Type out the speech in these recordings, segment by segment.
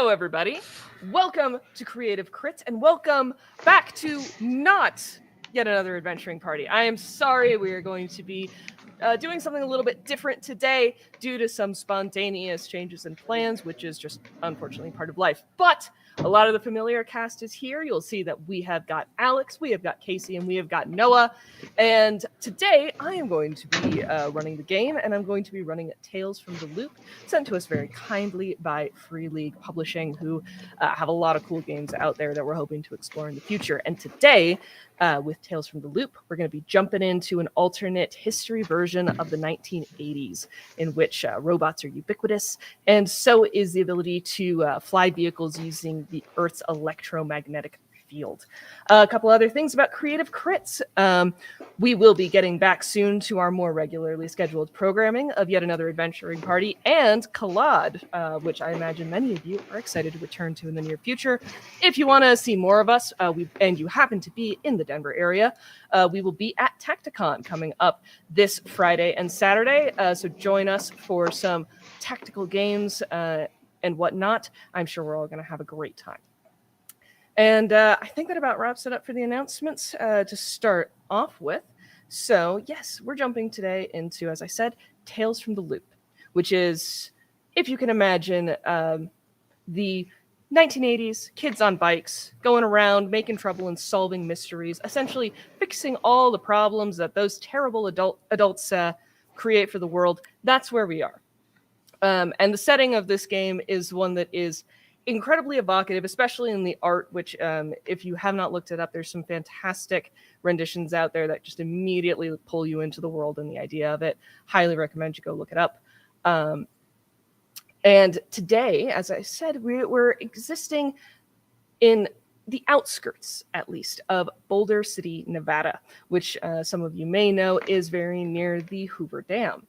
Hello, everybody. Welcome to Creative Crit, and welcome back to not yet another adventuring party. I am sorry we are going to be doing something a little bit different today due to some spontaneous changes in plans, which is just unfortunately part of life. But a lot of the familiar cast is here. You'll see that we have got Alex, we have got Casey, and we have got Noah. And today I am going to be running the game, and I'm going to be running Tales from the Loop, sent to us very kindly by Free League Publishing, who have a lot of cool games out there that we're hoping to explore in the future. And today, with Tales from the Loop, we're going to be jumping into an alternate history version of the 1980s, in which robots are ubiquitous, and so is the ability to fly vehicles using the Earth's electromagnetic field. A couple other things about Creative Crits. We will be getting back soon to our more regularly scheduled programming of yet another adventuring party and Collide, which I imagine many of you are excited to return to in the near future. If you want to see more of us, and you happen to be in the Denver area, we will be at Tacticon coming up this Friday and Saturday. So join us for some tactical games and whatnot. I'm sure we're all going to have a great time. And I think that about wraps it up for the announcements to start off with. So, yes, we're jumping today into, as I said, Tales from the Loop, which is, if you can imagine, the 1980s, kids on bikes, going around, making trouble and solving mysteries, essentially fixing all the problems that those terrible adults create for the world. That's where we are. And the setting of this game is one that is incredibly evocative, especially in the art, which if you have not looked it up, there's some fantastic renditions out there that just immediately pull you into the world and the idea of it. Highly recommend you go look it up. And today, as I said, we're existing in the outskirts, at least, of Boulder City, Nevada, which some of you may know is very near the Hoover Dam.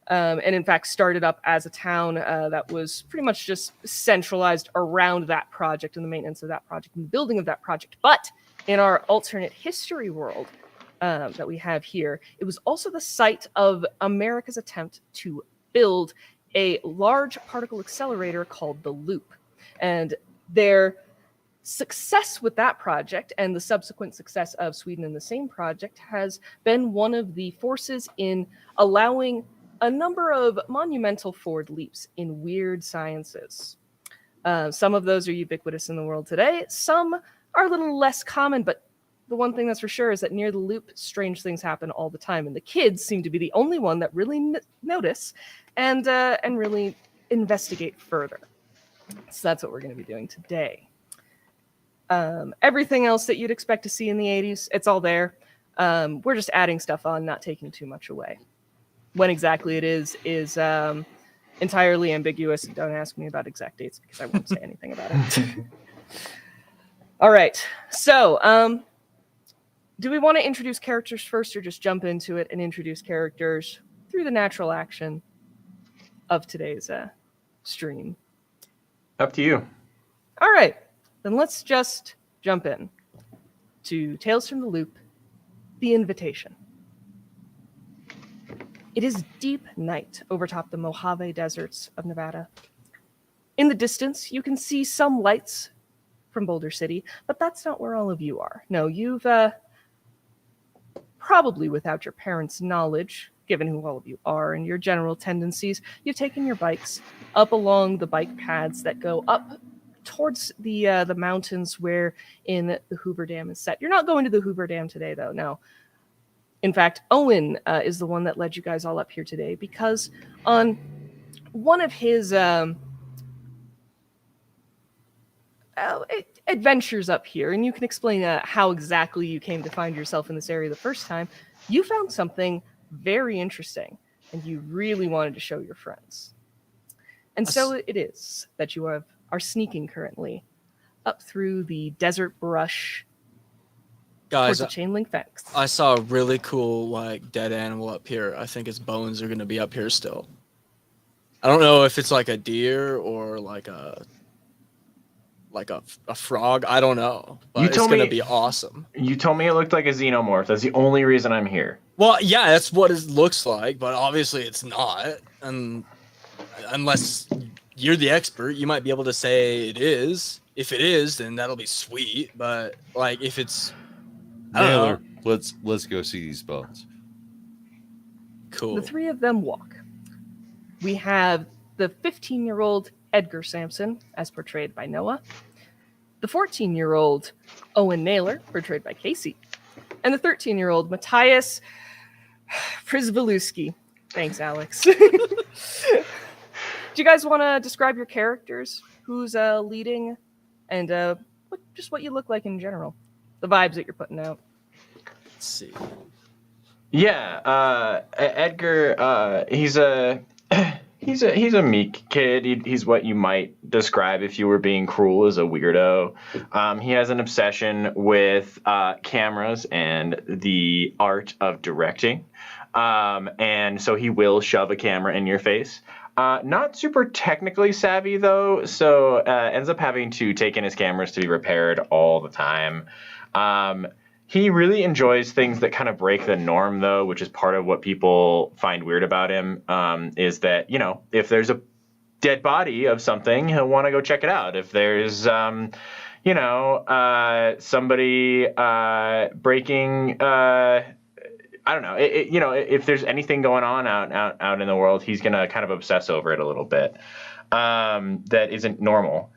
And in fact started up as a town that was pretty much just centralized around that project and the maintenance of that project and the building of that project. But in our alternate history world that we have here, it was also the site of America's attempt to build a large particle accelerator called the Loop. And their success with that project and the subsequent success of Sweden in the same project has been one of the forces in allowing a number of monumental forward leaps in weird sciences. Some of those are ubiquitous in the world today. Some are a little less common, but the one thing that's for sure is that near the Loop, strange things happen all the time, and the kids seem to be the only one that really notice and really investigate further. So that's what we're going to be doing today. Everything else that you'd expect to see in the 80s, it's all there. We're just adding stuff on, not taking too much away. When exactly it is entirely ambiguous. Don't ask me about exact dates because I won't say anything about it. All right. So, do we want to introduce characters first or just jump into it and introduce characters through the natural action of today's stream? Up to you. All right. Then let's just jump in to Tales from the Loop, The Invitation. It is deep night overtop the Mojave deserts of Nevada. In the distance, you can see some lights from Boulder City, but that's not where all of you are. No, you've, probably without your parents' knowledge, given who all of you are and your general tendencies, you've taken your bikes up along the bike paths that go up towards the mountains where in the Hoover Dam is set. You're not going to the Hoover Dam today, though, no. In fact, Owen is the one that led you guys all up here today because on one of his adventures up here, and you can explain how exactly you came to find yourself in this area the first time, you found something very interesting, and you really wanted to show your friends. And so it is that you are sneaking currently up through the desert brush Guys, towards the chain link fence. I saw a really cool dead animal up here. I think its bones are going to be up here still. I don't know if it's like a deer or like a frog. I don't know. But it's going to be awesome. You told me it looked like a xenomorph. That's the only reason I'm here. Well, yeah, that's what it looks like, but obviously it's not. Unless you're the expert. You might be able to say it is. If it is, then that'll be sweet. But like, if it's, I don't Naylor, know. let's go see these bones. Cool. The three of them walk. We have the 15-year-old Edgar Sampson, as portrayed by Noah, the 14-year-old Owen Naylor, portrayed by Casey, and the 13-year-old Matthias Przyzwolewski. Thanks, Alex. Do you guys want to describe your characters? Who's leading, and what you look like in general? The vibes that you're putting out. Let's see. Yeah, Edgar. He's a he's a meek kid. He's what you might describe if you were being cruel as a weirdo. He has an obsession with cameras and the art of directing, and so he will shove a camera in your face. Not super technically savvy though, so ends up having to take in his cameras to be repaired all the time. He really enjoys things that kind of break the norm, though, which is part of what people find weird about him, is that, if there's a dead body of something, he'll want to go check it out. If there's, somebody breaking, I don't know, if there's anything going on out in the world, he's going to kind of obsess over it a little bit that isn't normal.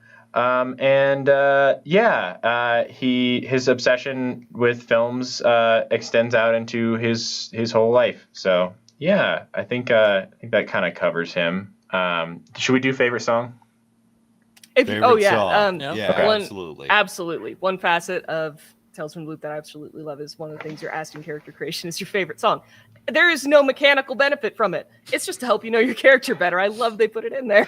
His obsession with films extends out into his whole life. So yeah, I think that kind of covers him. Should we do favorite song? Favorite yeah, song. Yeah. Yeah, Okay. absolutely. Absolutely. One facet of Tales from the Loop that I absolutely love is one of the things you're asked in character creation is your favorite song. There is no mechanical benefit from it. It's just to help you know your character better. I love they put it in there.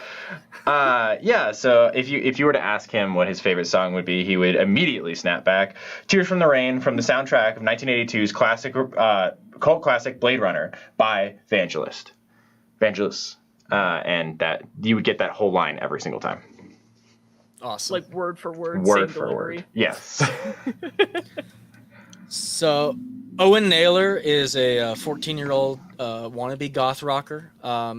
So if you were to ask him what his favorite song would be, he would immediately snap back. Tears from the Rain from the soundtrack of 1982's classic cult classic Blade Runner by Vangelis. And that you would get that whole line every single time. Awesome. Like word for word, Word same for delivery. word. Yes. So, Owen Naylor is a 14-year-old wannabe goth rocker.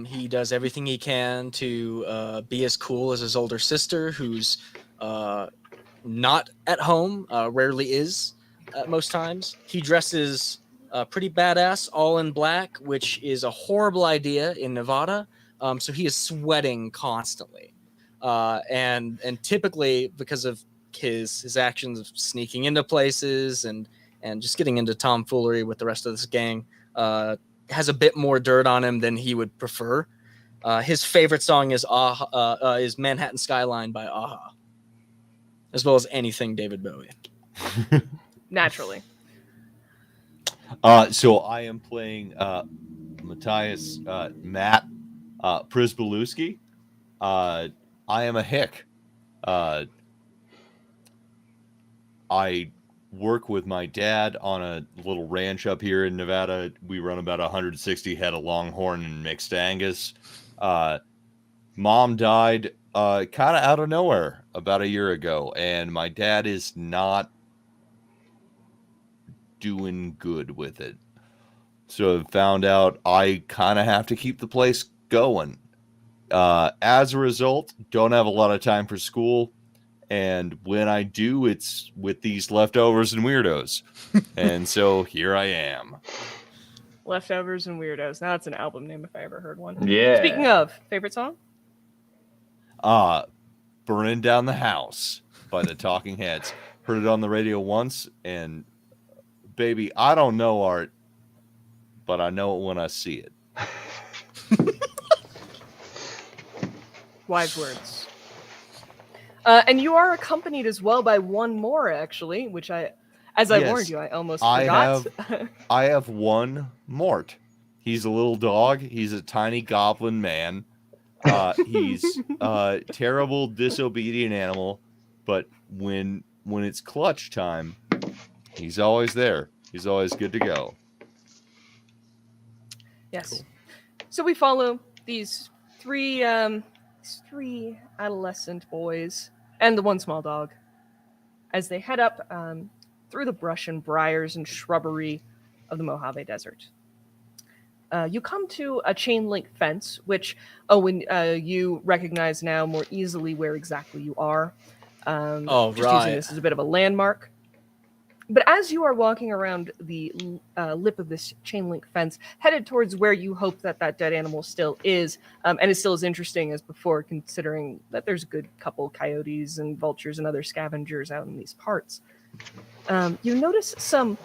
He does everything he can to be as cool as his older sister, who's not at home, rarely is at most times. He dresses pretty badass, all in black, which is a horrible idea in Nevada. So he is sweating constantly. And typically, because of his actions of sneaking into places and just getting into tomfoolery with the rest of this gang, has a bit more dirt on him than he would prefer. His favorite song is is Manhattan Skyline by Aha, as well as anything David Bowie. Naturally. So I am playing Matthias Matt Przyzwolewski. I am a hick. I work with my dad on a little ranch up here in Nevada. We run about 160 head of Longhorn and mixed Angus. Mom died kind of out of nowhere about a year ago, and my dad is not doing good with it. So I found out I kind of have to keep the place going. As a result, don't have a lot of time for school. And when I do, it's with these leftovers and weirdos. And so here I am. Leftovers and Weirdos. Now that's an album name if I ever heard one. Yeah. Speaking of, favorite song? Burning Down the House by the Talking Heads. Heard it on the radio once, and baby, I don't know art, but I know it when I see it. Wise words. And you are accompanied as well by one more, actually, which I warned you, I almost forgot. I have one Mort. He's a little dog. He's a tiny goblin man. He's a terrible, disobedient animal, but when it's clutch time, he's always there. He's always good to go. Yes. Cool. So we follow these three adolescent boys and the one small dog as they head up through the brush and briars and shrubbery of the Mojave Desert. you come to a chain link fence, which Owen, you recognize now more easily where exactly you are. Oh, just using right. this as a bit of a landmark. But as you are walking around the lip of this chain link fence, headed towards where you hope that dead animal still is, and is still as interesting as before, considering that there's a good couple coyotes and vultures and other scavengers out in these parts, you notice some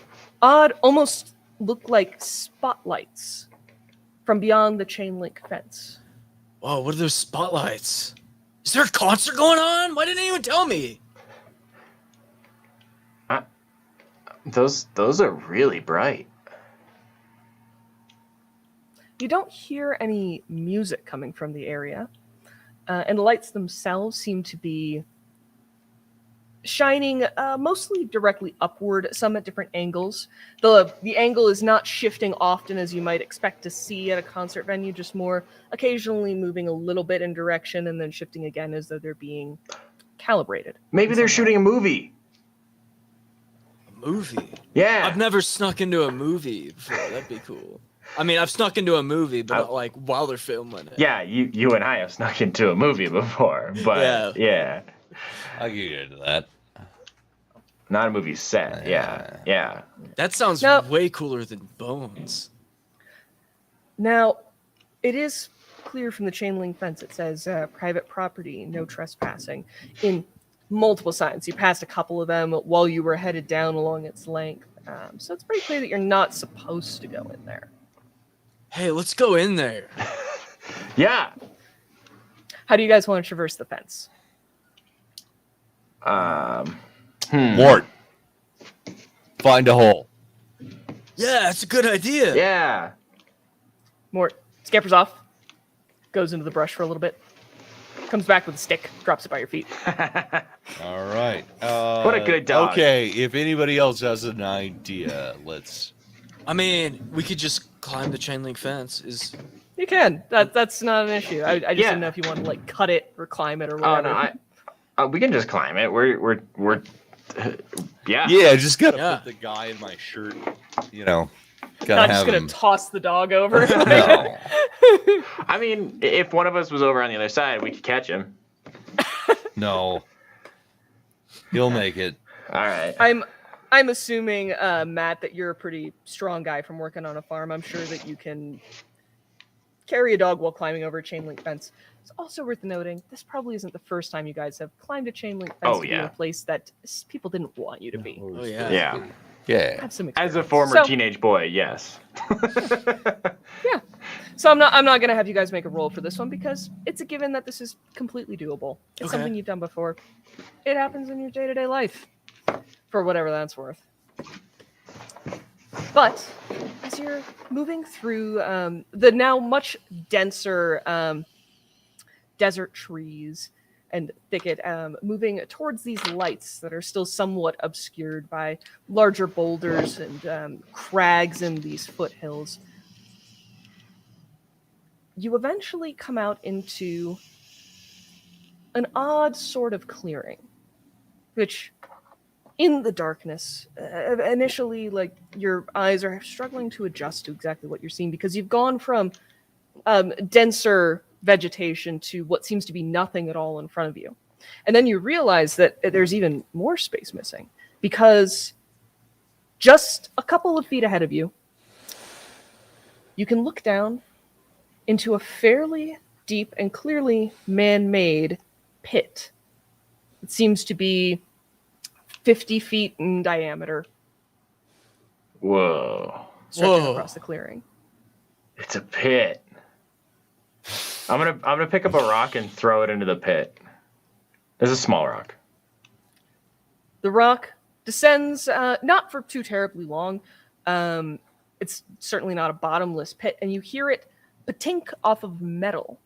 odd, almost look like spotlights from beyond the chain link fence. Whoa, what are those spotlights? Is there a concert going on? Why didn't anyone tell me? Those are really bright. You don't hear any music coming from the area, and the lights themselves seem to be shining mostly directly upward, some at different angles. The angle is not shifting often as you might expect to see at a concert venue, just more occasionally moving a little bit in direction and then shifting again as though they're being calibrated. Maybe they're shooting a movie. A movie? Yeah. I've never snuck into a movie before. That'd be cool. I mean, I've snuck into a movie, but not like while they're filming it. Yeah, you and I have snuck into a movie before, but yeah. I can get into that. Not a movie set. Yeah. That sounds No. way cooler than Bones. Now, it is clear from the chain link fence. It says private property, no trespassing, in multiple signs. You passed a couple of them while you were headed down along its length. So it's pretty clear that you're not supposed to go in there. Hey, let's go in there. Yeah. How do you guys want to traverse the fence? Mort, find a hole. Yeah, that's a good idea. Yeah. Mort scampers off, goes into the brush for a little bit, comes back with a stick, drops it by your feet. All right. What a good dog. Okay, if anybody else has an idea, let's. I mean, we could just climb the chain link fence. You can. That's not an issue. I just Yeah. didn't know if you want to like cut it or climb it or Oh whatever. no, we can just climb it. We're yeah. Yeah, just gotta Yeah. put the guy in my shirt. You know, Not gotta just have gonna him. toss the dog over. No. I mean, if one of us was over on the other side, we could catch him. No. He'll make it. All right. I'm assuming, Matt, that you're a pretty strong guy from working on a farm. I'm sure that you can carry a dog while climbing over a chain link fence. It's also worth noting, this probably isn't the first time you guys have climbed a chain link fence Oh, to be in yeah. a place that people didn't want you to be. Oh, yeah. Yeah. Yeah. Have some As a experience. former So- teenage boy, yes. Yeah. So I'm not gonna have you guys make a roll for this one because it's a given that this is completely doable. It's Okay. something you've done before. It happens in your day-to-day life, for whatever that's worth. But as you're moving through the now much denser desert trees and thicket, moving towards these lights that are still somewhat obscured by larger boulders and crags in these foothills, you eventually come out into an odd sort of clearing, which in the darkness, initially, like, your eyes are struggling to adjust to exactly what you're seeing because you've gone from denser vegetation to what seems to be nothing at all in front of you. And then you realize that there's even more space missing because just a couple of feet ahead of you, you can look down into a fairly deep and clearly man-made pit. It seems to be 50 feet in diameter, Whoa. stretching Whoa. across the clearing. It's a pit. I'm gonna pick up a rock and throw it into the pit. There's a small rock. The rock descends, not for too terribly long. It's certainly not a bottomless pit, and you hear it patink off of metal.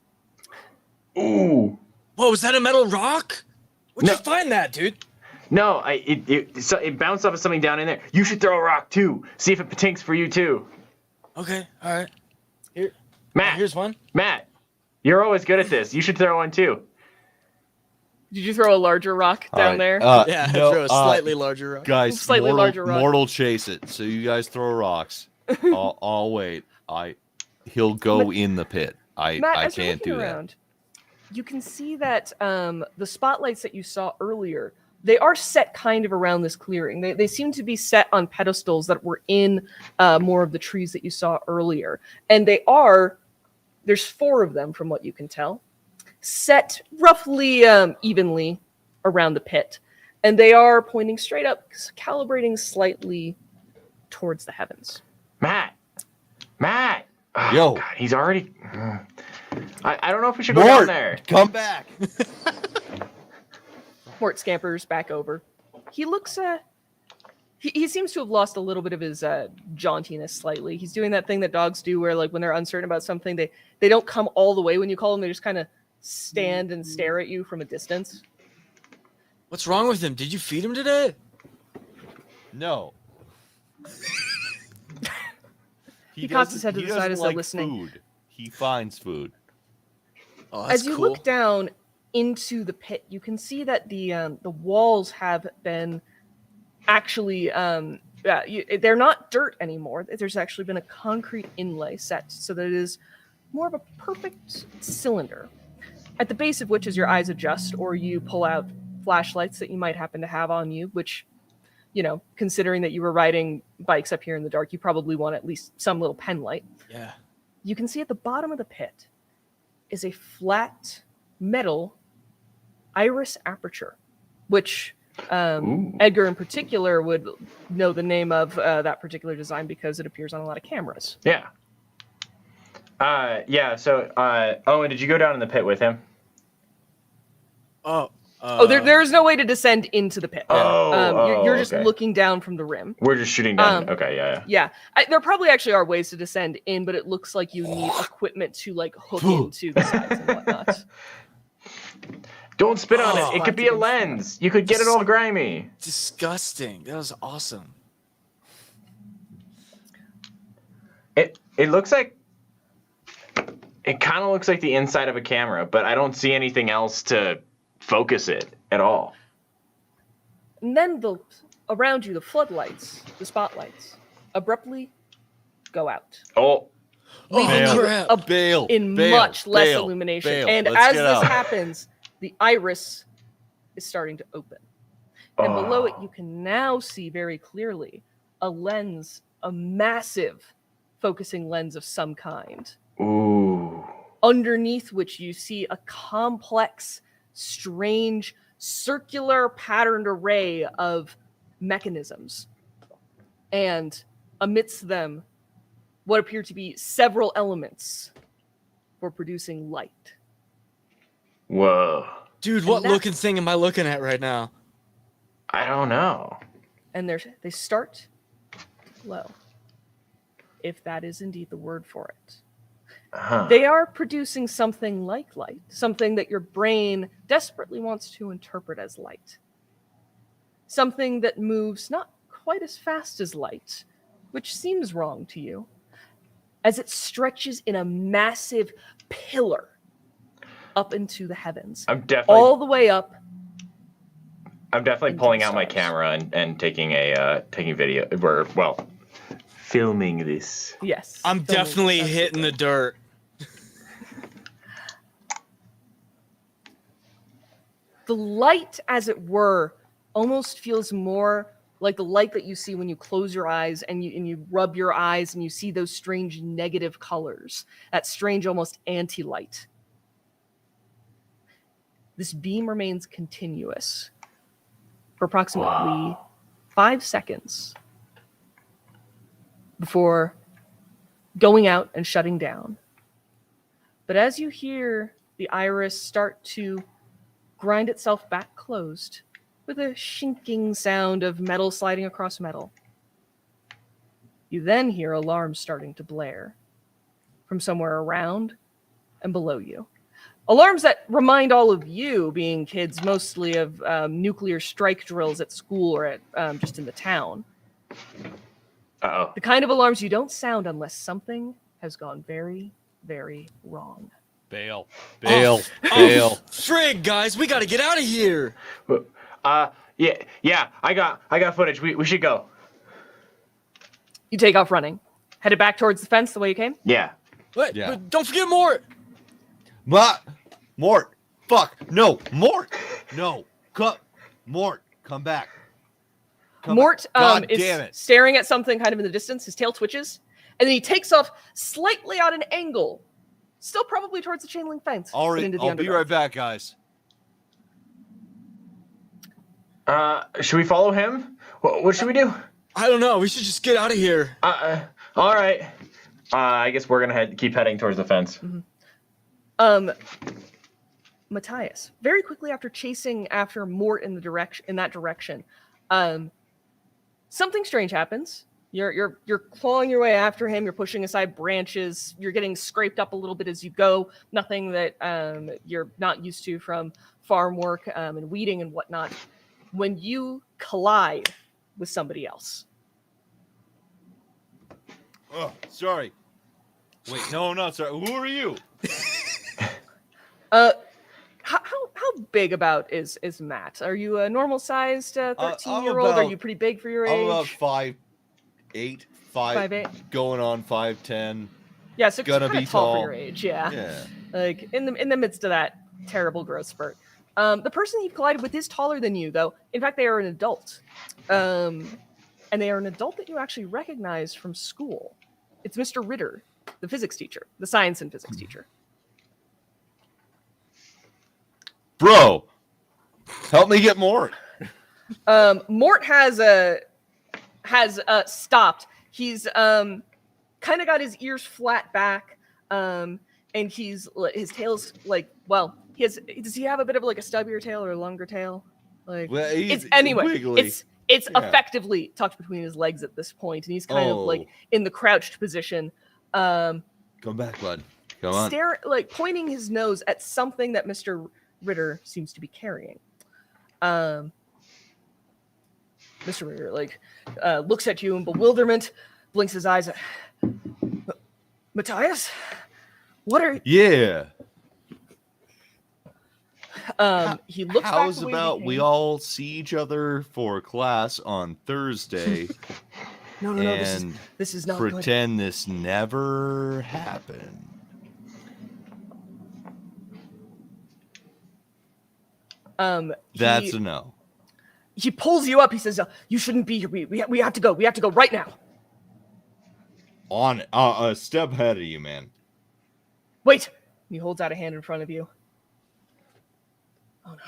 Ooh. Whoa, is that a metal rock? Where'd No. you find that, dude? No, it bounced off of something down in there. You should throw a rock too. See if it patinks for you too. Okay, all right. Here, Matt, here's one. Matt, you're always good at this. You should throw one too. Did you throw a larger rock All down right, there? Yeah, no, throw a slightly larger rock. Guys, Slightly larger rock. Mortal chase it. So you guys throw rocks. I'll wait. he'll go in the pit. I Matt, as you're can't looking do that. around, you can see that the spotlights that you saw earlier, they are set kind of around this clearing. They seem to be set on pedestals that were in more of the trees that you saw earlier. And there's 4 of them from what you can tell, set roughly evenly around the pit. And they are pointing straight up, calibrating slightly towards the heavens. Matt! Oh, Yo. God, he's already... I don't know if we should go down there. Come back. Mort scampers back over. He looks he seems to have lost a little bit of his jauntiness slightly. He's doing that thing that dogs do where, like, when they're uncertain about something, they don't come all the way when you call them. They just kind of stand and stare at you from a distance. What's wrong with him? Did you feed him today? No. He cocks his head to the side as though like listening. Food. He finds food. Oh, that's As you cool. look down into the pit, you can see that the walls have been actually they're not dirt anymore. There's actually been a concrete inlay set so that it is more of a perfect cylinder, at the base of which, as your eyes adjust or you pull out flashlights that you might happen to have on you, which, you know, considering that you were riding bikes up here in the dark, you probably want at least some little pen light. Yeah. You can see at the bottom of the pit is a flat metal iris aperture, which Edgar in particular would know the name of that particular design because it appears on a lot of cameras. Yeah. So, Owen, did you go down in the pit with him? There is no way to descend into the pit. You're just okay. looking down from the rim. We're just shooting down. Okay, yeah. Yeah, there probably actually are ways to descend in, but it looks like you need equipment to, like, hook into the sides and whatnot. Don't spit on it. It could be a lens. You could get it all grimy. Disgusting. That was awesome. It looks like... It kind of looks like the inside of a camera, but I don't see anything else to focus it at all. And then around you, the floodlights, the spotlights, abruptly go out. Oh. Leaving Bail. in much less illumination. And as this happens, the iris is starting to open. And below it, you can now see very clearly a lens, a massive focusing lens of some kind. Ooh. Underneath which you see a complex, strange, circular patterned array of mechanisms. And amidst them, what appear to be several elements for producing light. Whoa. Dude, what looking thing am I looking at right now? I don't know. And they start to glow, if that is indeed the word for it. They are producing something like light, something that your brain desperately wants to interpret as light. Something that moves not quite as fast as light, which seems wrong to you, as it stretches in a massive pillar up into the heavens. All the way up. I'm definitely pulling out my camera and taking video, filming this. Yes. I'm definitely hitting the dirt. The light, as it were, almost feels more like the light that you see when you close your eyes and you rub your eyes and you see those strange negative colors, that strange almost anti-light. This beam remains continuous for approximately 5 seconds before going out and shutting down. But as you hear the iris start to grind itself back closed with a shinking sound of metal sliding across metal, you then hear alarms starting to blare from somewhere around and below you. Alarms that remind all of you, being kids mostly, of nuclear strike drills at school or at just in the town. Uh-oh. The kind of alarms you don't sound unless something has gone very, very wrong. Bail. Frig, guys, we got to get out of here. Yeah. I got footage. We should go. You take off running. Headed back towards the fence the way you came? Yeah. But, Yeah. but don't forget Mort. Mort. Fuck. No. Mort. No. Mort. Come back. Mort God is damn it. staring at something kind of in the distance. His tail twitches, and then he takes off slightly at an angle, still probably towards the chain link fence. All but right. into the I'll be undergrowth. right back, guys. Should we follow him? What should we do? I don't know. We should just get out of here. All right. I guess we're gonna keep heading towards the fence. Matthias, very quickly after chasing after Mort in that direction, something strange happens. You're clawing your way after him. You're pushing aside branches. You're getting scraped up a little bit as you go. Nothing that you're not used to from farm work and weeding and whatnot. When you collide with somebody else, Oh, sorry. Wait, no, not sorry. Who are you? how big about is Matt? Are you a normal sized 13-year-old? Are you pretty big for your age? I'm about 5'8", 5'8". going on 5'10". Yeah, so Gonna kind of be tall for tall. your age. Yeah. Yeah. Like in the midst of that terrible growth spurt. The person you've collided with is taller than you, though. In fact, they are an adult. And they are an adult that you actually recognize from school. It's Mr. Ritter, the physics teacher, the science and physics teacher. Bro, help me get Mort. Mort has stopped. He's kind of got his ears flat back, and his tail's like, well, does he have a bit of like a stubbier tail or a longer tail? Like, Well, he's wiggly. it's Yeah. effectively tucked between his legs at this point, and he's kind of like in the crouched position. Come back, bud. Come on. Pointing his nose at something that Mr. Ritter seems to be carrying. Mr. Ritter looks at you in bewilderment, blinks his eyes. Matthias, what are? Yeah. He looks. How's back the way about he we came. all see each other for class on Thursday No. and This is not good. pretend this never happened? That's a no. He pulls you up. He says, "You shouldn't be here. We have to go. We have to go right now." On a step ahead of you, man. Wait. And he holds out a hand in front of you. Oh no.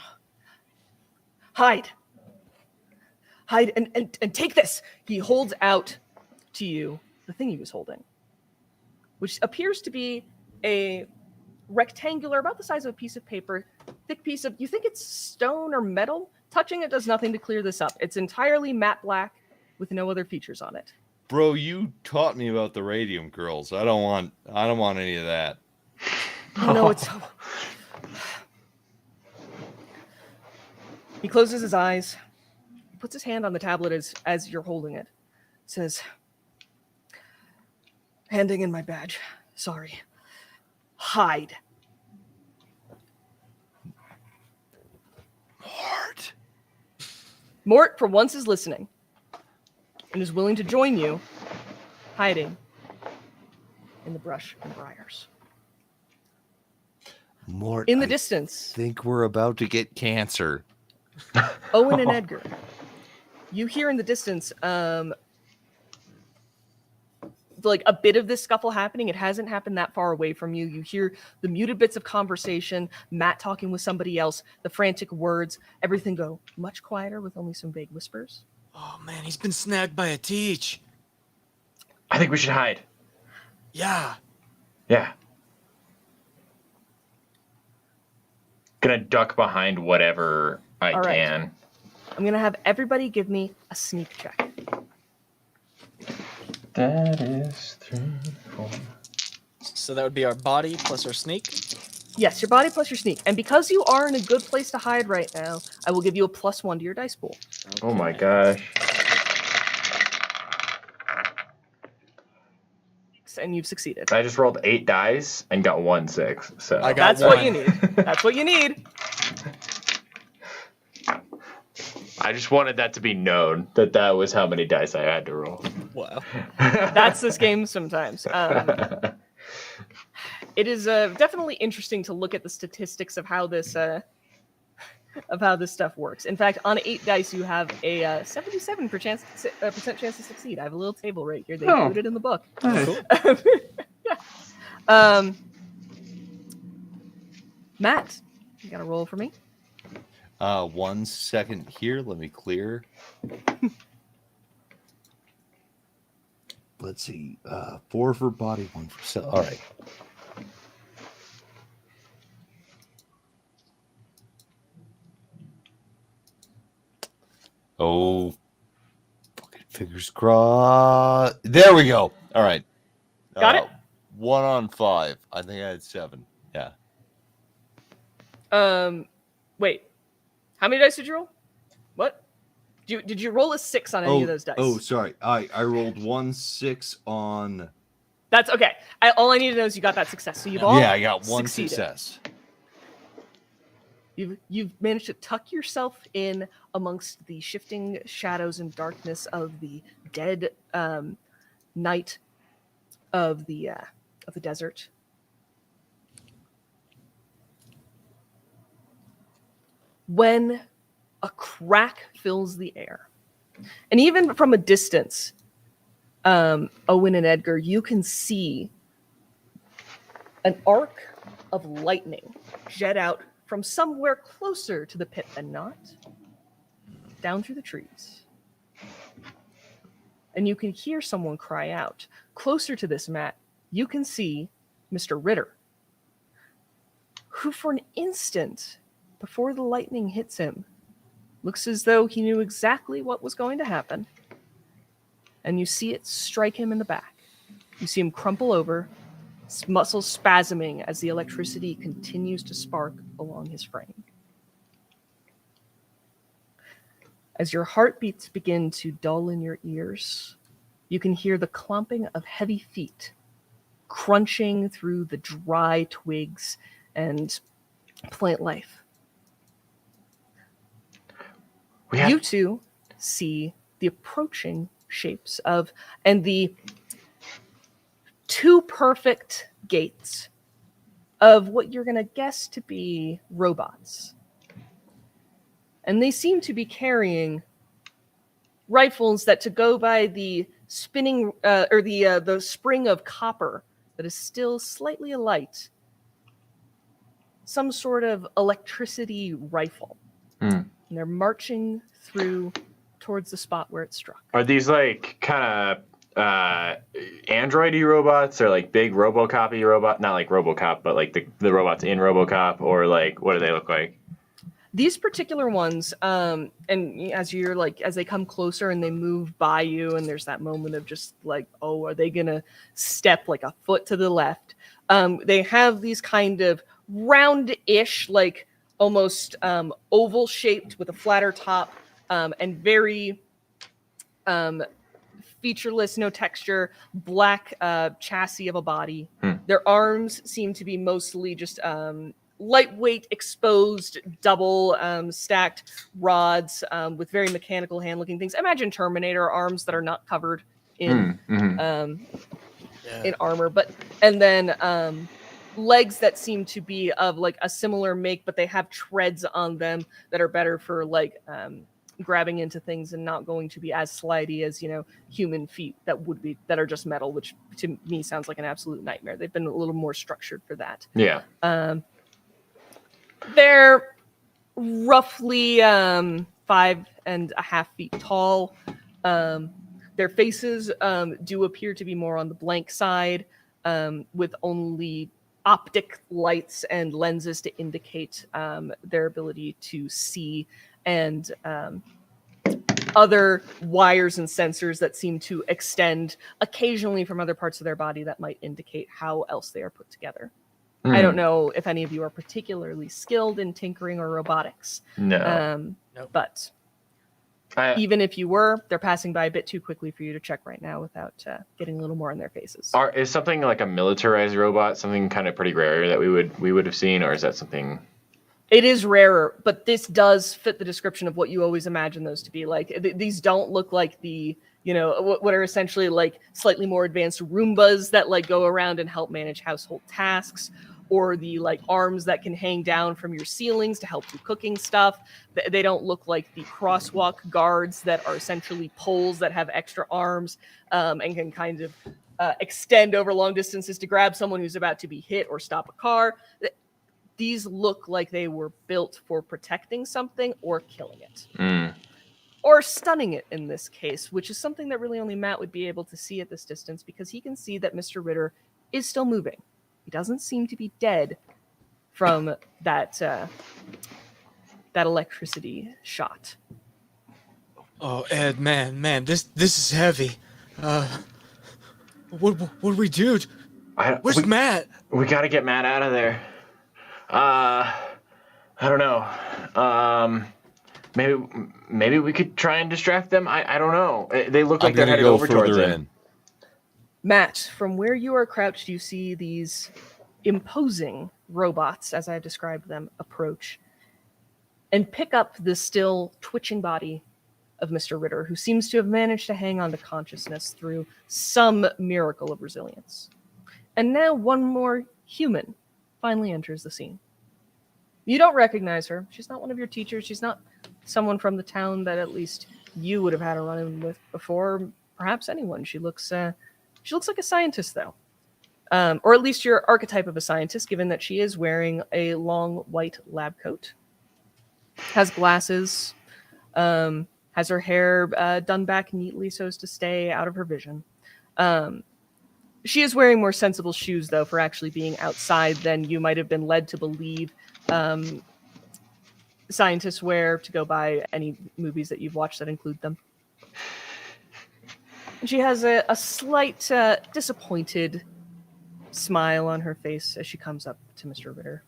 Hide and take this. He holds out to you the thing he was holding, which appears to be a rectangular, about the size of a piece of paper, thick piece of, you think it's stone or metal? Touching it does nothing to clear this up. It's entirely matte black with no other features on it. Bro, you taught me about the radium girls. I don't want any of that. No, it's... He closes his eyes. He puts his hand on the tablet as you're holding it. Says, handing in my badge. Sorry. Hide. Mort, for once, is listening and is willing to join you, hiding in the brush and briars. Mort, In the distance, think we're about to get cancer. Owen and Edgar, you hear in the distance, like a bit of this scuffle happening. It hasn't happened that far away from you. You hear the muted bits of conversation, Matt talking with somebody else, the frantic words, everything go much quieter with only some vague whispers. Oh man, he's been snagged by a teach. I think we should hide. Yeah. Yeah. Gonna duck behind whatever I All right. can. I'm going to have everybody give me a sneak check. That is 3, 4. So that would be our body plus our sneak. Yes, your body plus your sneak. And because you are in a good place to hide right now, I will give you a +1 to your dice pool. Oh my gosh. And you've succeeded. I just rolled 8 dice and got 1 6. So I got That's what one. you need. That's what you need. I just wanted that to be known that that was how many dice I had to roll. Wow. That's this game sometimes. it is definitely interesting to look at the statistics of how this stuff works. In fact, on 8 dice, you have a 77% chance to succeed. I have a little table right here. They include it in the book. Nice. Yeah. Matt, you got a roll for me? 1 second here. Let me clear. Let's see. 4 for body, 1 for cell. All right. Oh, fucking fingers crossed. There we go. All right. Got it? 1 on 5. I think I had 7. Yeah. Wait. How many dice did you roll? What? Did you roll a 6 on any of those dice? Oh, sorry. I rolled 1 6 on. That's okay. All I need to know is you got that success. So you've all Yeah, I got 1 succeeded. success. You've managed to tuck yourself in amongst the shifting shadows and darkness of the dead night of the desert. When a crack fills the air, and even from a distance, Owen and Edgar, you can see an arc of lightning jet out from somewhere closer to the pit than not, down through the trees. And you can hear someone cry out. Closer to this, Matt, you can see Mr. Ritter, who for an instant, before the lightning hits him, looks as though he knew exactly what was going to happen. And you see it strike him in the back. You see him crumple over, his muscles spasming as the electricity continues to spark along his frame. As your heartbeats begin to dull in your ears, you can hear the clomping of heavy feet crunching through the dry twigs and plant life. You two see the approaching shapes of, and the 2 perfect gates of what you're going to guess to be robots. And they seem to be carrying rifles that, to go by the spinning or the spring of copper that is still slightly alight, some sort of electricity rifle. And they're marching through towards the spot where it struck. Are these like kind of android-y robots, or like big RoboCop-y robot? Not like RoboCop, but like the robots in RoboCop, or like what do they look like? These particular ones, and as they come closer and they move by you, and there's that moment of just like, oh, are they gonna step like a foot to the left? They have these kind of round-ish, like almost oval shaped with a flatter top, and very featureless, no texture, black chassis of a body. Their arms seem to be mostly just lightweight, exposed, double stacked rods with very mechanical hand-looking things. Imagine Terminator arms that are not covered in in armor, and then legs that seem to be of like a similar make, but they have treads on them that are better for like grabbing into things and not going to be as slidey as, human feet that are just metal, which to me sounds like an absolute nightmare. They've been a little more structured for that. Yeah. They're roughly 5.5 feet tall. Their faces do appear to be more on the blank side, with only optic lights and lenses to indicate their ability to see, and other wires and sensors that seem to extend occasionally from other parts of their body that might indicate how else they are put together. I don't know if any of you are particularly skilled in tinkering or robotics. No. But even if you were, they're passing by a bit too quickly for you to check right now without getting a little more in their faces. Is something like a militarized robot something kind of pretty rare that we would have seen, or is that something? It is rarer, but this does fit the description of what you always imagine those to be. Like, these don't look like the, what are essentially like slightly more advanced Roombas that like go around and help manage household tasks, or the like arms that can hang down from your ceilings to help do cooking stuff. They don't look like the crosswalk guards that are essentially poles that have extra arms and can kind of extend over long distances to grab someone who's about to be hit or stop a car. These look like they were built for protecting something or killing it. Or stunning it in this case, which is something that really only Matt would be able to see at this distance, because he can see that Mr. Ritter is still moving. He doesn't seem to be dead from that electricity shot. Oh, Ed, man, this is heavy. What do we do? Where's Matt? We got to get Matt out of there. I don't know. Maybe we could try and distract them. I don't know. They look like they're headed over towards him. Matt, from where you are crouched, you see these imposing robots, as I have described them, approach and pick up the still twitching body of Mr. Ritter, who seems to have managed to hang on to consciousness through some miracle of resilience. And now one more human finally enters the scene. You don't recognize her. She's not one of your teachers. She's not someone from the town that at least you would have had a run-in with before. Perhaps anyone. She looks like a scientist, though. Or at least your archetype of a scientist, given that she is wearing a long white lab coat, has glasses, has her hair done back neatly so as to stay out of her vision. She is wearing more sensible shoes, though, for actually being outside than you might have been led to believe scientists wear to go by any movies that you've watched that include them. She has a slight disappointed smile on her face as she comes up to Mr. Ritter.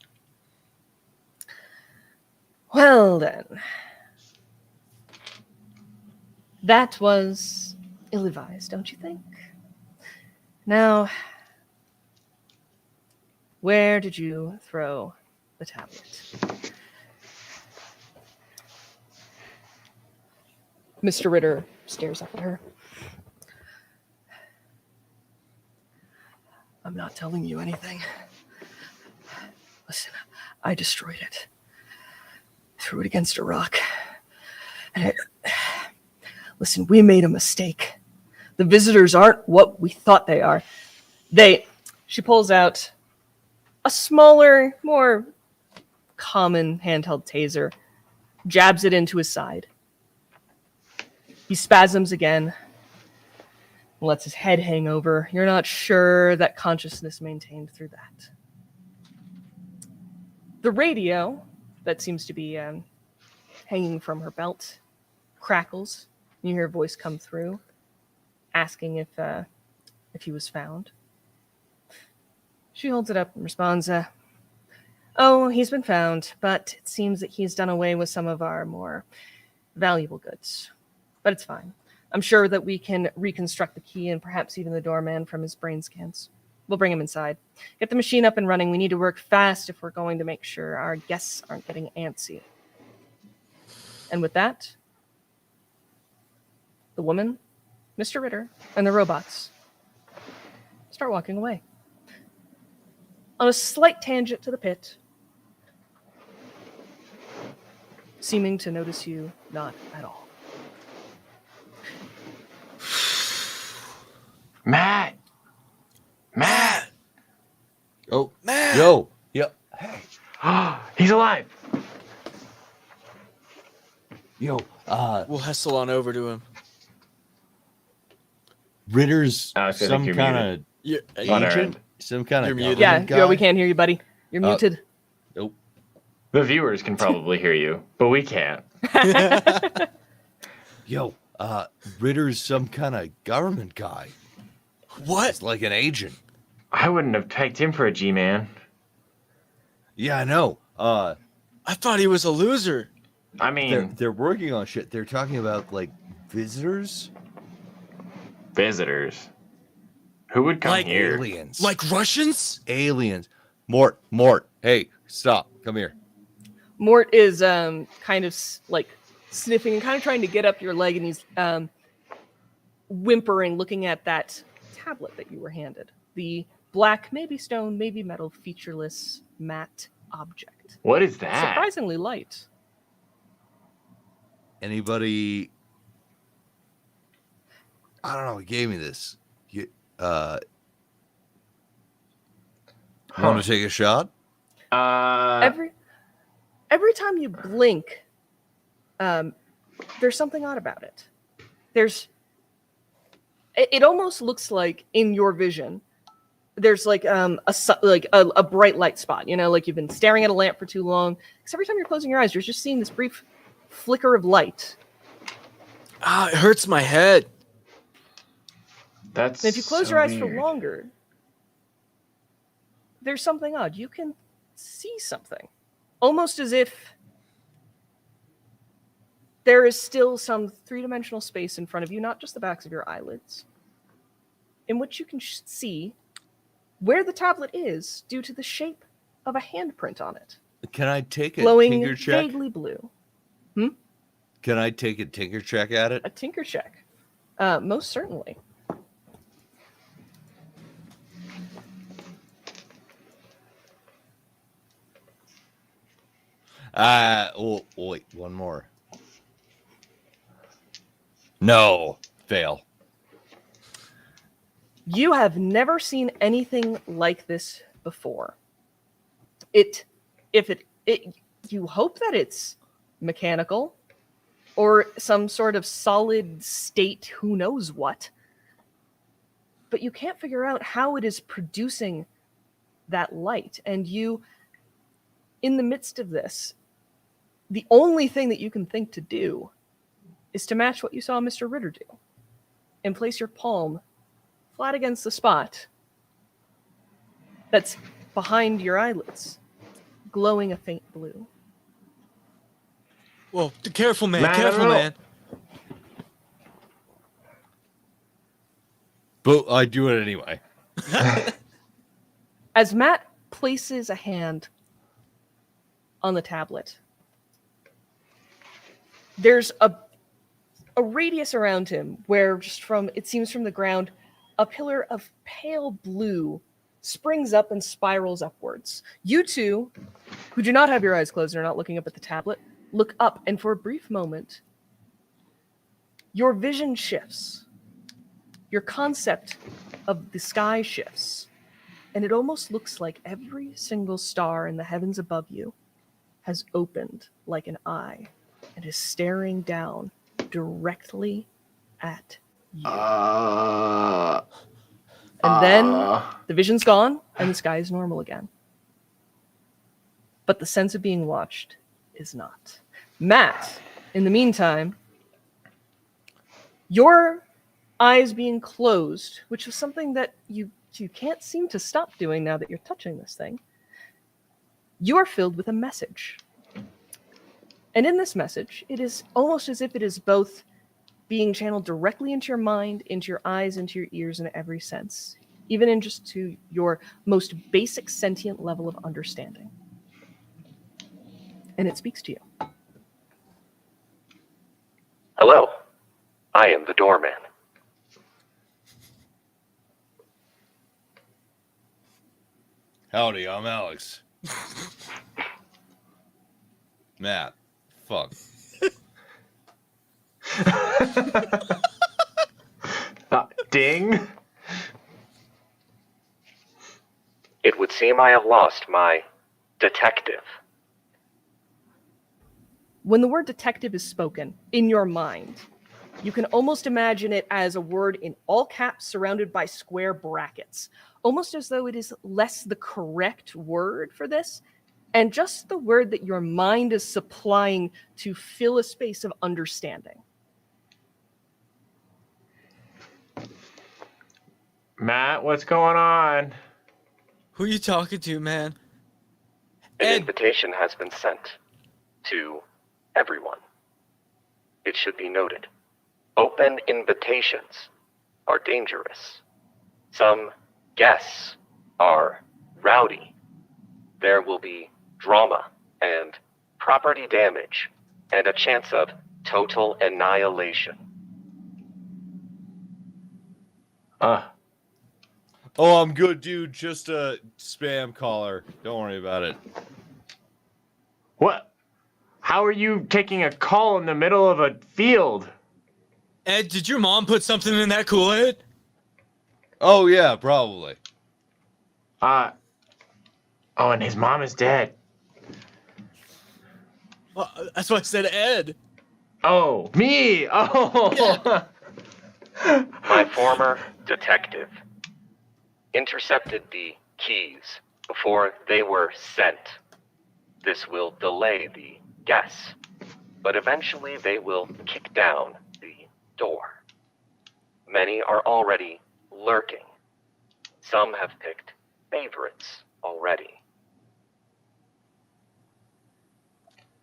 Well, then. That was ill-advised, don't you think? Now, where did you throw the tablet? Mr. Ritter stares up at her. I'm not telling you anything. Listen, I destroyed it. Threw it against a rock. And listen, we made a mistake. The visitors aren't what we thought they are. She pulls out a smaller, more common handheld taser, jabs it into his side. He spasms again, lets his head hang over. You're not sure that consciousness maintained through that. The radio that seems to be hanging from her belt crackles. You hear a voice come through, asking if he was found. She holds it up and responds, "Oh, he's been found, but it seems that he's done away with some of our more valuable goods. But it's fine. I'm sure that we can reconstruct the key and perhaps even the doorman from his brain scans. We'll bring him inside. Get the machine up and running. We need to work fast if we're going to make sure our guests aren't getting antsy." And with that, the woman, Mr. Ritter, and the robots start walking away. On a slight tangent to the pit, seeming to notice you not at all. Matt! Oh, Matt! yo, hey, He's alive! yo, We'll hustle on over to him. Ritter's I think some you're kind muted. of On our agent, end. some kind You're of muted. Yeah, guy. we can't hear you, buddy. You're muted. Nope. The viewers can probably hear you, but we can't. Yo, Ritter's some kind of government guy. What? It's like an agent. I wouldn't have pegged him for a G-man. Yeah, I know. I thought he was a loser. I mean, They're working on shit. They're talking about like visitors, visitors. Who would come Like here? aliens, Like Russians? aliens. Mort. Hey, stop. Come here. Mort is kind of like sniffing and kind of trying to get up your leg, and he's whimpering, looking at that tablet that you were handed. The black, maybe stone, maybe metal, featureless, matte object. What is that? Surprisingly light. Anybody? I don't know. He gave me this. Want to take a shot? Every time you blink, there's something odd about it. It almost looks like in your vision, there's like a bright light spot. You know, like you've been staring at a lamp for too long. Because every time you're closing your eyes, you're just seeing this brief flicker of light. It hurts my head. That's And if you close so your eyes weird. for longer, there's something odd. You can see something. Almost as if there is still some three-dimensional space in front of you, not just the backs of your eyelids, in which you can see where the tablet is due to the shape of a handprint on it. Can I take a Glowing tinker check? vaguely blue. Can I take a tinker check at it? A tinker check. Most certainly. Wait, one more. No, fail. You have never seen anything like this before. You hope that it's mechanical or some sort of solid state, who knows what, but you can't figure out how it is producing that light. And you, in the midst of this, the only thing that you can think to do is to match what you saw Mr. Ritter do and place your palm flat against the spot that's behind your eyelids, glowing a faint blue. Whoa, careful, man. Man, Careful, I don't know. man. But I do it anyway. As Matt places a hand on the tablet, there's a radius around him where it seems from the ground, a pillar of pale blue springs up and spirals upwards. You two, who do not have your eyes closed and are not looking up at the tablet, look up, and for a brief moment, your vision shifts. Your concept of the sky shifts. And it almost looks like every single star in the heavens above you has opened like an eye and is staring down directly at you. And then the vision's gone and the sky is normal again. But the sense of being watched is not. Matt, in the meantime, your eyes being closed, which is something that you can't seem to stop doing now that you're touching this thing, you are filled with a message. And in this message, it is almost as if it is both being channeled directly into your mind, into your eyes, into your ears, in every sense, even in just to your most basic sentient level of understanding. And it speaks to you. Hello, I am the doorman. Howdy, I'm Alex. Matt, fuck. Ding. It would seem I have lost my detective. When the word detective is spoken in your mind, you can almost imagine it as a word in all caps surrounded by square brackets, almost as though it is less the correct word for this and just the word that your mind is supplying to fill a space of understanding. Matt, what's going on? Who are you talking to, man? An Ed. invitation has been sent to everyone. It should be noted. Open invitations are dangerous. Some guests are rowdy. There will be drama and property damage, and a chance of total annihilation. Oh, I'm good, dude. Just a spam caller. Don't worry about it. What? How are you taking a call in the middle of a field? Ed, did your mom put something in that Kool-Aid? Oh, yeah, probably. Oh, and his mom is dead. Well, that's why I said Ed. Oh, me! Oh! My former detective intercepted the keys before they were sent. This will delay the guess, but eventually they will kick down the door. Many are already lurking. Some have picked favorites already.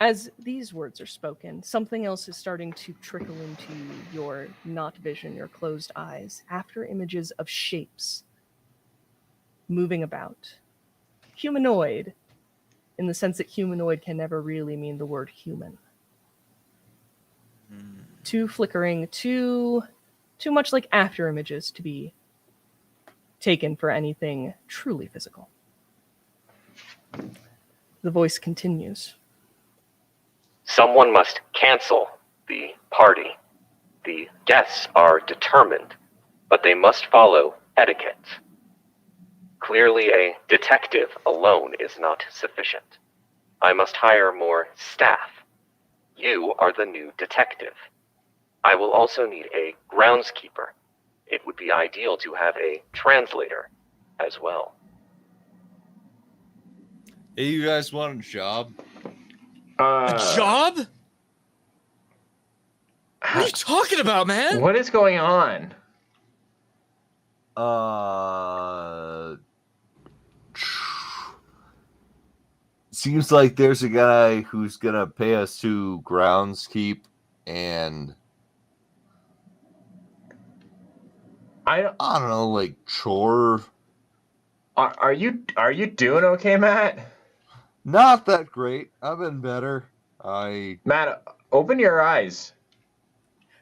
As these words are spoken, something else is starting to trickle into your not vision, your closed eyes, after images of shapes moving about. Humanoid, in the sense that humanoid can never really mean the word human. Too flickering, too much like after images to be taken for anything truly physical. The voice continues. Someone must cancel the party. The guests are determined, but they must follow etiquette. Clearly, a detective alone is not sufficient. I must hire more staff. You are the new detective. I will also need a groundskeeper. It would be ideal to have a translator as well. Hey, you guys want a job? A job? What are you talking about, man? What is going on? Seems like there's a guy who's gonna pay us to groundskeep and I don't know, like chore. Are you doing okay, Matt? Not that great. I've been better. Matt, open your eyes.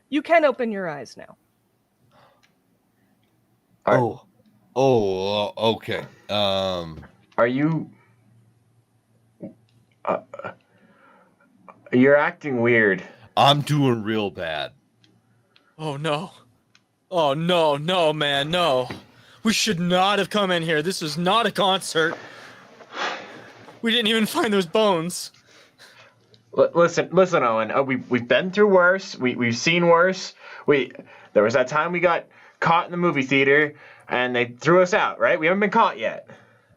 You can open your eyes now. Okay. Are you? You're acting weird. I'm doing real bad. Oh, no. Oh, no, man, no. We should not have come in here. This is not a concert. We didn't even find those bones. Listen, Owen. We've been through worse. We've seen worse. There was that time we got caught in the movie theater and they threw us out. Right? We haven't been caught yet.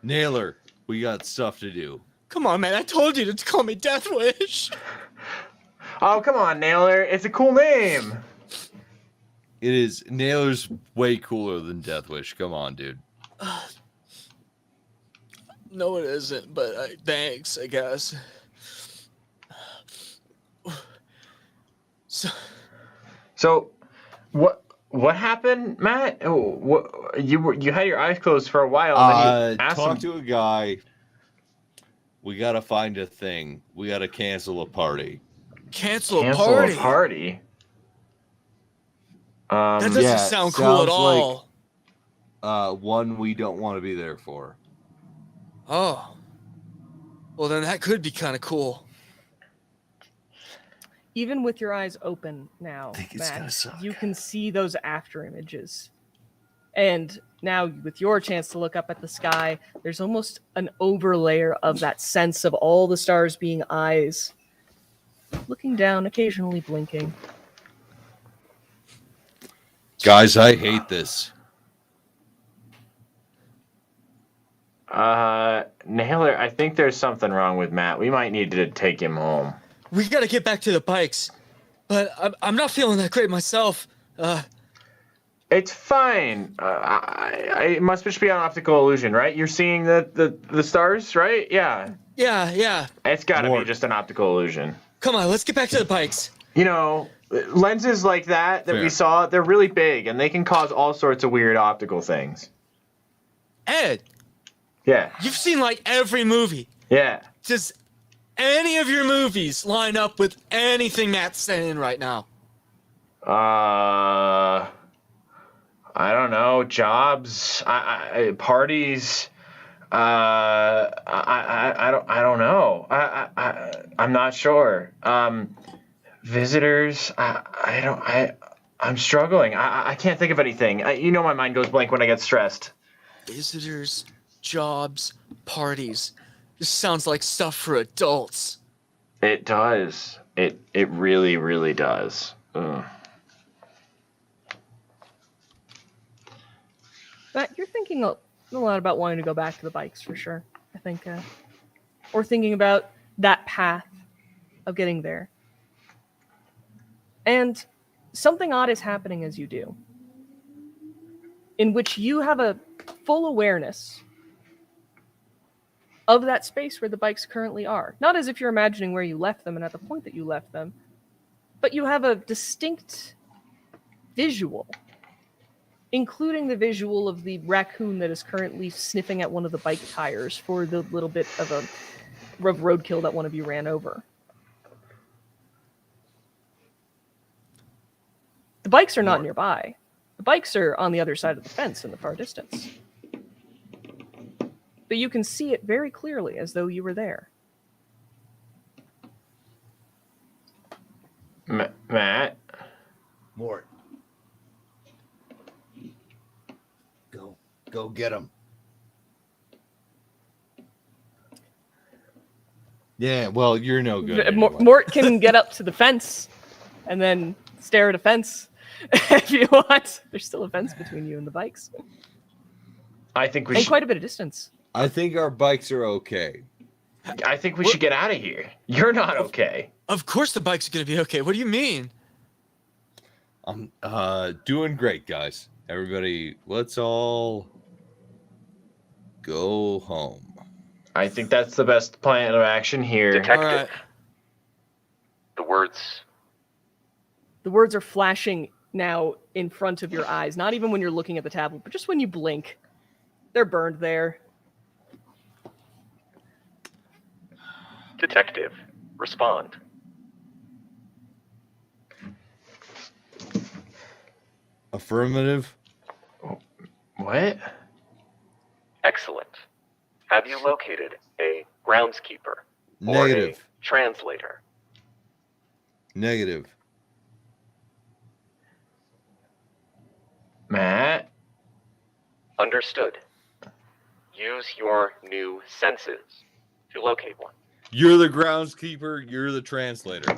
Naylor, we got stuff to do. Come on, man. I told you to call me Death Wish. Oh, come on, Naylor. It's a cool name. It is. Naylor's way cooler than Death Wish. Come on, dude. No, it isn't, but thanks, I guess. So, what happened, Matt? You had your eyes closed for a while. Then you asked him Talk to a guy. We gotta find a thing. We gotta cancel a party. Cancel a party? That doesn't sound cool at all. One we don't want to be there for. Oh. Well, then that could be kind of cool. Even with your eyes open now, Matt, you can see those after images. And now with your chance to look up at the sky, there's almost an overlayer of that sense of all the stars being eyes. Looking down, occasionally blinking. Guys, I hate this. Naylor, I think there's something wrong with Matt. We might need to take him home. We gotta get back to the bikes. But I'm not feeling that great myself. It's fine. It must just be an optical illusion, right? You're seeing the stars, right? Yeah. Yeah. It's gotta be just an optical illusion. Come on, let's get back to the bikes. You know, lenses like that Fair. we saw, they're really big, and they can cause all sorts of weird optical things. Ed, Yeah. you've seen like every movie. Yeah. Does any of your movies line up with anything Matt's saying right now? I don't know. Jobs, parties. I don't know. I'm not sure. Visitors. I'm struggling. I can't think of anything. My mind goes blank when I get stressed. Visitors, jobs, parties. This sounds like stuff for adults. It does. It really, really does. Ugh. But you're thinking a lot about wanting to go back to the bikes for sure. I think, or thinking about that path of getting there. And something odd is happening as you do, in which you have a full awareness of that space where the bikes currently are. Not as if you're imagining where you left them and at the point that you left them, but you have a distinct visual, including the visual of the raccoon that is currently sniffing at one of the bike tires for the little bit of roadkill that one of you ran over. The bikes are not nearby. The bikes are on the other side of the fence in the far distance. But you can see it very clearly as though you were there. Matt? Mort. Go get him. Yeah, well, you're no good. Anyway. Mort can get up to the fence and then stare at a fence if you want. There's still a fence between you and the bikes. I think we and should. quite a bit of distance. I think our bikes are okay. I think we should get out of here. You're not okay. Of course the bike's gonna be okay. What do you mean? I'm doing great, guys. Everybody, let's all go home. I think that's the best plan of action here. Detective. All right. The words. The words are flashing now in front of your eyes, not even when you're looking at the tablet, but just when you blink. They're burned there. Detective. Respond. Affirmative. What? Excellent. Have you located a groundskeeper or Negative. a translator? Negative. Matt? Understood. Use your new senses to locate one. You're the groundskeeper. You're the translator.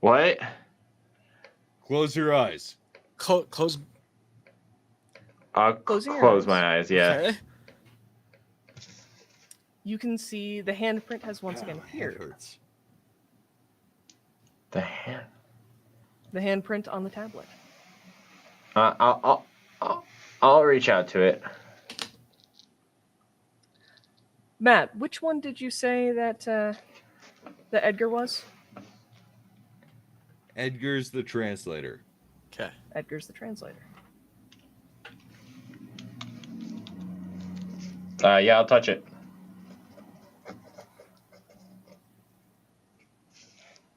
What? Close your eyes. Close. I'll Close your close eyes. my eyes, yeah. Okay. You can see the handprint has once again Head appeared. hurts. The hand. The handprint on the tablet. I'll reach out to it. Matt, which one did you say that Edgar was? Edgar's the translator. Okay. Edgar's the translator. Yeah, I'll touch it.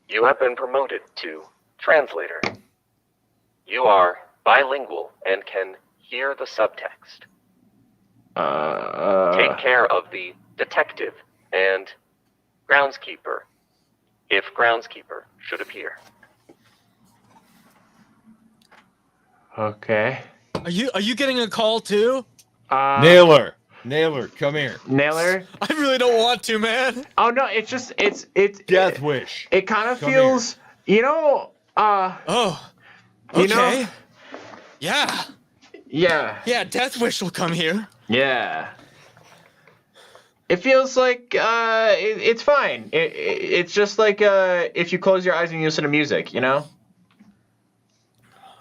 You have been promoted to translator. You are bilingual and can hear the subtext. Take care of the detective and groundskeeper, if groundskeeper should appear. Okay. Are you getting a call too? Nailer, come here. Nailer? I really don't want to, man. Oh no, it's just it's Death wish. It kind of Come feels, Oh. Okay. You know- Yeah. yeah. Yeah. Death Wish will come here. Yeah. It feels like it's fine. It's just like if you close your eyes and you listen to music, you know?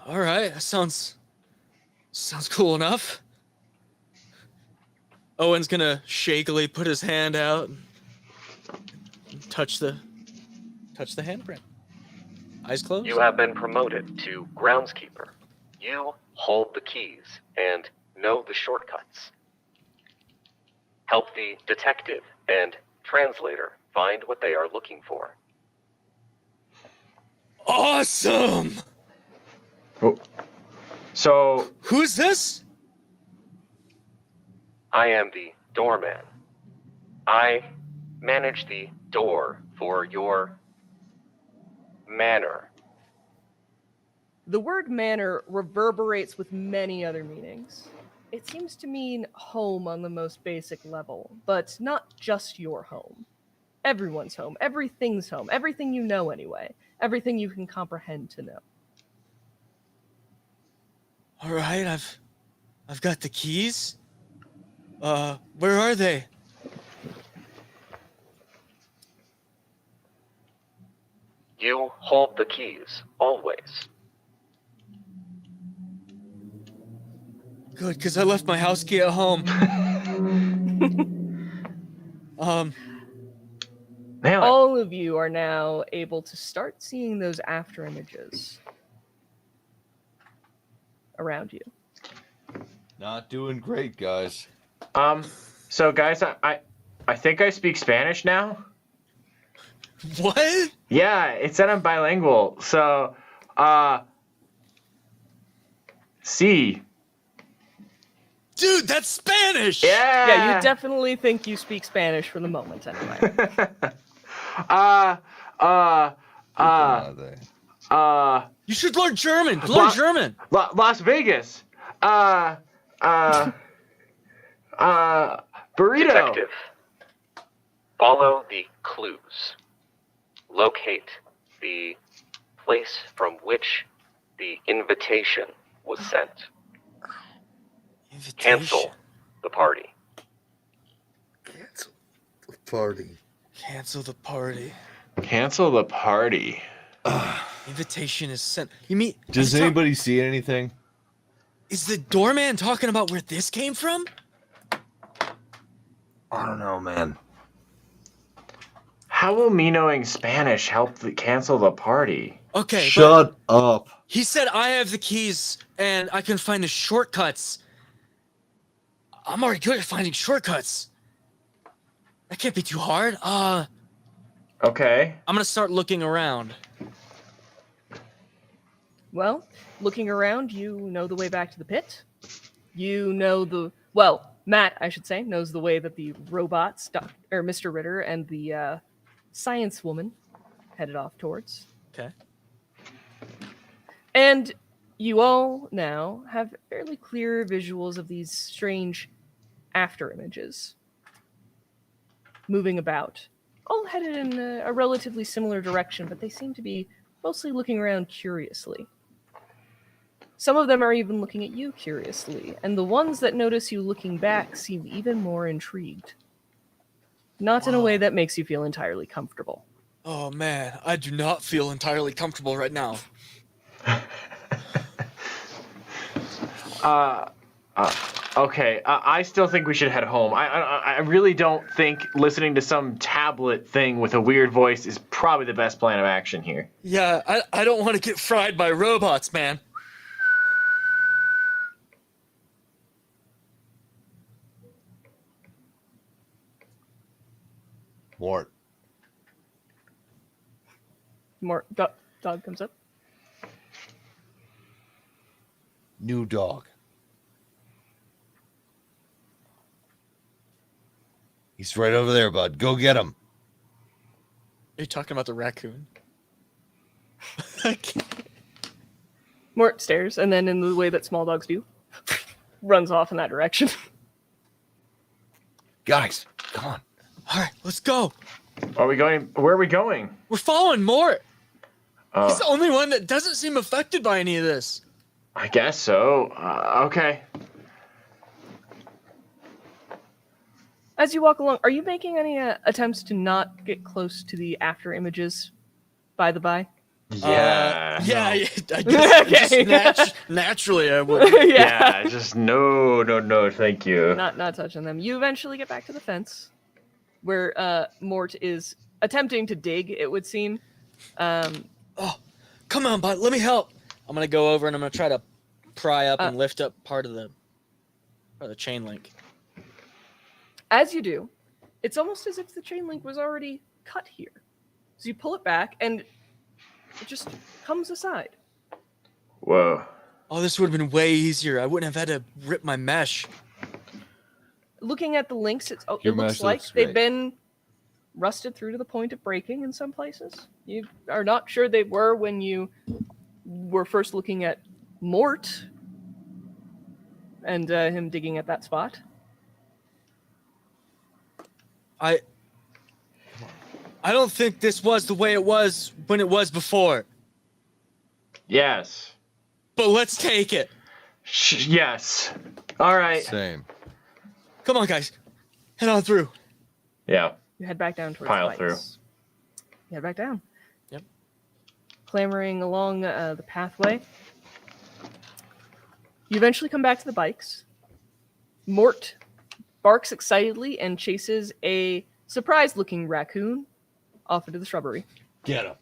All right. That sounds cool enough. Owen's gonna shakily put his hand out and touch the handprint. Eyes closed. You have been promoted to groundskeeper. You hold the keys and know the shortcuts. Help the detective and translator find what they are looking for. Awesome! Oh. So, Who's this? I am the doorman. I manage the door for your manor. The word manor reverberates with many other meanings. It seems to mean home on the most basic level, but not just your home. Everyone's home, everything's home, everything you know anyway, everything you can comprehend to know. All right, I've got the keys. Where are they? You hold the keys, always. Good, because I left my house key at home. nail it. All of you are now able to start seeing those after images around you. Not doing great, guys. So guys, I think I speak Spanish now. What? Yeah, it said I'm bilingual. So, sí. Dude, that's Spanish! Yeah. Yeah, you definitely think you speak Spanish for the moment, anyway. Are they? You should learn German! Learn What? German! Las Vegas. Burrito. Detective, follow the clues. Locate the place from which the invitation was sent. Cancel the party. Cancel the party. Cancel the party. Cancel the party. Invitation is sent. You mean... Does anybody see anything? Is the doorman talking about where this came from? I don't know, man. How will me knowing Spanish help cancel the party? Okay, Shut up. he said I have the keys and I can find the shortcuts. I'm already good at finding shortcuts. That can't be too hard. Okay. I'm gonna start looking around. Well, looking around, you know the way back to the pit. You know well, Matt, I should say, knows the way that the robots, Mr. Ritter and the science woman headed off towards. Okay. And you all now have fairly clear visuals of these strange after images moving about, all headed in a relatively similar direction, but they seem to be mostly looking around curiously. Some of them are even looking at you curiously, and the ones that notice you looking back seem even more intrigued. Not in a way that makes you feel entirely comfortable. Oh man, I do not feel entirely comfortable right now. Okay. I still think we should head home. I really don't think listening to some tablet thing with a weird voice is probably the best plan of action here. Yeah, I don't want to get fried by robots, man. Mort. More dog comes up. New dog. He's right over there, bud. Go get him. Are you talking about the raccoon? Mort stares, and then in the way that small dogs do, runs off in that direction. Guys, come on. All right, let's go. Are we going? Where are we going? We're following Mort. Oh, He's the only one that doesn't seem affected by any of this. I guess so. Okay. As you walk along, are you making any attempts to not get close to the after images, by the by? Yeah. Yeah, I guess Okay. just naturally I would. Yeah. Just no, thank you. Not touching them. You eventually get back to the fence, where Mort is attempting to dig, it would seem. Oh, come on, bud. Let me help. I'm gonna go over and I'm gonna try to pry up and lift up part of the chain link. As you do, it's almost as if the chain link was already cut here. So you pull it back, and it just comes aside. Whoa. Oh, this would have been way easier. I wouldn't have had to rip my mesh. Looking at the links, it Your looks mesh like looks they've great. been rusted through to the point of breaking in some places. You are not sure they were when you were first looking at Mort and him digging at that spot. I don't think this was the way it was when it was before. Yes. But let's take it. Yes. All right. Same. Come on, guys. Head on through. Yeah. You head back down towards Pile the bikes. through. You head back down. Yep. Clambering along the pathway. You eventually come back to the bikes. Mort barks excitedly and chases a surprised-looking raccoon off into the shrubbery. Get him.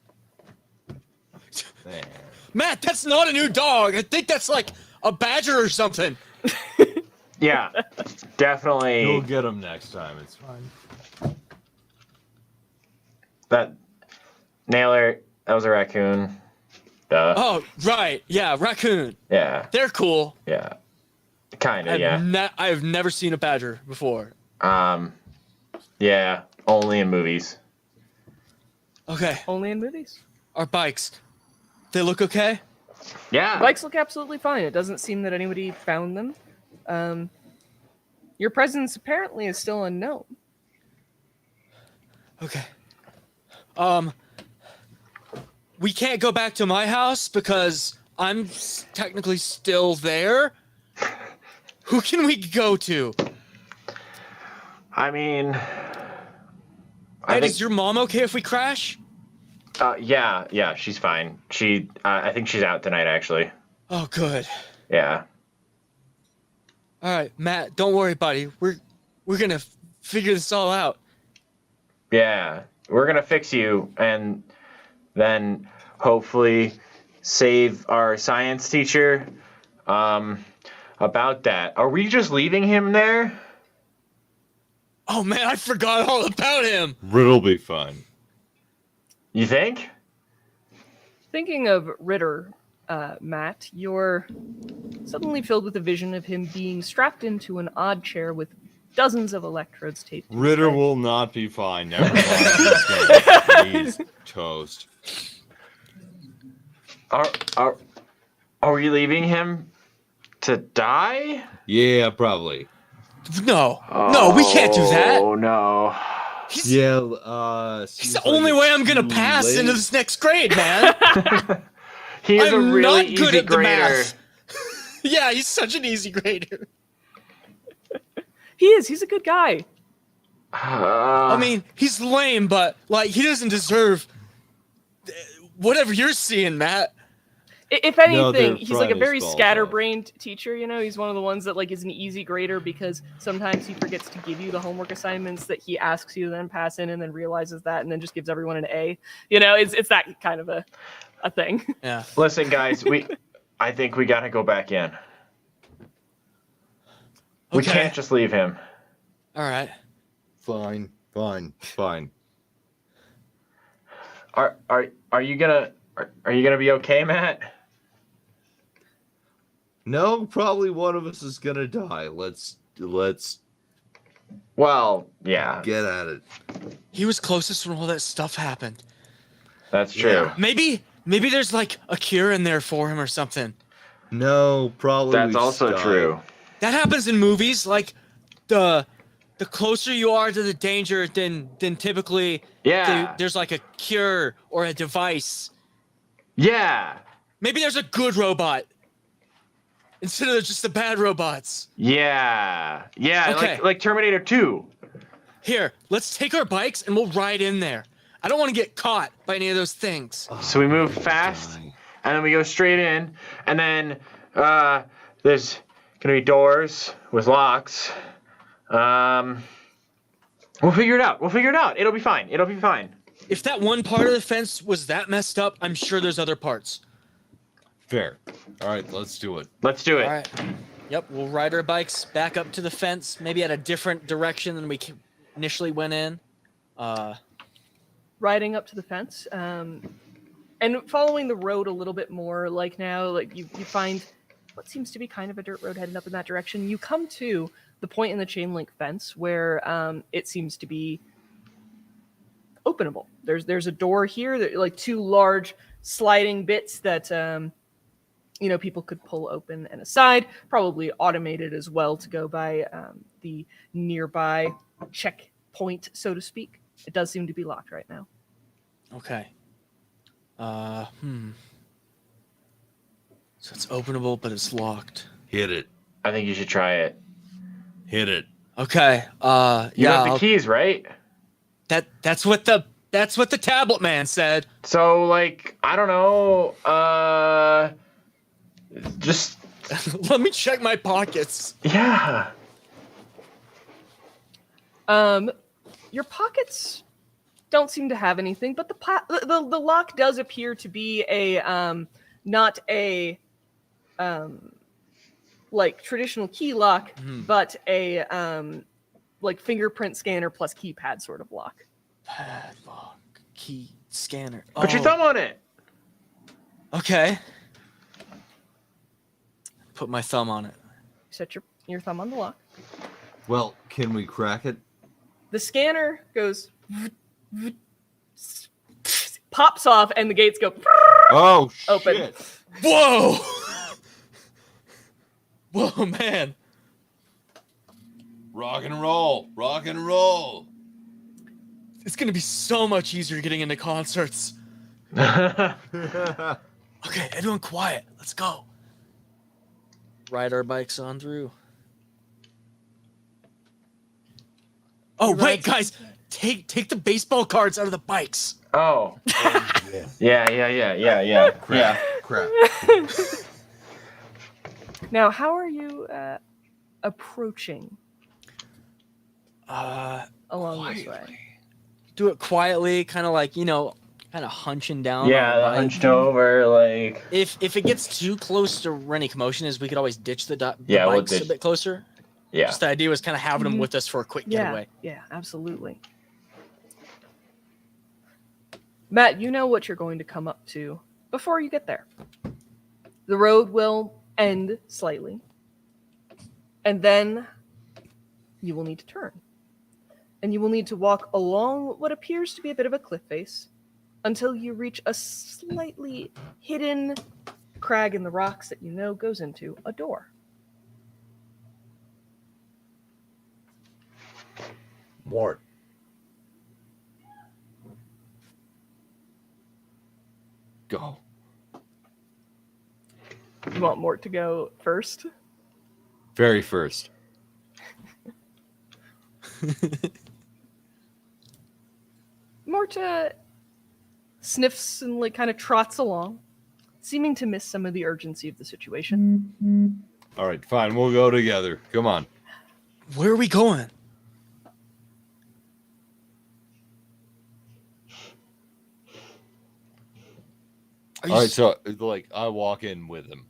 Matt, that's not a new dog. I think that's like a badger or something. Yeah. Definitely. You'll get him next time. It's fine. That Nailer, that was a raccoon. Duh. Oh, right. Yeah, raccoon. Yeah. They're cool. Yeah. Kinda, yeah. I've never seen a badger before. Yeah. Only in movies. Okay, Only in movies. our bikes. They look okay? Yeah. Bikes look absolutely fine. It doesn't seem that anybody found them. Your presence apparently is still unknown. Okay. We can't go back to my house because I'm technically still there. Who can we go to? I mean, And is your mom okay if we crash? yeah, she's fine. I think she's out tonight, actually. Oh, good. Yeah. All right, Matt, don't worry, buddy. We're gonna figure this all out. Yeah. We're gonna fix you, and then hopefully save our science teacher. About that. Are we just leaving him there? Oh man, I forgot all about him. Riddle'll be fine. You think? Thinking of Ritter, Matt, you're suddenly filled with a vision of him being strapped into an odd chair with dozens of electrodes taped to his Ritter head. will not be fine. Never mind. He's toast. Are we leaving him to die? Yeah, probably. No, we can't do that. Oh no. He's He's the only way I'm gonna pass into this next grade, man. He is I'm a really not easy good at the grader. math. Yeah, he's such an easy grader. He is. He's a good guy. I mean, he's lame, but like he doesn't deserve whatever you're seeing, Matt. If No, they're anything, he's like a Fridays very fault, scatterbrained teacher, you know? He's one of the ones that like is an easy grader because sometimes he forgets to give you the homework assignments that he asks you to then pass in and then realizes that and then just gives everyone an A. You know, it's that kind of a thing. Yeah. Listen, guys, I think we gotta go back in. We Okay. can't just leave him. All right. Fine. Are you gonna be okay, Matt? No, probably one of us is gonna die. Let's Well, yeah, get at it. He was closest when all that stuff happened. that's true. Yeah. Maybe there's like a cure in there for him or something. No, probably. That's we also die. true. That happens in movies. Like the closer you are to the danger, then typically Yeah. there's like a cure or a device. Yeah. Maybe there's a good robot instead of just the bad robots. Yeah. Okay. Like Terminator 2. Here, let's take our bikes and we'll ride in there. I don't want to get caught by any of those things. So we move fast, and then we go straight in, and then there's gonna be doors with locks. We'll figure it out. It'll be fine. If that one part of the fence was that messed up, I'm sure there's other parts. Fair. All right, let's do it. Let's do it. All right. Yep, we'll ride our bikes back up to the fence, maybe at a different direction than we initially went in. Riding up to the fence, and following the road a little bit more. Like now, like you find what seems to be kind of a dirt road heading up in that direction. You come to the point in the chain link fence where it seems to be openable. There's a door here, that, like two large sliding bits that people could pull open and aside, probably automated as well to go by the nearby checkpoint, so to speak. It does seem to be locked right now. Okay. So it's openable, but it's locked. Hit it. I think you should try it. Hit it. Okay. You have the keys, right? That's what the tablet man said. So, like, I don't know. Just Let me check my pockets. yeah. Your pockets don't seem to have anything, but the lock does appear to be a not a like traditional key lock, but a like fingerprint scanner plus keypad sort of lock. Padlock, key, scanner. Put your thumb on it. Okay. Put my thumb on it. Set your thumb on the lock. Well, can we crack it? The scanner goes pops off, and the gates go Oh, open. shit. Whoa! Whoa, man. Rock and roll. Rock and roll. It's going to be so much easier getting into concerts. Oh, Okay, everyone quiet. Let's go. Ride our bikes on through. Oh, wait, guys. Take the baseball cards out of the bikes. Oh. Yeah. Yeah. Crap. Now, how are you approaching along this way? Do it quietly, kind of like, kind of hunching down. Yeah, on the bike. hunched over, like. If it gets too close to where any commotion is, we could always ditch the Yeah, we'll bikes ditch- a bit closer. Yeah. Just the idea was kind of having them with us for a quick getaway. Yeah, absolutely. Matt, you know what you're going to come up to before you get there. The road will end slightly, and then you will need to turn. And you will need to walk along what appears to be a bit of a cliff face until you reach a slightly hidden crag in the rocks that you know goes into a door. Mort. Go. You want Mort to go first? Very first. Mort sniffs and like kind of trots along, seeming to miss some of the urgency of the situation. All right, fine. We'll go together. Come on. Where are we going? All right, so like I walk in with him.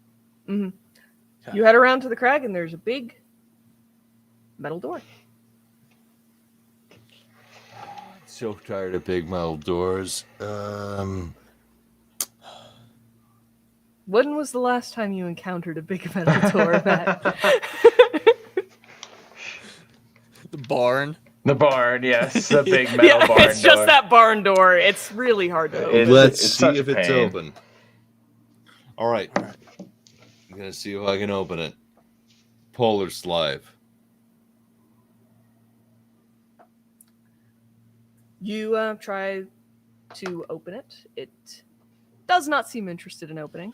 Mm-hmm. You head around to the crag, and there's a big metal door. So tired of big metal doors. When was the last time you encountered a big metal door, Matt? The barn. The barn, yes. The big metal barn it's just door. that barn door. It's really hard to open. Let's it's see such if it's pain. open. All right. I'm gonna see if I can open it. Polar Slive. You try to open it. It does not seem interested in opening.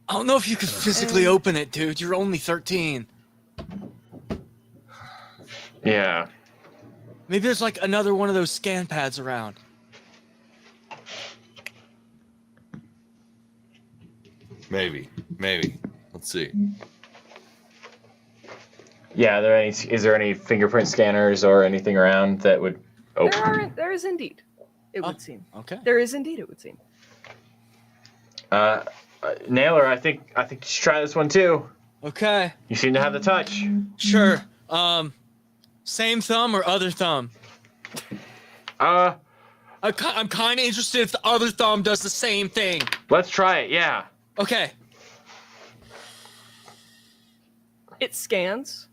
I don't know if you could physically open it, dude. You're only 13. Yeah. Maybe there's like another one of those scan pads around. Maybe. Let's see. Yeah, is there any fingerprint scanners or anything around that would open? There is indeed. It Oh. would seem. Okay. There is indeed. It would seem. Nailer, I think you should try this one too. Okay. You seem to have the touch. Sure. Same thumb or other thumb? Uh, I'm kind of interested if the other thumb does the same thing. let's try it. Yeah. Okay. It scans.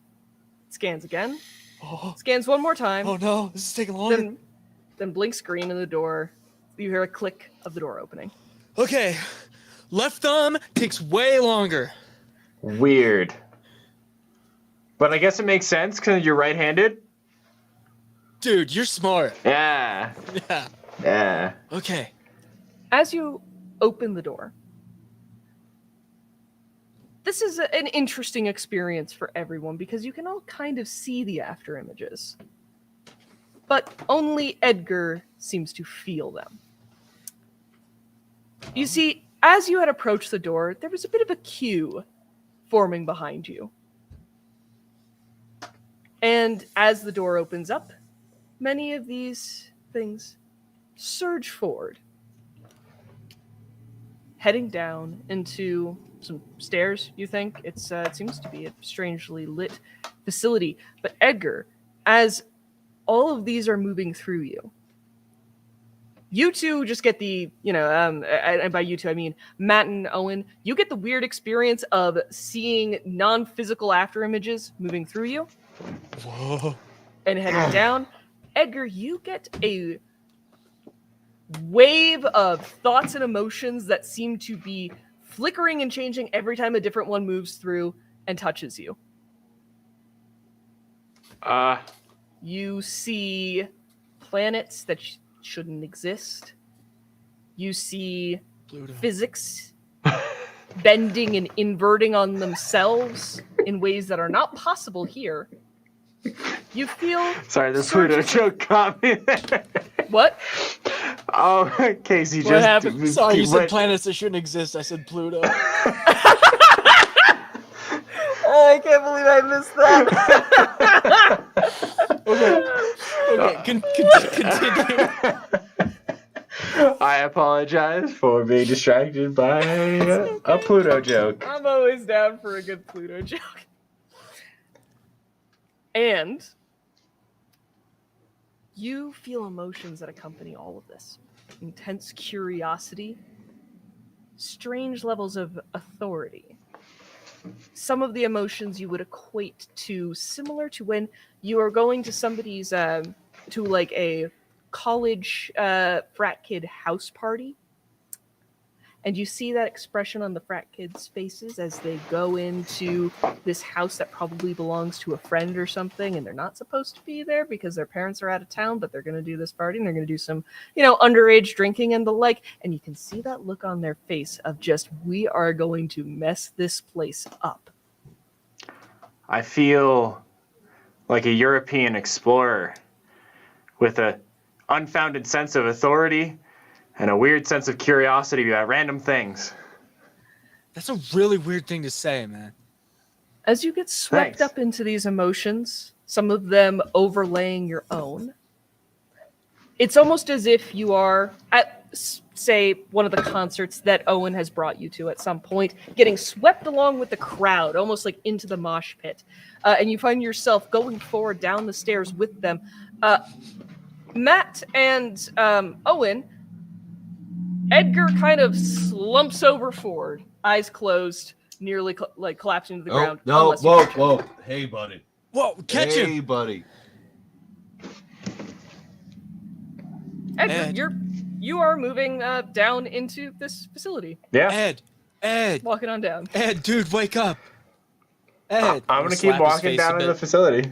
Scans again. Oh, Scans one more time. oh no, this is taking longer. Then blinks green in the door. You hear a click of the door opening. Okay. Left thumb takes way longer. Weird. But I guess it makes sense because you're right-handed. Dude, you're smart. Yeah. Yeah. Yeah. Okay. As you open the door, this is an interesting experience for everyone because you can all kind of see the after images. But only Edgar seems to feel them. You see, as you had approached the door, there was a bit of a queue forming behind you. And as the door opens up, many of these things surge forward, heading down into some stairs, you think. It seems to be a strangely lit facility. But Edgar, as all of these are moving through you, you two just get the, and by you two, I mean Matt and Owen, you get the weird experience of seeing non-physical after images moving through you. Whoa. And heading down. Edgar, you get a wave of thoughts and emotions that seem to be flickering and changing every time a different one moves through and touches you. You see planets that shouldn't exist. You see Pluto. physics bending and inverting on themselves in ways that are not possible here. You feel... Sorry, the Pluto joke got me there. What? Oh, Casey, What just... happened? Sorry, you said what- planets that shouldn't exist. I said Pluto. I can't believe I missed that. Okay, continue. I apologize for being distracted by a Pluto joke. I'm always down for a good Pluto joke. And you feel emotions that accompany all of this. Intense curiosity, strange levels of authority. Some of the emotions you would equate to similar to when you are going to somebody's, to like a college frat kid house party. And you see that expression on the frat kids' faces as they go into this house that probably belongs to a friend or something, and they're not supposed to be there because their parents are out of town, but they're going to do this party, and they're going to do some, underage drinking and the like. And you can see that look on their face of just, we are going to mess this place up. I feel like a European explorer with a unfounded sense of authority and a weird sense of curiosity about random things. That's a really weird thing to say, man. As you get swept Thanks. up into these emotions, some of them overlaying your own, it's almost as if you are at, say, one of the concerts that Owen has brought you to at some point, getting swept along with the crowd, almost like into the mosh pit. And you find yourself going forward down the stairs with them. Matt and Owen, Edgar kind of slumps over forward, eyes closed, nearly collapsing to the ground. No, unless you whoa, catch him. whoa. Hey, buddy. Whoa, catch Hey, him! buddy. Edgar, Ed. you are moving down into this facility. Yeah. Ed, Walking on down. dude, wake up. Ed. I'm going to slap keep his walking face down a in the bit. facility.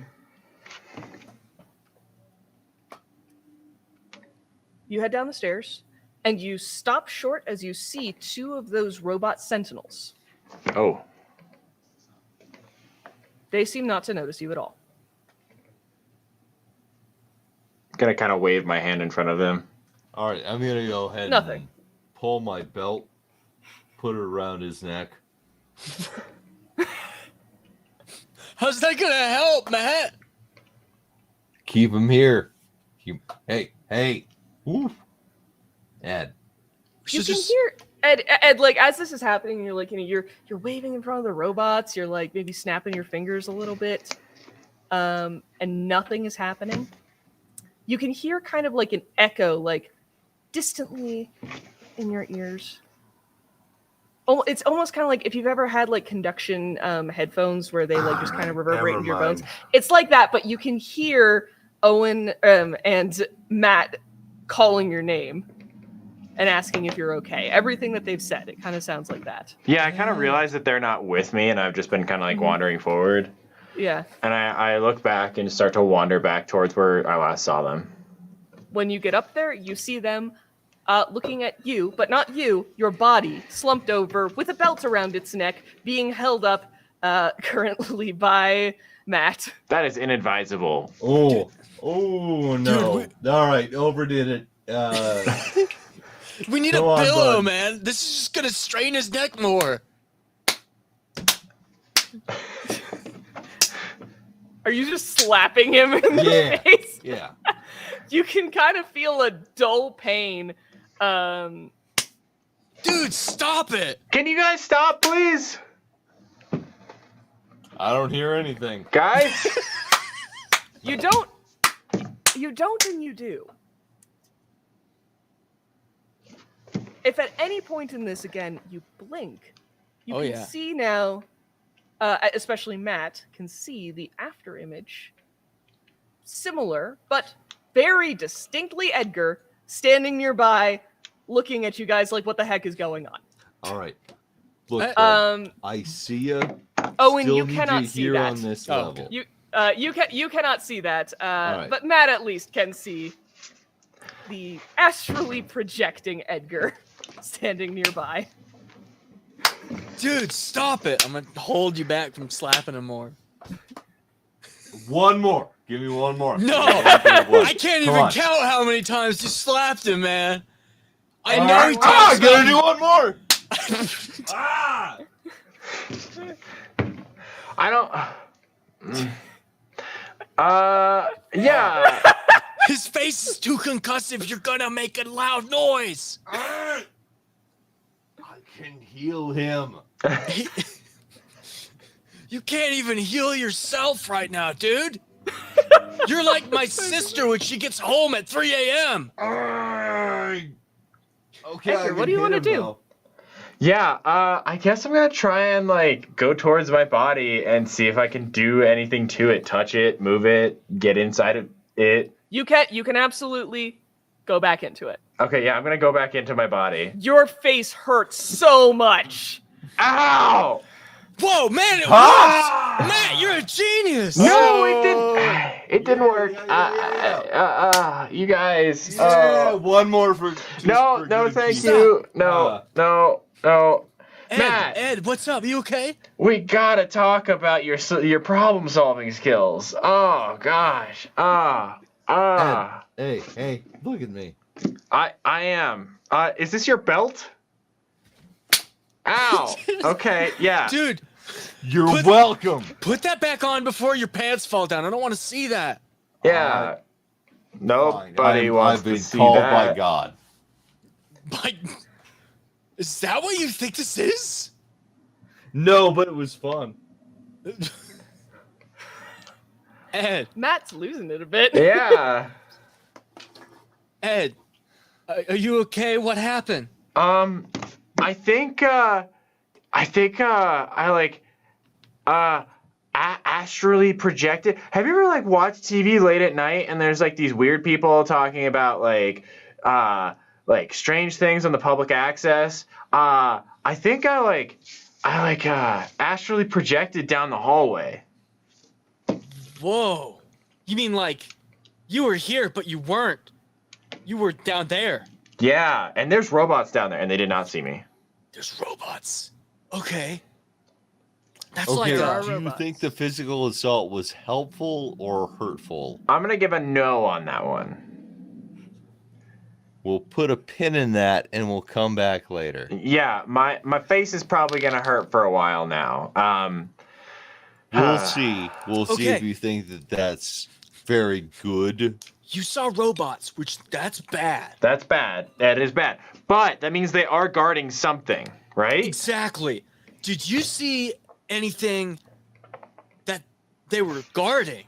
You head down the stairs, and you stop short as you see two of those robot sentinels. Oh. They seem not to notice you at all. Gonna kind of wave my hand in front of them. All right, I'm going to go ahead Nothing. and pull my belt, put it around his neck. How's that gonna help, Matt? Keep him here. Hey. Oof. Ed. You Should can hear Ed, like as this is happening, you're like, you're waving in front of the robots. You're like maybe snapping your fingers a little bit, and nothing is happening. You can hear kind of like an echo, like distantly in your ears. Oh, it's almost kind of like if you've ever had like conduction headphones where they like just kind of reverberate into your bones. It's like that, but you can hear Owen and Matt calling your name and asking if you're okay. Everything that they've said, it kind of sounds like that. Yeah, I kind of realize that they're not with me, and I've just been kind of like wandering forward. Yeah. And I look back and start to wander back towards where I last saw them. When you get up there, you see them looking at you, but not you, your body, slumped over with a belt around its neck, being held up currently by Matt. That is inadvisable. Oh no! All right, overdid it. We need a pillow, man. This is just gonna strain his neck more. Are you just slapping him in the face? Yeah. You can kind of feel a dull pain. Dude, stop it! Can you guys stop, please? I don't hear anything. Guys? You don't and you do. If at any point in this, again, you blink, you can see now, especially Matt, can see the after image. Similar, but very distinctly Edgar, standing nearby, looking at you guys like, what the heck is going on? All right. Look, I see you. Owen, Still you need cannot you see here that. on this Oh, level. You cannot see that. right. But Matt at least can see the astrally projecting Edgar standing nearby. Dude, stop it! I'm gonna hold you back from slapping him more. One more. Give me one more. No! One. I can't Come even on. count how many times you slapped him, man. I All know right. he I talks gotta do about- one more. Ah! I don't... Yeah. His face is too concussive. You're gonna make a loud noise. I can heal him. You can't even heal yourself right now, dude. You're like my sister when she gets home at 3 a.m. Okay, Edgar, what do you want to do? Yeah, I guess I'm gonna try and like go towards my body and see if I can do anything to it. Touch it, move it, get inside of it. You can absolutely go back into it. Okay, yeah, I'm gonna go back into my body. Your face hurts so much. Ow! Whoa, man, it Ah! works! Matt, you're a genius! No, it didn't. It didn't work. You guys. Yeah, one more for. No, thank you. No. Matt, Ed, what's up? You okay? we gotta talk about your problem-solving skills. Oh gosh. Hey, look at me. I am. Is this your belt? Ow. Okay, yeah. Dude, You're welcome. put that back on before your pants fall down. I don't want to see that. Yeah. Nobody wants I've been to see called that. by God. Like, is that what you think this is? No, but it was fun. Ed, Matt's losing it a bit. Yeah. Ed, are you okay? What happened? I think I like astrally projected. Have you ever like watched TV late at night and there's like these weird people talking about like strange things on the public access? I think I astrally projected down the hallway. Whoa. You mean like you were here, but you weren't? You were down there. Yeah, and there's robots down there and they did not see me. There's robots. Okay. That's Okay, like do you think the physical assault was helpful or hurtful? I'm gonna give a no on that one. We'll put a pin in that and we'll come back later. Yeah, my face is probably gonna hurt for a while now. We'll see. We'll see if Okay. you think that that's very good You saw robots, which that's bad. That's bad. That is bad. But that means they are guarding something, right? Exactly. Did you see anything that they were guarding?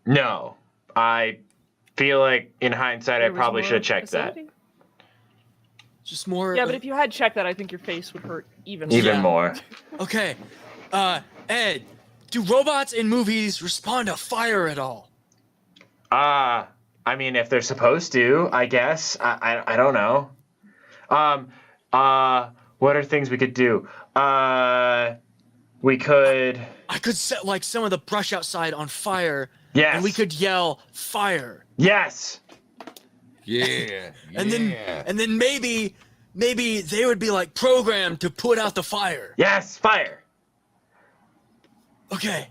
No. I feel like in hindsight, I There was probably more should have checked that. facility? Just more. Yeah, but if you had checked that, I think your face would hurt even Even Yeah. more. Okay. Ed, do robots in movies respond to fire at all? I mean, if they're supposed to, I guess. I don't know. What are things we could do? We could. I could set like some of the brush outside on fire. Yes. And we could yell fire. Yes. Yeah. And then maybe they would be like programmed to put out the fire. Yes. Fire. Okay.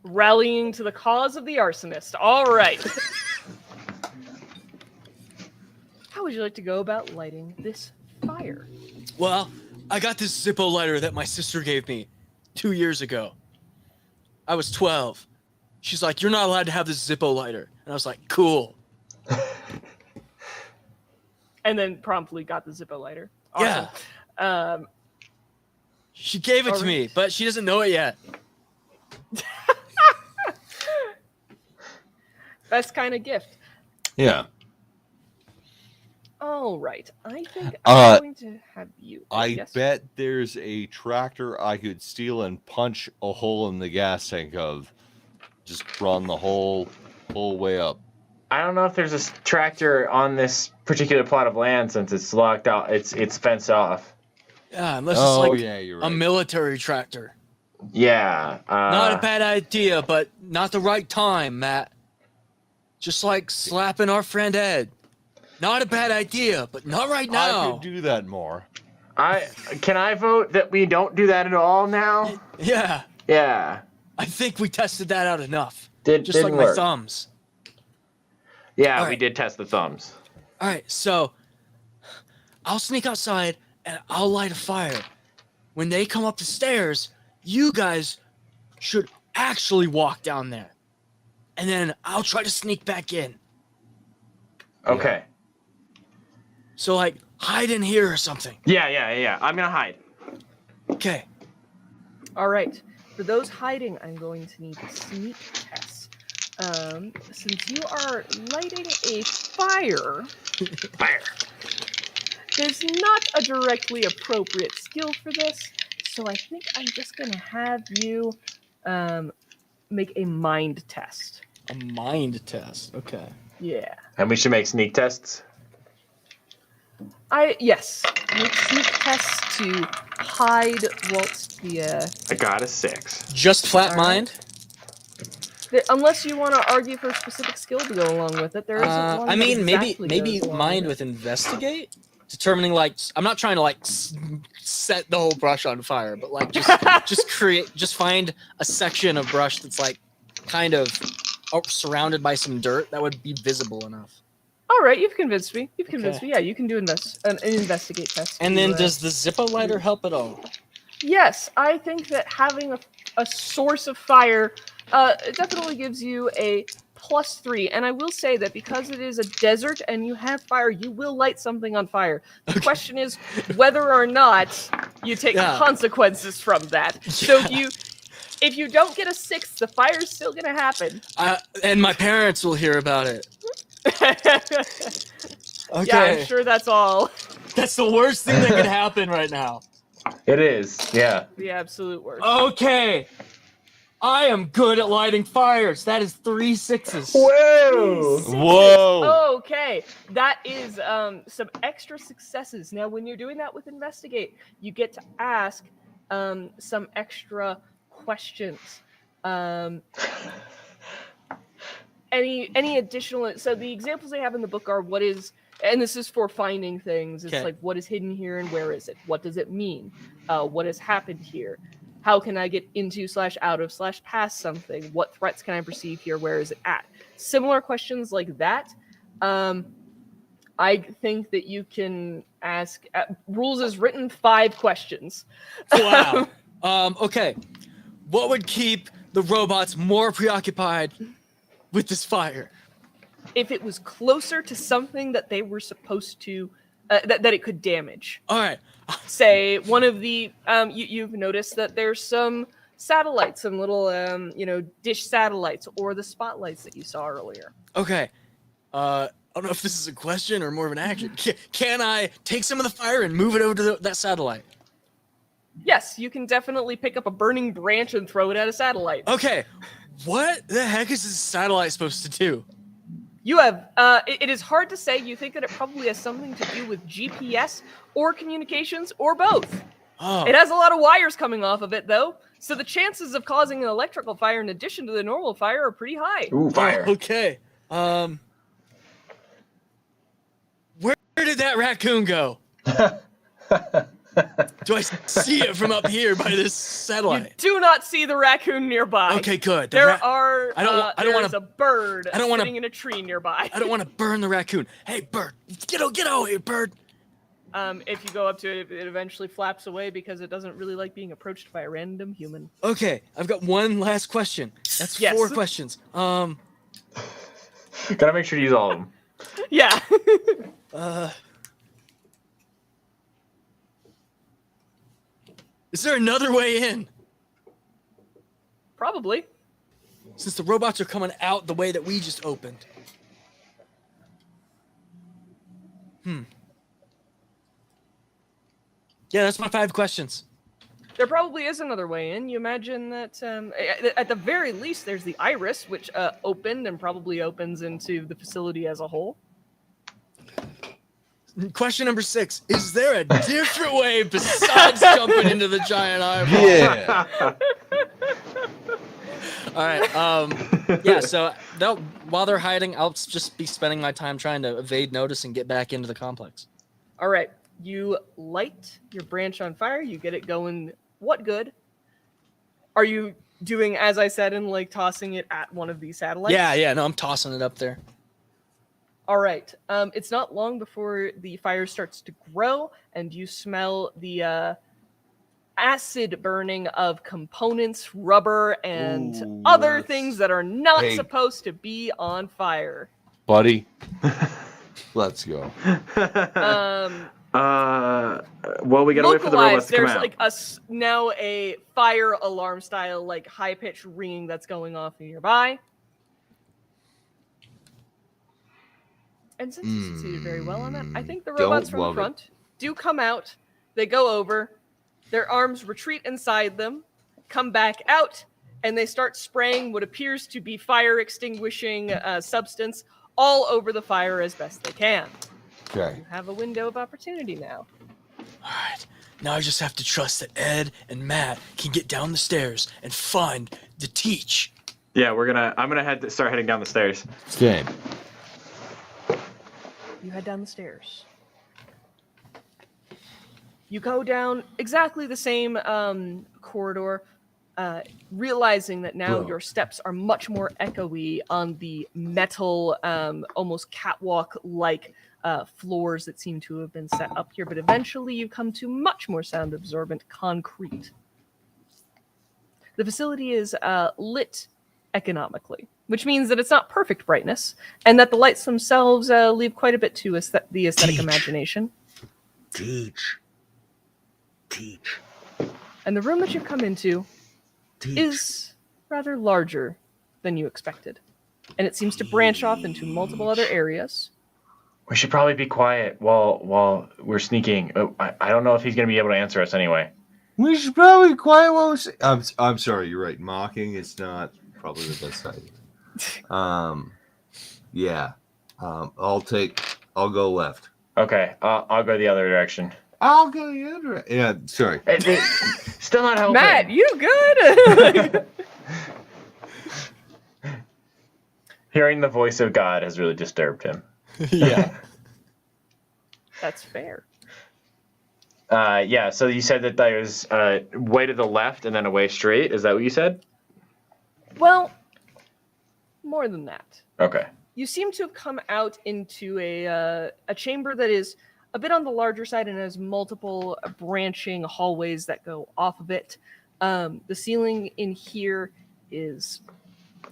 Rallying to the cause of the arsonist. All right. How would you like to go about lighting this fire? Well, I got this Zippo lighter that my sister gave me 2 years ago. I was 12. She's like, "You're not allowed to have this Zippo lighter." And I was like, "Cool." And then promptly got the Zippo lighter. Awesome. Yeah. She gave it to me, but she doesn't know it yet. Best kind of gift. Yeah. All right. I think I'm going to have you. I Yes? bet there's a tractor I could steal and punch a hole in the gas tank of. Just run the whole way up. I don't know if there's a tractor on this particular plot of land since it's locked out. It's fenced off. Yeah, unless it's like yeah, you're right. a military tractor. Yeah. Not a bad idea, but not the right time, Matt. Just like slapping our friend Ed. Not a bad idea, but not right I now. could do that more. Can I vote that we don't do that at all now? Yeah, Yeah. I think we tested that out enough. Just Just like didn't my work. thumbs. Yeah, All we right. did test the thumbs. All right, so I'll sneak outside and I'll light a fire. When they come up the stairs, you guys should actually walk down there. And then I'll try to sneak back in. Okay. So, like, hide in here or something. Yeah. I'm gonna hide. Okay. All right. For those hiding, I'm going to need sneak tests. Since you are lighting a fire, Fire. there's not a directly appropriate skill for this, so I think I'm just going to have you make a mind test. A mind test. Okay. Yeah. And we should make sneak tests. Yes. Make sneak tests to hide whilst the I got a 6. Just flat All right. mind? unless you want to argue for a specific skill to go along with it, there isn't one. I that mean, exactly maybe goes along mind with it. with investigate, determining like I'm not trying to like set the whole brush on fire, but like just find a section of brush that's like kind of surrounded by some dirt that would be visible enough. All right, you've convinced me. You've convinced Okay. me. Yeah, you can do an investigate test. And to, then does the Zippo lighter help at all? Yes, I think that having a source of fire it definitely gives you a +3. And I will say that because it is a desert and you have fire, you will light something on fire. The question is whether or not you take consequences from that. So if you don't get a 6, the fire's still gonna happen. And my parents will hear about it. Okay. Yeah, I'm sure that's all. That's the worst thing that could happen right now. It is, yeah. The absolute worst. Okay. I am good at lighting fires. That is 3 6s. Whoa! Whoa! Okay, that is some extra successes. Now, when you're doing that with investigate, you get to ask some extra questions. Any additional? So the examples they have in the book are what is, and this is for finding things. It's Okay. like what is hidden here and where is it? What does it mean? What has happened here? How can I get into / out of / past something? What threats can I perceive here? Where is it at? Similar questions like that. I think that you can ask. Rules is written 5 questions. Wow. Okay. What would keep the robots more preoccupied with this fire? If it was closer to something that they were supposed to, that it could damage. All right. Say one of the, you've noticed that there's some satellites, some little, dish satellites, or the spotlights that you saw earlier. Okay. I don't know if this is a question or more of an action. Can I take some of the fire and move it over to that satellite? Yes, you can definitely pick up a burning branch and throw it at a satellite. Okay. What the heck is this satellite supposed to do? You have, it is hard to say. You think that it probably has something to do with GPS or communications or both. Oh. It has a lot of wires coming off of it, though, so the chances of causing an electrical fire in addition to the normal fire are pretty high. Ooh, fire. Okay. Where did that raccoon go? Do I see it from up here by this satellite? You do not see the raccoon nearby. Okay, good. There There's a bird I don't wanna- sitting in a tree nearby. I don't want to burn the raccoon. Hey, bird, get out here, bird. If you go up to it, it eventually flaps away because it doesn't really like being approached by a random human. Okay, I've got one last question. That's Yes. 4 questions. Gotta make sure to use all of them. Yeah. Is there another way in? Probably. Since the robots are coming out the way that we just opened. Yeah, that's my 5 questions. There probably is another way in. You imagine that at the very least there's the iris, which opened and probably opens into the facility as a whole. Question number 6. Is there a different way besides jumping into the giant eyeball? Yeah. All right. Yeah, so while they're hiding, I'll just be spending my time trying to evade notice and get back into the complex. All right. You light your branch on fire. You get it going. What good? Are you doing, as I said, and like tossing it at one of these satellites? Yeah. No, I'm tossing it up there. All right. It's not long before the fire starts to grow, and you smell the acid burning of components, rubber, and Ooh, other that's- things that are not Hey. supposed to be on fire. Buddy, let's go. Well, we gotta wait for the robots to come there's out. like now a fire alarm style, like high pitched ringing that's going off nearby. And since you succeeded very well on that, I think the Don't robots from the love it. front do come out. They go over, their arms retreat inside them, come back out, and they start spraying what appears to be fire extinguishing substance all over the fire as best they can. Okay. You have a window of opportunity now. All right. Now I just have to trust that Ed and Matt can get down the stairs and find the teach. Yeah, I'm gonna start heading down the stairs. Same. You head down the stairs. You go down exactly the same corridor, realizing that now Bro. your steps are much more echoey on the metal, almost catwalk-like floors that seem to have been set up here. But eventually you come to much more sound-absorbent concrete. The facility is lit economically, which means that it's not perfect brightness, and that the lights themselves leave quite a bit to the aesthetic imagination. Teach. And the room that you've come into is rather larger than you expected. And it seems to branch off into multiple other areas. We should probably be quiet while we're sneaking. I don't know if he's gonna be able to answer us anyway. We should probably quiet what we're saying. I'm sorry, you're right. Mocking is not probably the best idea. Yeah. I'll go left. Okay, I'll go the other direction. I'll go the other. Yeah, sorry. Still not helping. Matt, you good? Hearing the voice of God has really disturbed him. Yeah. That's fair. Yeah, so you said that there's way to the left and then a way straight. Is that what you said? Well, more than that. Okay. You seem to have come out into a chamber that is a bit on the larger side and has multiple branching hallways that go off of it. The ceiling in here is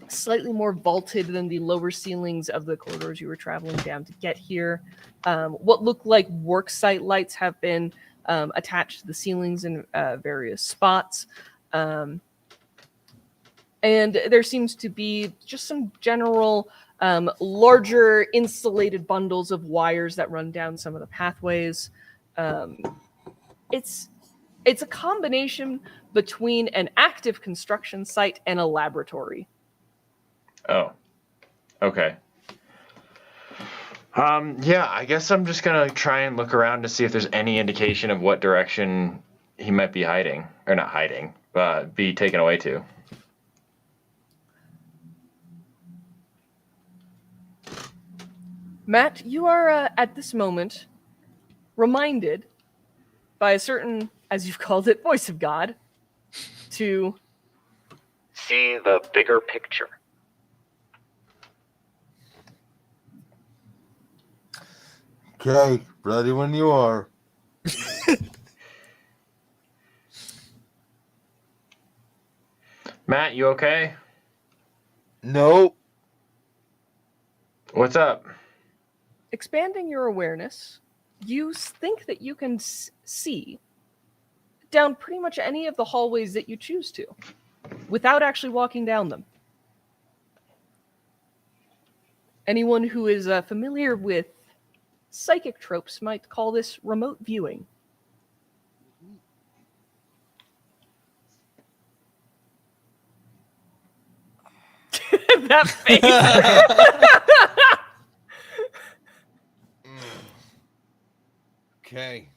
slightly more vaulted than the lower ceilings of the corridors you were traveling down to get here. What look like worksite lights have been attached to the ceilings in various spots. And there seems to be just some general larger insulated bundles of wires that run down some of the pathways. It's a combination between an active construction site and a laboratory. Oh, okay. Yeah, I guess I'm just gonna try and look around to see if there's any indication of what direction he might be hiding, or not hiding, but be taken away to. Matt, you are at this moment reminded by a certain, as you've called it, voice of God to See the bigger picture. Okay, ready when you are. Matt, you okay? Nope. What's up? expanding your awareness. You think that you can see down pretty much any of the hallways that you choose to, without actually walking down them. Anyone who is familiar with psychic tropes might call this remote viewing. That face. Okay.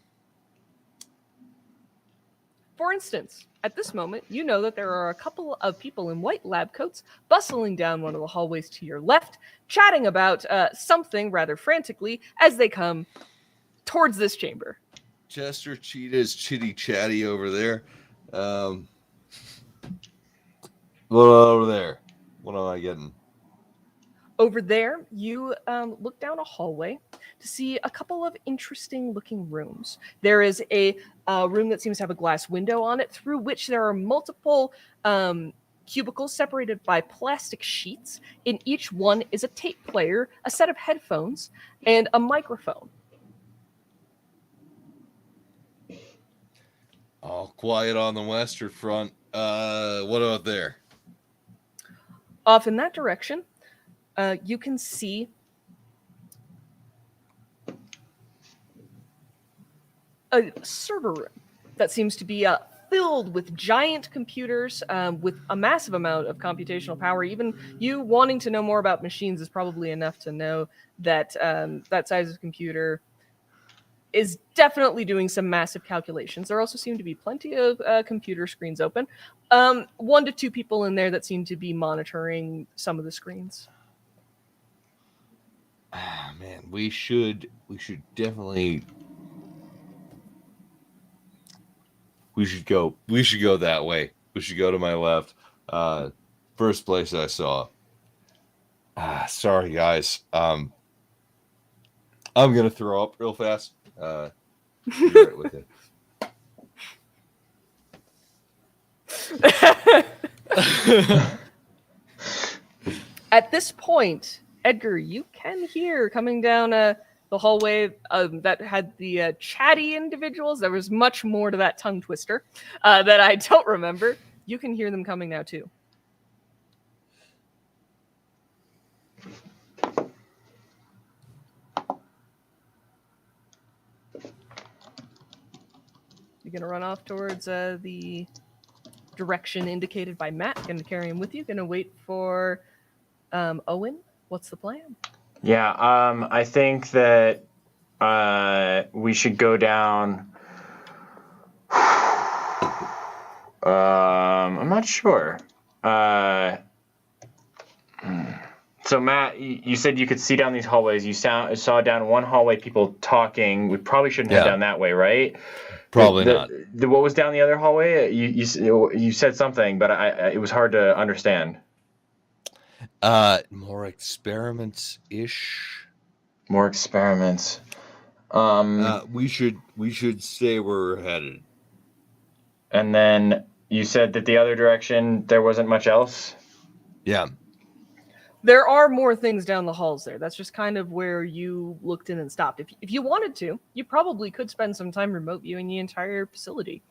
For instance, at this moment, you know that there are a couple of people in white lab coats bustling down one of the hallways to your left, chatting about something rather frantically as they come towards this chamber. Chester Cheetah's chitty chatty over there. What over there? What am I getting? Over there, you look down a hallway to see a couple of interesting looking rooms. There is a room that seems to have a glass window on it, through which there are multiple cubicles separated by plastic sheets. In each one is a tape player, a set of headphones, and a microphone. All quiet on the western front. What about there? Off in that direction, you can see a server room that seems to be filled with giant computers with a massive amount of computational power. Even you wanting to know more about machines is probably enough to know that that size of computer is definitely doing some massive calculations. There also seem to be plenty of computer screens open. 1 to 2 people in there that seem to be monitoring some of the screens. Ah, man, we should definitely we should go that way. We should go to my left. First place I saw. Sorry guys. I'm gonna throw up real fast. Be right with it. At this point, Edgar, you can hear coming down the hallway that had the chatty individuals. There was much more to that tongue twister that I don't remember. You can hear them coming now, too. You're going to run off towards the direction indicated by Matt. Going to carry him with you. Going to wait for Owen. What's the plan? Yeah, I think that we should go down. I'm not sure. So Matt, you said you could see down these hallways. You saw down one hallway people talking. We probably shouldn't head down that way, right? Probably not. What was down the other hallway? You said something, but it was hard to understand. More experiments-ish. More experiments. We should stay where we're headed. And then you said that the other direction there wasn't much else. Yeah. There are more things down the halls there. That's just kind of where you looked in and stopped. If you wanted to, you probably could spend some time remote viewing the entire facility.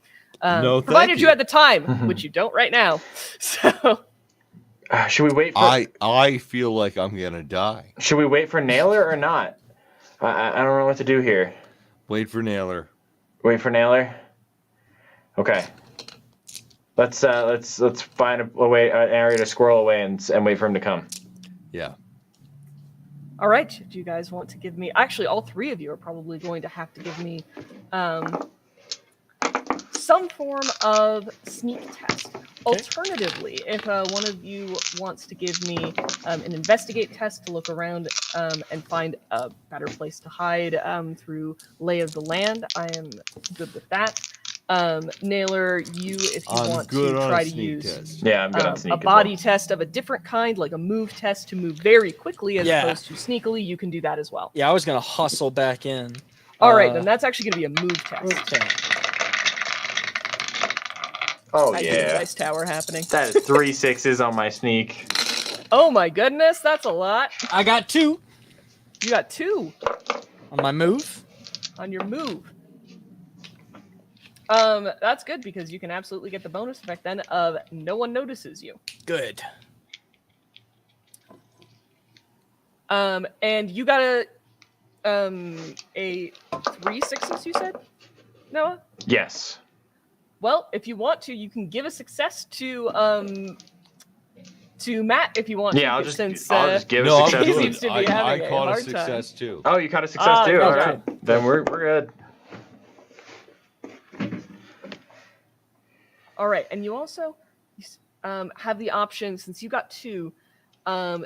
No, thank provided you you. had the time, which you don't right now. So, Should we wait for? I feel like I'm gonna die. Should we wait for Naylor or not? I don't know what to do here. Wait for Naylor. Wait for Naylor. Okay. Let's find a way, an area to squirrel away and wait for him to come. Yeah. all right. Do you guys want to give me? Actually, all three of you are probably going to have to give me some form of sneak test. Alternatively, if one of you wants to give me an investigate test to look around and find a better place to hide through lay of the land, I am good with that. Naylor, if you want to try to use test. Yeah, I'm good on sneak. a body test of a different kind, like a move test to move very quickly as Yeah. opposed to sneakily, you can do that as well. Yeah, I was gonna hustle back in. All right, then that's actually going to be a move test. Okay. Oh I see the yeah, dice tower happening. that is 3 6s on my sneak. Oh my goodness, that's a lot. I got 2 You got 2 on my move. on your move. That's good because you can absolutely get the bonus effect then of no one notices you. Good. And you got a 3 6s, you said, Noah? Yes. Well, if you want to, you can give a success to Matt if you want to. Yeah, I'll since, just give No, a I'm success. He good. seems to be I having a caught a hard time. success too. Oh, you caught a success too. okay. All right, then we're good. All right, and you also have the option, since you got 2,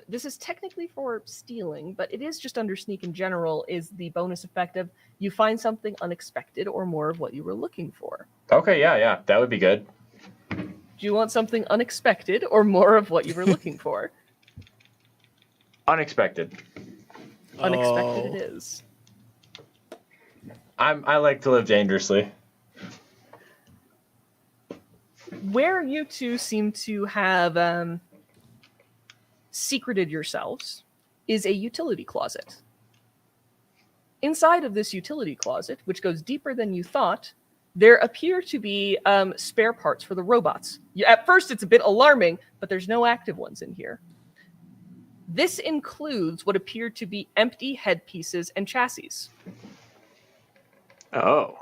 this is technically for stealing, but it is just under sneak in general, is the bonus effect of you find something unexpected or more of what you were looking for. Okay, yeah, that would be good. Do you want something unexpected or more of what you were looking for? Unexpected. Unexpected it is. I like to live dangerously. Where you two seem to have secreted yourselves is a utility closet. Inside of this utility closet, which goes deeper than you thought, there appear to be spare parts for the robots. At first, it's a bit alarming, but there's no active ones in here. This includes what appear to be empty headpieces and chassis. Oh.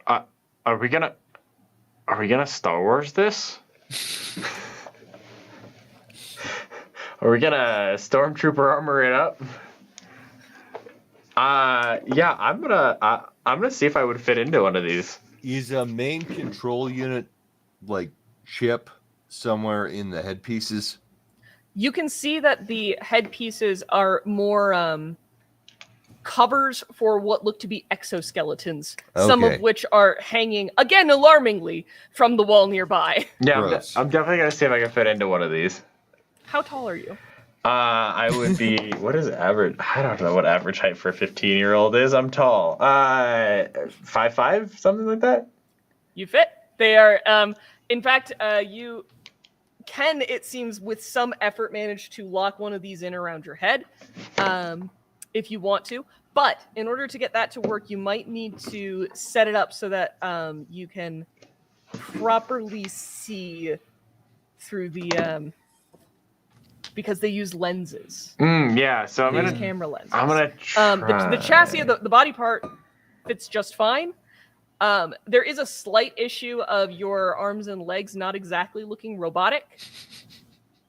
Are we gonna Star Wars this? Are we gonna Stormtrooper armor it up? Yeah, I'm gonna see if I would fit into one of these. Is a main control unit like chip somewhere in the headpieces? You can see that the headpieces are more covers for what look to be exoskeletons, some Okay. of which are hanging, again, alarmingly, from the wall nearby. Yeah, Gross. I'm definitely gonna see if I can fit into one of these. How tall are you? I would be. What is average? I don't know what average height for a 15-year-old is. I'm tall. 5'5", something like that. You fit. They are, in fact, you can, it seems, with some effort, manage to lock one of these in around your head, if you want to. But in order to get that to work, you might need to set it up so that you can properly see through the, because they use lenses. Yeah. So They use camera lenses. I'm gonna try. The chassis of the body part fits just fine. There is a slight issue of your arms and legs not exactly looking robotic.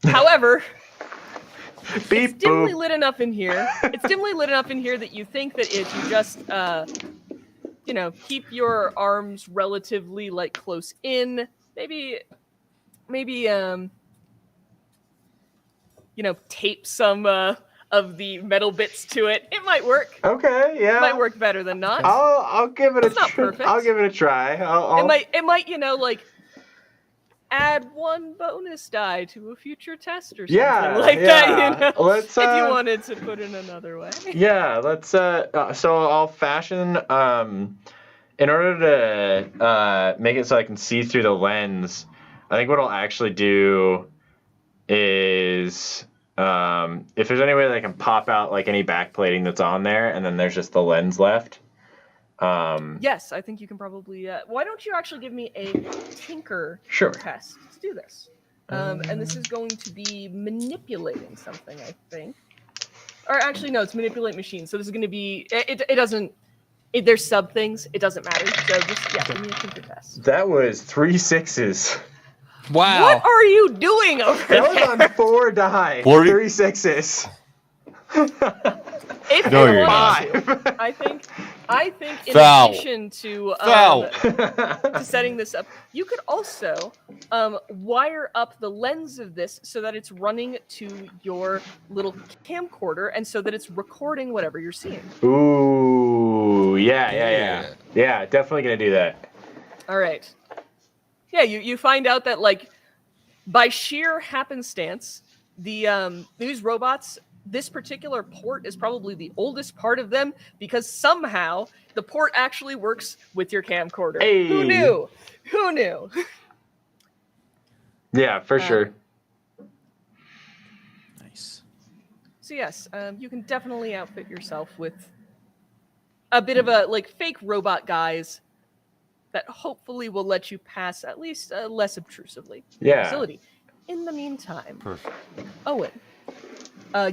However, it's dimly lit enough in here. It's dimly lit enough in here that you think that if you just, keep your arms relatively close in, maybe, tape some of the metal bits to it. It might work. Okay. Yeah. It might work better than not. I'll give it It's not perfect. I'll give it a try. It might add one bonus die to a future test or something that. Let's. If you wanted to put it another way. Yeah. Let's. So I'll fashion in order to make it so I can see through the lens, I think what I'll actually do is if there's any way that I can pop out like any backplating that's on there, and then there's just the lens left. Yes, I think you can probably. Why don't you actually give me a tinker Sure. test? Let's do this. And this is going to be manipulating something, I think. Or actually, no, it's manipulate machine. So this is going to be. It doesn't. There's sub things. It doesn't matter. So just give me a tinker test. That was 3 6s. Wow. What are you doing over That was there? on 4 die. 40 3 6s. If No, you you're want not. to, I think in Foul. addition to Foul. to setting this up, you could also wire up the lens of this so that it's running to your little camcorder and so that it's recording whatever you're seeing. Ooh, yeah. Yeah, definitely gonna do that. All right. Yeah, you find out that like by sheer happenstance, these robots, this particular port is probably the oldest part of them because somehow the port actually works with your camcorder. Hey. Who knew? Who knew? Yeah, for sure. Nice. So yes, you can definitely outfit yourself with a bit of a like fake robot guys that hopefully will let you pass at least less obtrusively the Yeah. facility. In the meantime, Perfect. Owen,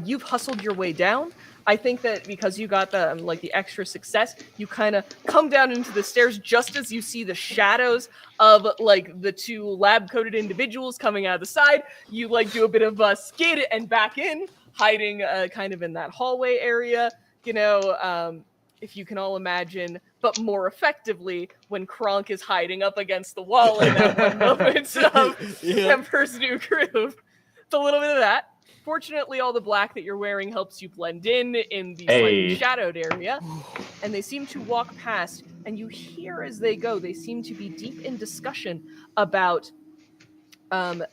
you've hustled your way down. I think that because you got the extra success, you kind of come down into the stairs just as you see the shadows of like the two lab-coated individuals coming out of the side. You like do a bit of skid and back in, hiding kind of in that hallway area. You know, if you can all imagine, but more effectively when Kronk is hiding up against the wall in that one moment of Emperor's New Groove. It's a little bit of that. Fortunately, all the black that you're wearing helps you blend in the slightly shadowed area. And they seem to walk past, and you hear as they go, they seem to be deep in discussion about the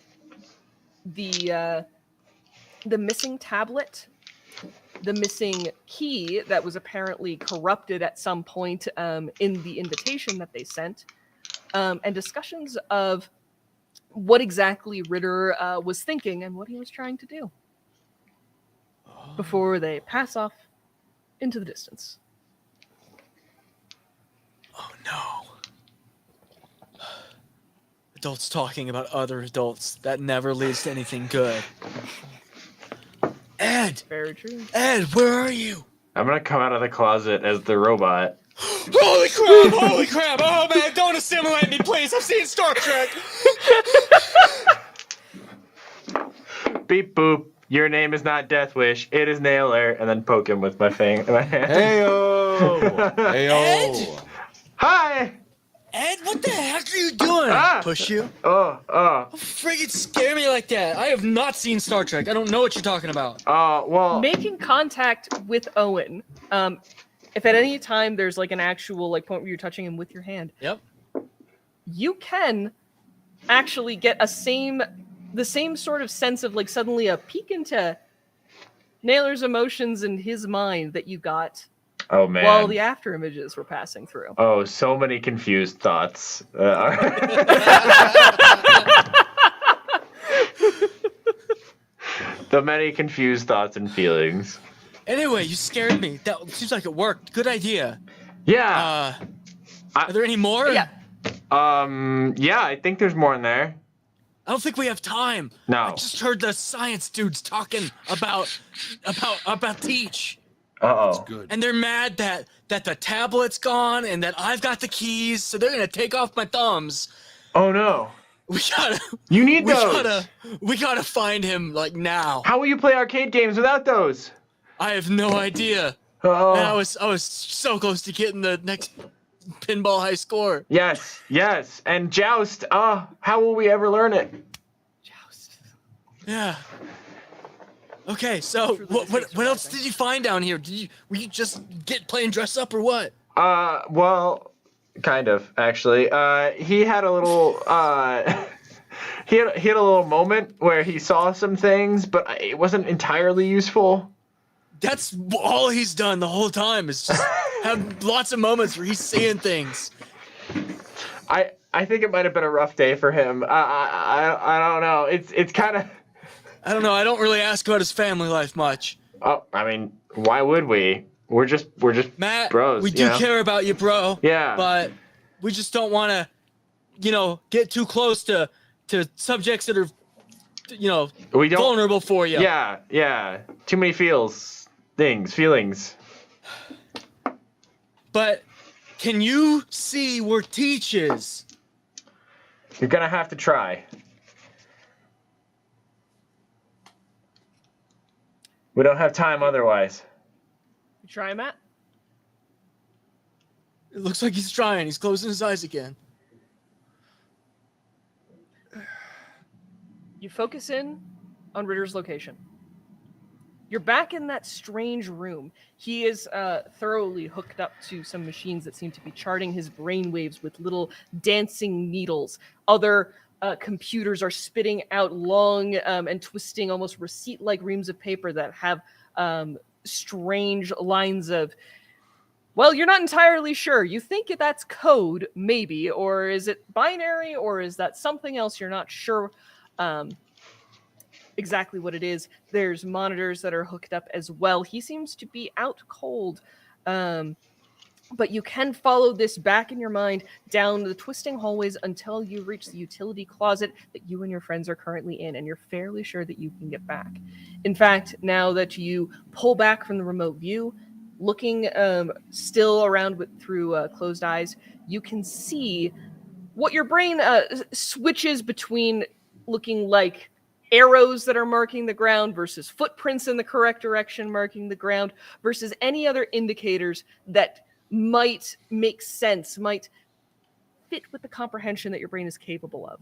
missing tablet, the missing key that was apparently corrupted at some point in the invitation that they sent, and discussions of what exactly Ritter was thinking and what he was trying to do before they pass off into the distance. Oh no. Adults talking about other adults. That never leads to anything good. Ed! Very true. Ed, where are you? I'm gonna come out of the closet as the robot. Holy crap! Holy crap! Oh man, don't assimilate me, please! I've seen Star Trek! Beep boop. Your name is not Death Wish. It is Nailer. And then poke him with my hand. Heyo! Ed? Hi. Ed, what the heck are you doing? Ah. Push you? Oh. Don't friggin' scare me like that. I have not seen Star Trek. I don't know what you're talking about. Well. Making contact with Owen. If at any time there's like an actual like point where you're touching him with your hand, Yep. you can actually get the same sort of sense of like suddenly a peek into Naylor's emotions and his mind that you got Oh man. while the after images were passing through. Oh, so many confused thoughts. The many confused thoughts and feelings. Anyway, you scared me. That seems like it worked. Good idea. Yeah. Are there any more? Yeah. Yeah, I think there's more in there. I don't think we have time. No. I just heard the science dudes talking about Teach. Uh-oh. Good. And they're mad that the tablet's gone and that I've got the keys, so they're gonna take off my thumbs. Oh no. We gotta You need those. we gotta find him like now. How will you play arcade games without those? I have no idea. Oh. And I was so close to getting the next pinball high score. Yes. And Joust. How will we ever learn it? Joust. Yeah. Okay, so what else did you find down here? Were you just playing dress up or what? Well, kind of actually. He had a little he had a little moment where he saw some things, but it wasn't entirely useful. That's all he's done the whole time is just have lots of moments where he's seeing things. I think it might have been a rough day for him. I don't know. It's kind of. I don't know. I don't really ask about his family life much. Oh, I mean, why would we? We're just Matt, bros. we do care about you, bro. Yeah. But we just don't want to, get too close to subjects that are, we don't. vulnerable for you. Yeah. Too many feelings. But can you see where Teach is? You're gonna have to try. We don't have time otherwise. You try, Matt? It looks like he's trying. He's closing his eyes again. You focus in on Ritter's location. You're back in that strange room. He is thoroughly hooked up to some machines that seem to be charting his brainwaves with little dancing needles. Other computers are spitting out long and twisting, almost receipt-like reams of paper that have strange lines of, well, you're not entirely sure. You think that's code, maybe, or is it binary, or is that something else? You're not sure exactly what it is. There's monitors that are hooked up as well. He seems to be out cold. But you can follow this back in your mind down the twisting hallways until you reach the utility closet that you and your friends are currently in, and you're fairly sure that you can get back. In fact, now that you pull back from the remote view, looking still around through closed eyes, you can see what your brain switches between looking like arrows that are marking the ground versus footprints in the correct direction marking the ground versus any other indicators that might make sense, might fit with the comprehension that your brain is capable of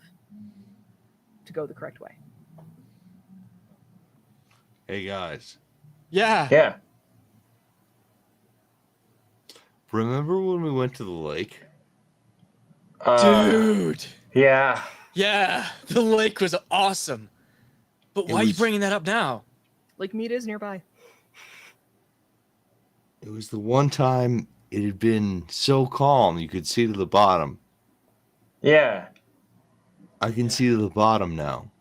to go the correct way. Hey guys, Yeah. remember when we went to the lake? Dude. Yeah. Yeah. The lake was awesome. But why are you bringing that up now? Lake Mead is nearby. It was the one time it had been so calm you could see to the bottom. Yeah. I can see to the bottom now.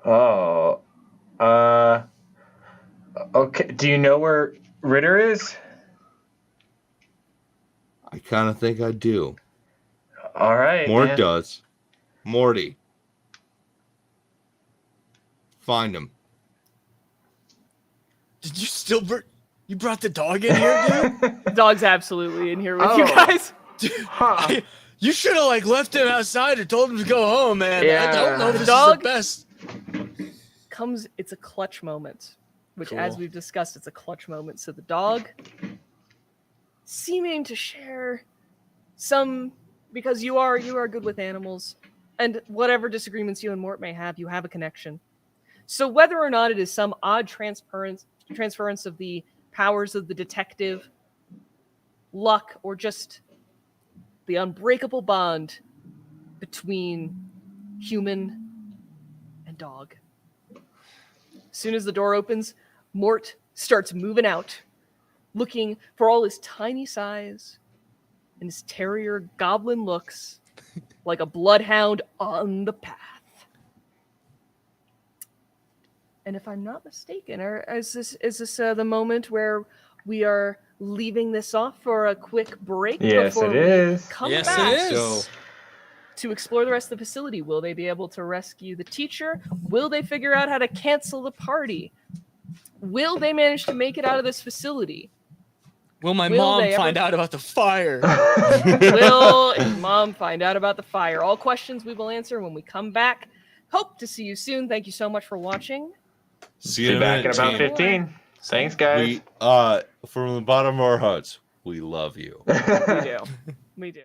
Oh. Okay. Do you know where Ritter is? I kind of think I do. All right. Mort man. does. Morty. Find him. Did you still you brought the dog in here, dude? The dog's absolutely in here with Oh. you guys. Dude, Huh. you should have left him outside or told him to go home, man. I Yeah. don't know if The this dog- is the best. It's a clutch moment, which, Cool. as we've discussed, it's a clutch moment. So the dog, seeming to share some, because you are good with animals, and whatever disagreements you and Mort may have, you have a connection. So whether or not it is some odd transference of the powers of the detective, luck, or just the unbreakable bond between human and dog. As soon as the door opens, Mort starts moving out, looking for all his tiny size and his terrier goblin looks like a bloodhound on the path. And if I'm not mistaken, is this the moment where we are leaving this off for a quick break Yes, before it we is. come Yes, back it is. So, to explore the rest of the facility? Will they be able to rescue the teacher? Will they figure out how to cancel the party? Will they manage to make it out of this facility? Will my Will mom they ever- find out about the fire? Will his mom find out about the fire? All questions we will answer when we come back. Hope to see you soon. Thank you so much for watching. see you Be in a back in minute, about team. 15. Thanks, guys. We, from the bottom of our hearts, we love you. We do. We do.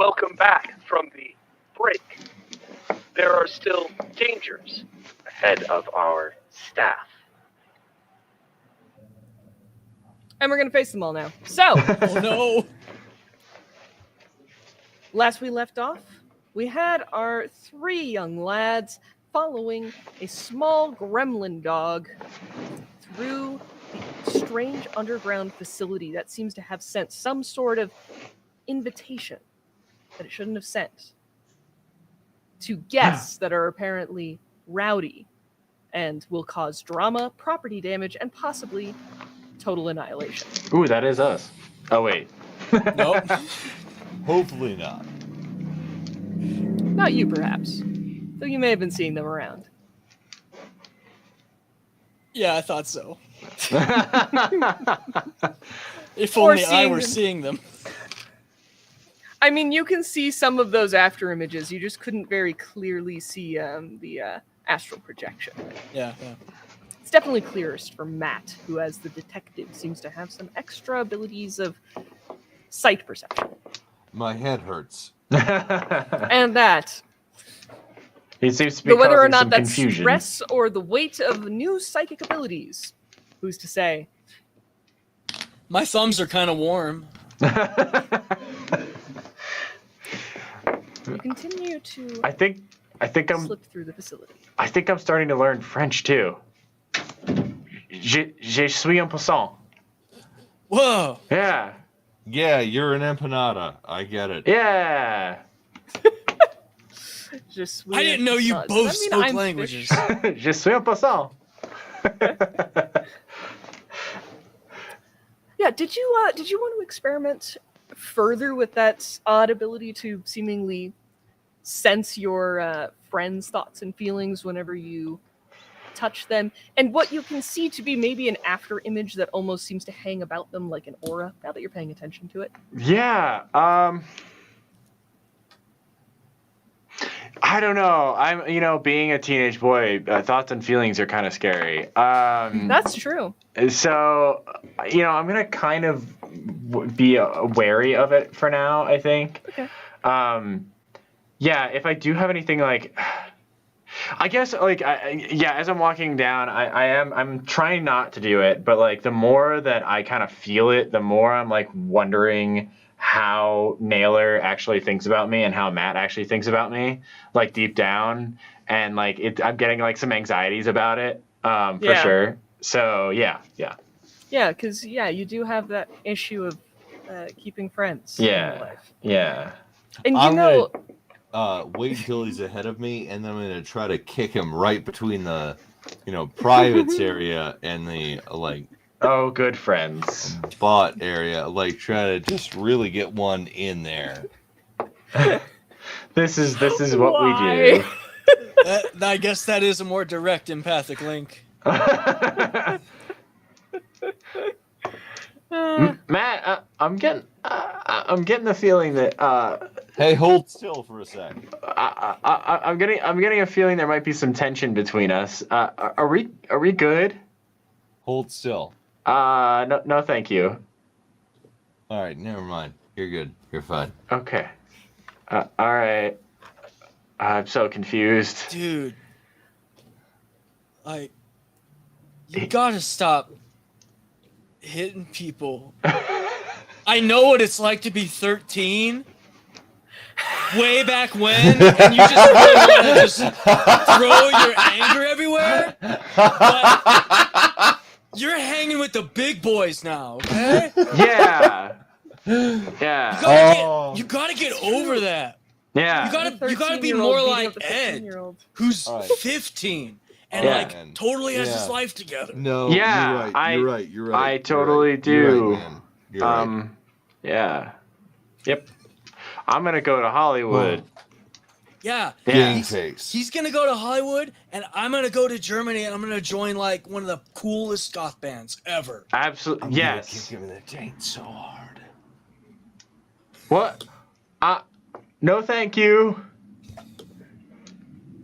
welcome back from the break. There are still dangers ahead of our staff. And we're going to face them all now. So, Oh no! last we left off, we had our 3 young lads following a small gremlin dog through the strange underground facility that seems to have sent some sort of invitation that it shouldn't have sent to guests that are apparently rowdy and will cause drama, property damage, and possibly total annihilation. Ooh, that is us. Oh, wait. Nope. Hopefully not. Not you, perhaps, though you may have been seeing them around. Yeah, I thought so. If Or only I seeing were them. seeing them. I mean, you can see some of those after images. You just couldn't very clearly see the astral projection. Yeah. It's definitely clearest for Matt, who, as the detective, seems to have some extra abilities of sight perception. My head hurts. And that, It seems to be but whether or causing not some that's confusion. stress or the weight of new psychic abilities, who's to say? My thumbs are kind of warm. You continue to I think I'm slip through the facility. starting to learn French too. Je suis un poisson. Whoa! Yeah. Yeah, you're an empanada. I get it. Yeah. Just I didn't know you does both that mean spoke I'm languages. Je suis un poisson. Yeah, did you want to experiment further with that odd ability to seemingly sense your friends' thoughts and feelings whenever you touch them, and what you can see to be maybe an after image that almost seems to hang about them like an aura, now that you're paying attention to it? Yeah. I don't know. Being a teenage boy, thoughts and feelings are kind of scary. That's true. So, I'm gonna kind of be wary of it for now, I think. Okay. Yeah, if I do have anything like, I guess as I'm walking down, I'm trying not to do it, but like the more that I kind of feel it, the more I'm like wondering how Naylor actually thinks about me and how Matt actually thinks about me, like deep down, and like I'm getting like some anxieties about it, for Yeah. sure. So yeah. Yeah, because you do have that issue of keeping friends in your life. Yeah. And I'm gonna wait until he's ahead of me, and then I'm gonna try to kick him right between the, privates area and the Oh, good friends. bot area. Like try to just really get one in there. This is what we Why? do. I guess that is a more direct empathic link. Matt, I'm getting the feeling that Hey, hold still for a sec. I'm getting a feeling there might be some tension between us. Are we good? Hold still. No, thank you. All right, never mind. You're good. You're fine. Okay. All right. I'm so confused. Dude. You gotta stop hitting people. I know what it's like to be 13. Way back when, and you just really want to just throw your anger everywhere. But you're hanging with the big boys now, okay? Yeah. Yeah. You gotta get over that. Yeah. You gotta be more like Ed, who's 15 and Yeah. like totally has his Yeah. life together. No, Yeah, you're right. You're right. I totally do. You're right, man. You're right. Yeah. Yep. I'm gonna go to Hollywood. Yeah. Game face. He's gonna go to Hollywood, and I'm gonna go to Germany, and I'm gonna join like one of the coolest goth bands ever. Absolutely. Yes. Give him the taint so hard. What? No, thank you.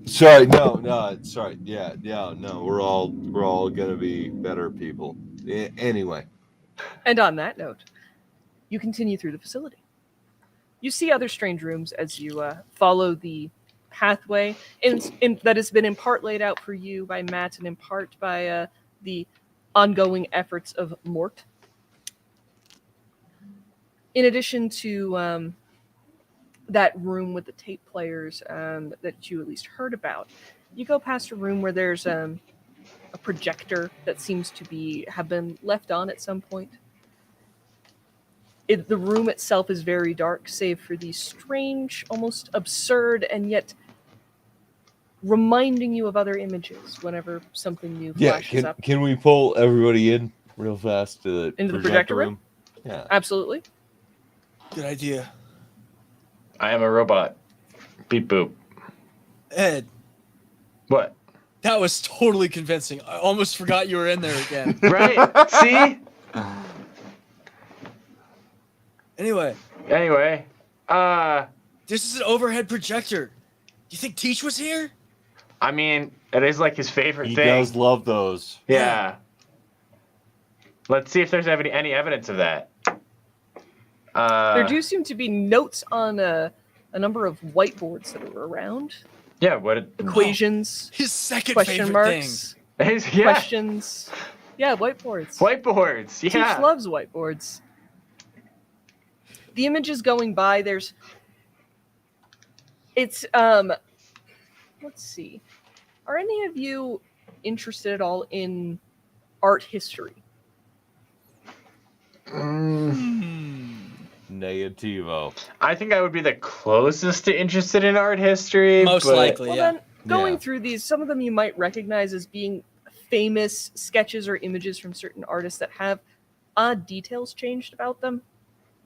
Sorry, no, sorry. Yeah, no. We're all gonna be better people. Anyway. And on that note, you continue through the facility. You see other strange rooms as you follow the pathway that has been in part laid out for you by Matt and in part by the ongoing efforts of Mort. In addition to that room with the tape players that you at least heard about, you go past a room where there's a projector that seems to have been left on at some point. The room itself is very dark, save for these strange, almost absurd, and yet reminding you of other images whenever something new flashes up. Can we pull everybody in real fast to Into the projector room? Yeah. Absolutely. Good idea. I am a robot. Beep boop. Ed, What? that was totally convincing. I almost forgot you were in there again. Right? See? Anyway, this is an overhead projector. Do you think Teach was here? I mean, it is like his favorite He thing. does love those. Yeah. Let's see if there's any evidence of that. There do seem to be notes on a number of whiteboards that are around. Yeah, what? Equations, His second question favorite marks, Yeah. questions. Yeah, whiteboards. Whiteboards. Teach Yeah. loves whiteboards. The images going by, let's see. Are any of you interested at all in art history? Negativo. I think I would be the closest to interested in art history. Most but- likely, Well, yeah. then, going Yeah. through these, some of them you might recognize as being famous sketches or images from certain artists that have odd details changed about them.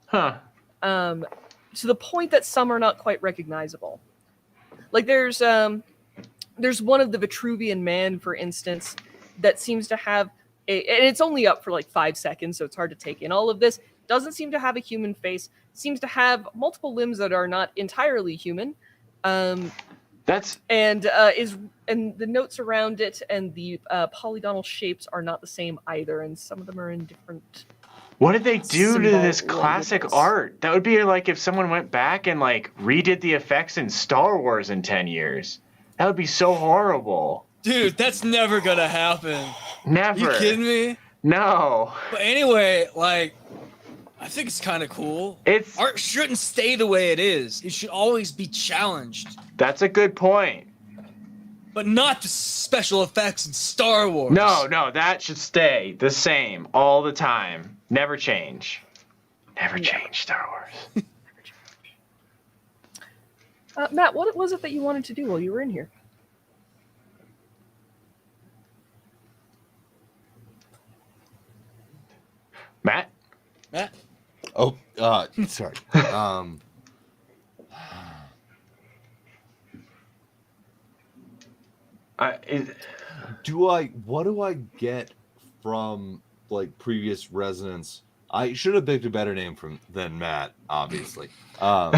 Huh. To the point that some are not quite recognizable. Like there's one of the Vitruvian Man, for instance, that seems to have and it's only up for like 5 seconds, so it's hard to take in all of this. Doesn't seem to have a human face. Seems to have multiple limbs that are not entirely human. That's And the notes around it and the polygonal shapes are not the same either, and some of them are in different. what did they do to Symbol this classic languages. art? That would be like if someone went back and like redid the effects in Star Wars in 10 years. That would be so horrible. Dude, that's never gonna happen. Never. You kidding me? No. But anyway, like, I think it's kind of cool. It's Art shouldn't stay the way it is. It should always be challenged. That's a good point. But not the special effects in Star Wars. No, that should stay the same all the time. Never change. Never change Star Wars. Matt, what was it that you wanted to do while you were in here? Matt? Matt? Oh, sorry. What do I get from like previous residents? I should have picked a better name than Matt, obviously. Am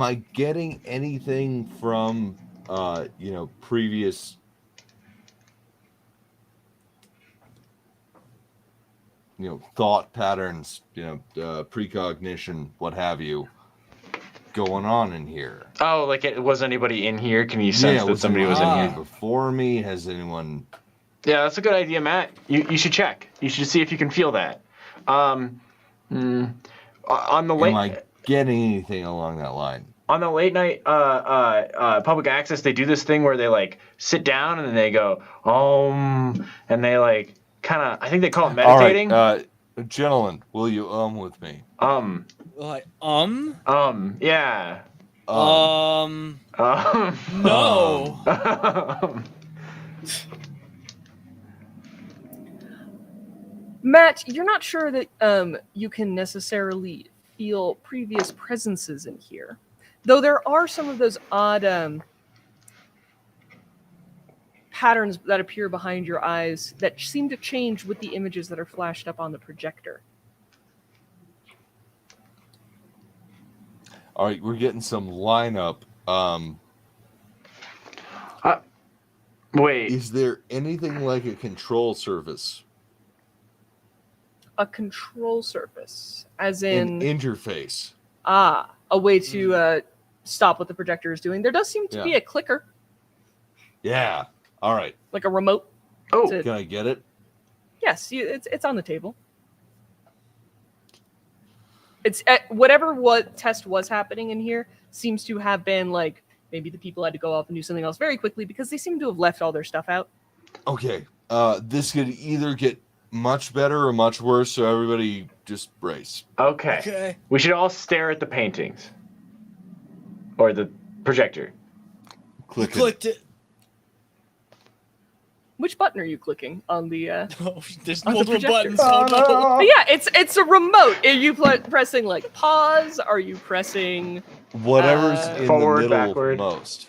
I getting anything from previous thought patterns, precognition, what have you, going on in here? Oh, like was anybody in here? Can you sense that somebody was in here? Before me? Has anyone? Yeah, that's a good idea, Matt. You should check. You should see if you can feel that. On the late. Am I getting anything along that line? On the late night public access, they do this thing where they like sit down and then they go and they like kind of. I think they call it meditating. All right, gentlemen, will you with me? Like, Yeah. no. Matt, you're not sure that you can necessarily feel previous presences in here, though there are some of those odd patterns that appear behind your eyes that seem to change with the images that are flashed up on the projector. All right, we're getting some lineup. Wait. Is there anything like a control surface? A control surface, as An in interface. a way to stop what the projector is doing. There does seem to be a clicker, Yeah. All right. like a remote. Oh, to- Can I get it? Yes, it's on the table. It's whatever what test was happening in here seems to have been like maybe the people had to go off and do something else very quickly because they seem to have left all their stuff out. Okay. This could either get much better or much worse, so everybody just brace. okay. Okay. We should all stare at the paintings. Or the projector. Click it. Clicked it. Which button are you clicking on the? Oh, there's On the multiple projector. buttons. Oh, no. But yeah, it's a remote. Are you pressing like pause? Are you pressing? Whatever's in Forward, the middle backward. most.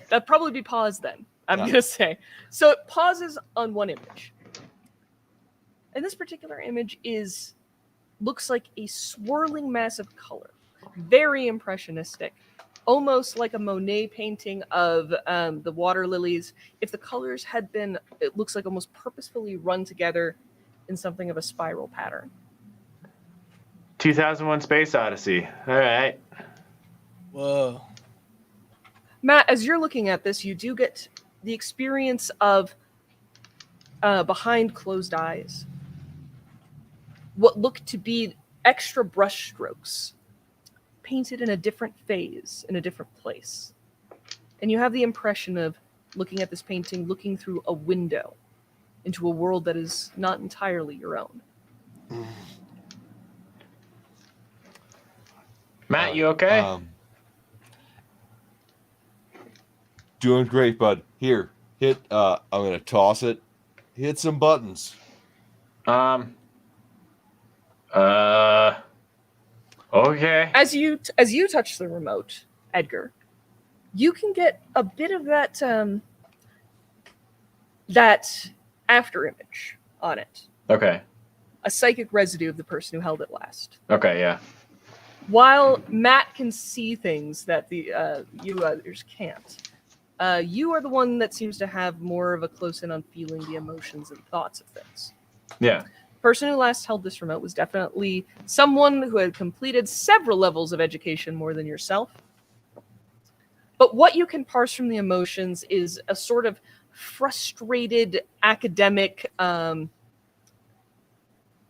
That'd probably be pause then. I'm Yeah. gonna say. So it pauses on one image. And this particular image looks like a swirling mass of color. Very impressionistic. Almost like a Monet painting of the water lilies. If the colors had been, it looks like almost purposefully run together in something of a spiral pattern. 2001 Space Odyssey. All right. Whoa. Matt, as you're looking at this, you do get the experience of behind closed eyes. What look to be extra brush strokes painted in a different phase, in a different place. And you have the impression of looking at this painting, looking through a window into a world that is not entirely your own. Matt, you okay? Doing great, bud. Here, hit. I'm gonna toss it. Hit some buttons. Okay. As you touch the remote, Edgar, you can get a bit of that that after image on it. Okay. A psychic residue of the person who held it last. Okay, yeah. While Matt can see things that the you others can't, you are the one that seems to have more of a close-in on feeling the emotions and thoughts of things. Yeah. The person who last held this remote was definitely someone who had completed several levels of education more than yourself. But what you can parse from the emotions is a sort of frustrated academic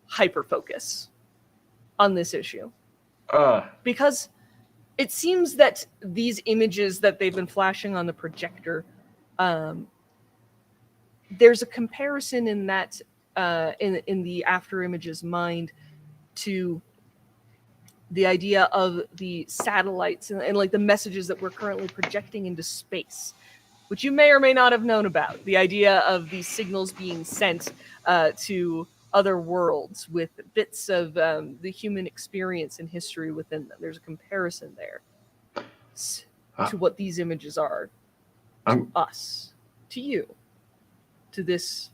hyper-focus on this issue. Because it seems that these images that they've been flashing on the projector, there's a comparison in that in the after images mind to the idea of the satellites and like the messages that we're currently projecting into space, which you may or may not have known about. The idea of these signals being sent to other worlds with bits of the human experience and history within them. There's a comparison there to what these images are to us, to you, to this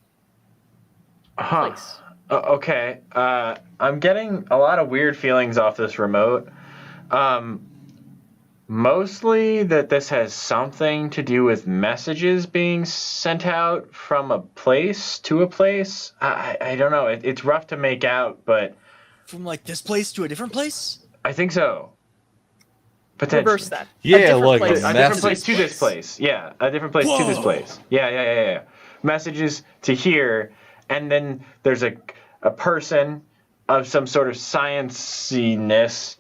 place. Okay. I'm getting a lot of weird feelings off this remote. Mostly that this has something to do with messages being sent out from a place to a place. I don't know. It's rough to make out, but... From like this place to a different place? I think so. Potentially. Reverse that. Yeah, like place. A different place to this place. Yeah, a different place to this place. Yeah. Messages to here, and then there's a person of some sort of scienciness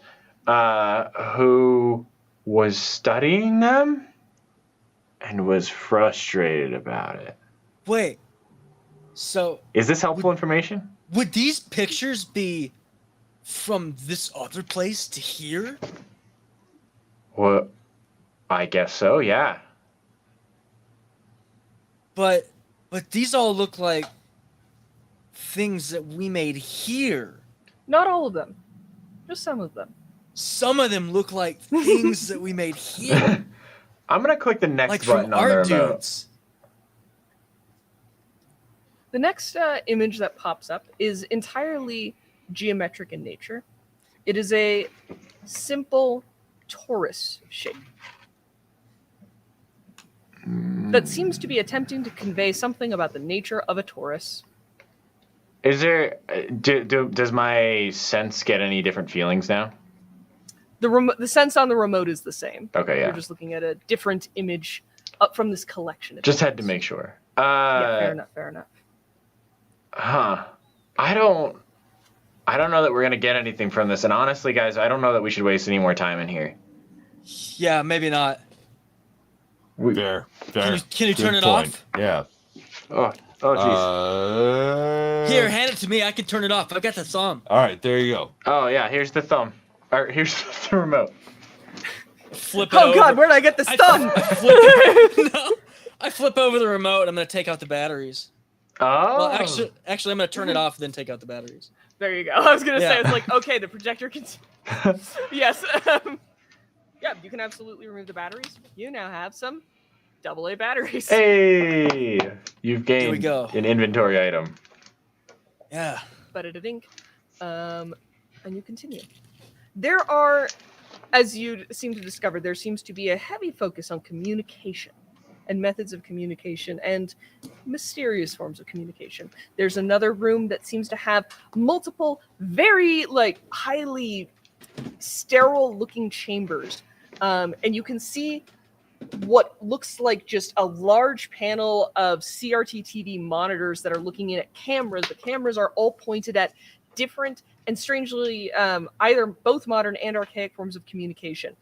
who was studying them and was frustrated about it. Wait. So Is this helpful information? would these pictures be from this other place to here? Well, I guess so, yeah. But these all look like things that we made here. Not all of them, just some of them. Some of them look like things that we made here. I'm going to click the next Like button from on the art remote. dudes. The next image that pops up is entirely geometric in nature. It is a simple torus shape that seems to be attempting to convey something about the nature of a torus. Is there? Does my sense get any different feelings now? The sense on the remote is the same. Okay, yeah. You're just looking at a different image up from this collection. Just had to make sure. Yeah, fair enough. Fair enough. Huh. I don't know that we're gonna get anything from this, and honestly, guys, I don't know that we should waste any more time in here. Yeah, maybe not. Fair. Can you turn Good it point. off? Yeah. Oh, jeez. Here, hand it to me. I can turn it off. I've got the thumb. All right, there you go. Oh yeah, here's the thumb. Or here's the remote. Flip it Oh over. God, where'd I get this thumb? I flip over the remote. I'm gonna take out the batteries. Oh. Well, actually, I'm gonna turn it off and then take out the batteries. There you go. I was gonna say, Yeah. it's like, okay, the projector can. Yes. Yeah, you can absolutely remove the batteries. You now have some AA batteries. Hey, you've Here we gained go. an inventory item. Yeah. Ba-da-da-dink. And you continue. There are, as you seem to discover, there seems to be a heavy focus on communication and methods of communication and mysterious forms of communication. There's another room that seems to have multiple, very highly sterile looking chambers. And you can see what looks like just a large panel of CRT TV monitors that are looking in at cameras. The cameras are all pointed at different and strangely either both modern and archaic forms of communication.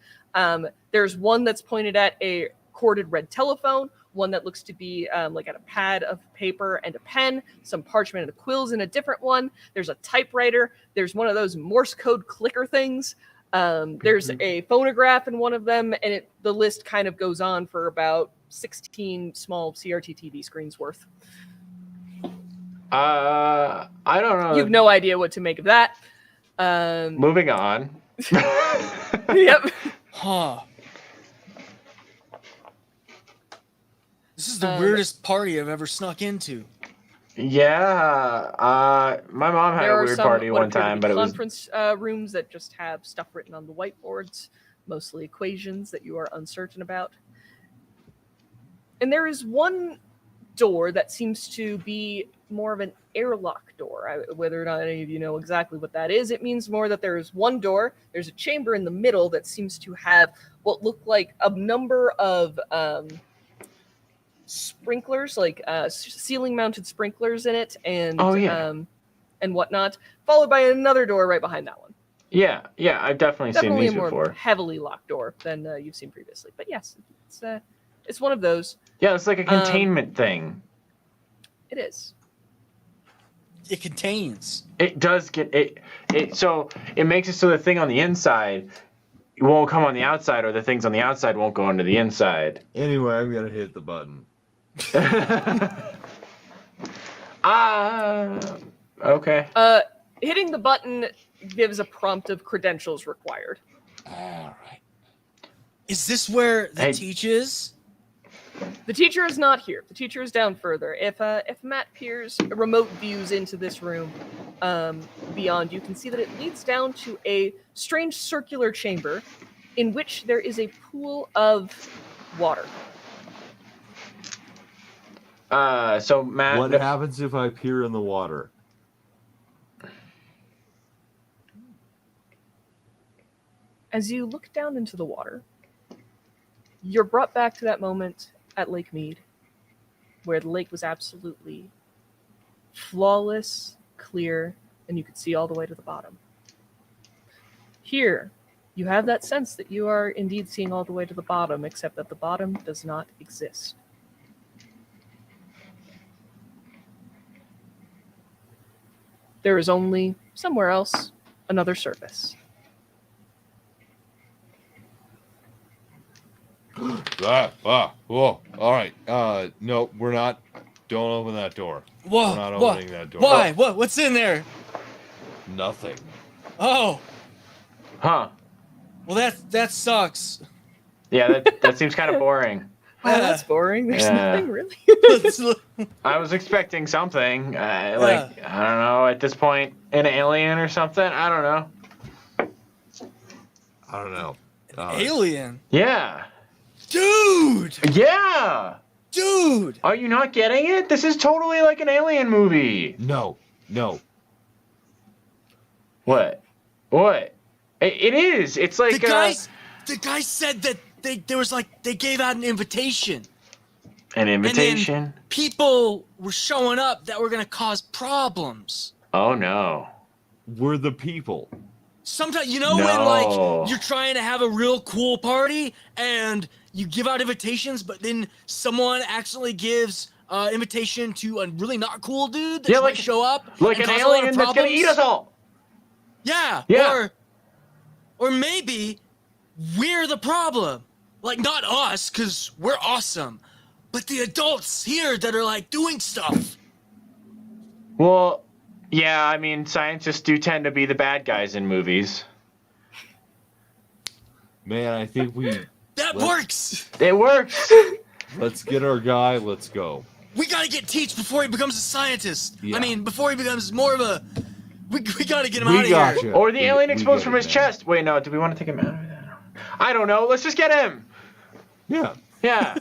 There's one that's pointed at a corded red telephone, one that looks to be at a pad of paper and a pen, some parchment and quills in a different one. There's a typewriter. There's one of those Morse code clicker things. There's a phonograph in one of them, and the list kind of goes on for about 16 small CRT TV screens worth. I don't know. You have no idea what to make of that. Moving on. Yep. Huh. This is the weirdest party I've ever snuck into. Yeah. My mom had There a are weird some party what one appear to time, be but it was. conference rooms that just have stuff written on the whiteboards, mostly equations that you are uncertain about. And there is one door that seems to be more of an airlock door. Whether or not any of you know exactly what that is, it means more that there is one door. There's a chamber in the middle that seems to have what look like a number of sprinklers, ceiling-mounted sprinklers in it, and and whatnot, followed by another door right behind that one. Yeah, I've definitely seen Definitely these a more before. heavily locked door than you've seen previously. But yes, it's one of those. Yeah, it's like a containment thing. It is. It contains. It does get it. So it makes it so the thing on the inside won't come on the outside, or the things on the outside won't go into the inside. Anyway, I'm gonna hit the button. Okay. Hitting the button gives a prompt of credentials required. All right. Is this where the teach is? The teacher is not here. The teacher is down further. If Matt peers remote views into this room beyond, you can see that it leads down to a strange circular chamber in which there is a pool of water. So Matt, What happens if I peer in the water? As you look down into the water, you're brought back to that moment at Lake Mead, where the lake was absolutely flawless, clear, and you could see all the way to the bottom. Here, you have that sense that you are indeed seeing all the way to the bottom, except that the bottom does not exist. There is only, somewhere else, another surface. Whoa. All right. No, we're not. Don't open that door. Whoa. We're not opening that door. Why? What? What's in there? Nothing. Oh. huh? Well, that sucks. Yeah, that seems kind of boring. Wow, that's boring. There's Yeah. nothing really. Let's look. I was expecting something, I don't know, at this point, an alien or something. I don't know. I don't know. Alien. Yeah. Dude. Yeah. Dude. Are you not getting it? This is totally like an alien movie. No. No. What? What? It is. It's like The guy said that they gave out an invitation. an invitation. And then people were showing up that were gonna cause problems. Oh no. We're the people. Sometimes, you know, No. when like you're trying to have a real cool party and you give out invitations, but then someone accidentally gives invitation to a really not cool dude that might show up, like and an cause a lot of alien that's gonna eat problems? us all. Yeah. Or maybe we're the problem. Like, not us, because we're awesome, but the adults here that are like doing stuff. Well, yeah, I mean, scientists do tend to be the bad guys in movies. Man, I think That works. It works. let's get our guy. Let's go. We gotta get Teach before he becomes a scientist. Yeah. I mean, before he becomes more of a. We gotta get him We out of gotcha. here. Or the alien We explodes get from it, his man. chest. Wait, no. Do we want to take him out of that? I don't know. Let's just get him. Yeah. Yeah.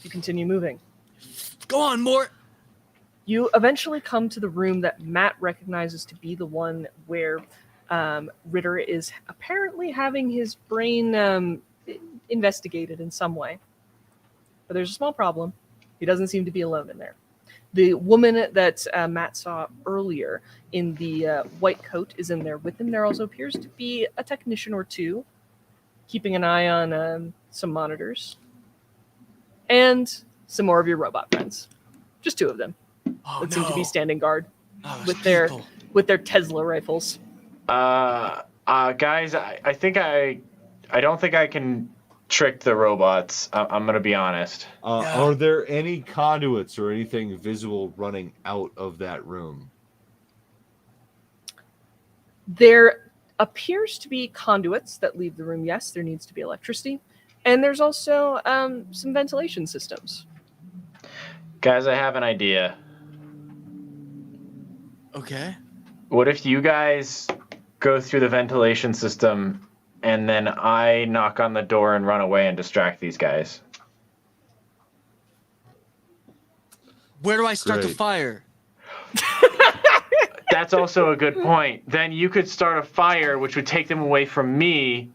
You continue moving. Go on, Mort. You eventually come to the room that Matt recognizes to be the one where Ritter is apparently having his brain investigated in some way. But there's a small problem. He doesn't seem to be alone in there. The woman that Matt saw earlier in the white coat is in there with him. There also appears to be a technician or two keeping an eye on some monitors. And some more of your robot friends. Just two of them. Oh, That seem to be standing guard Oh, with there's their Tesla rifles. Guys, I think I don't think I can trick the robots. I'm gonna be honest. Yeah. Are there any conduits or anything visible running out of that room? There appears to be conduits that leave the room. Yes, there needs to be electricity. And there's also some ventilation systems. Guys, I have an idea. Okay. What if you guys go through the ventilation system and then I knock on the door and run away and distract these guys? Where do I start the Great. fire? That's also a good point. Then you could start a fire, which would take them away from me,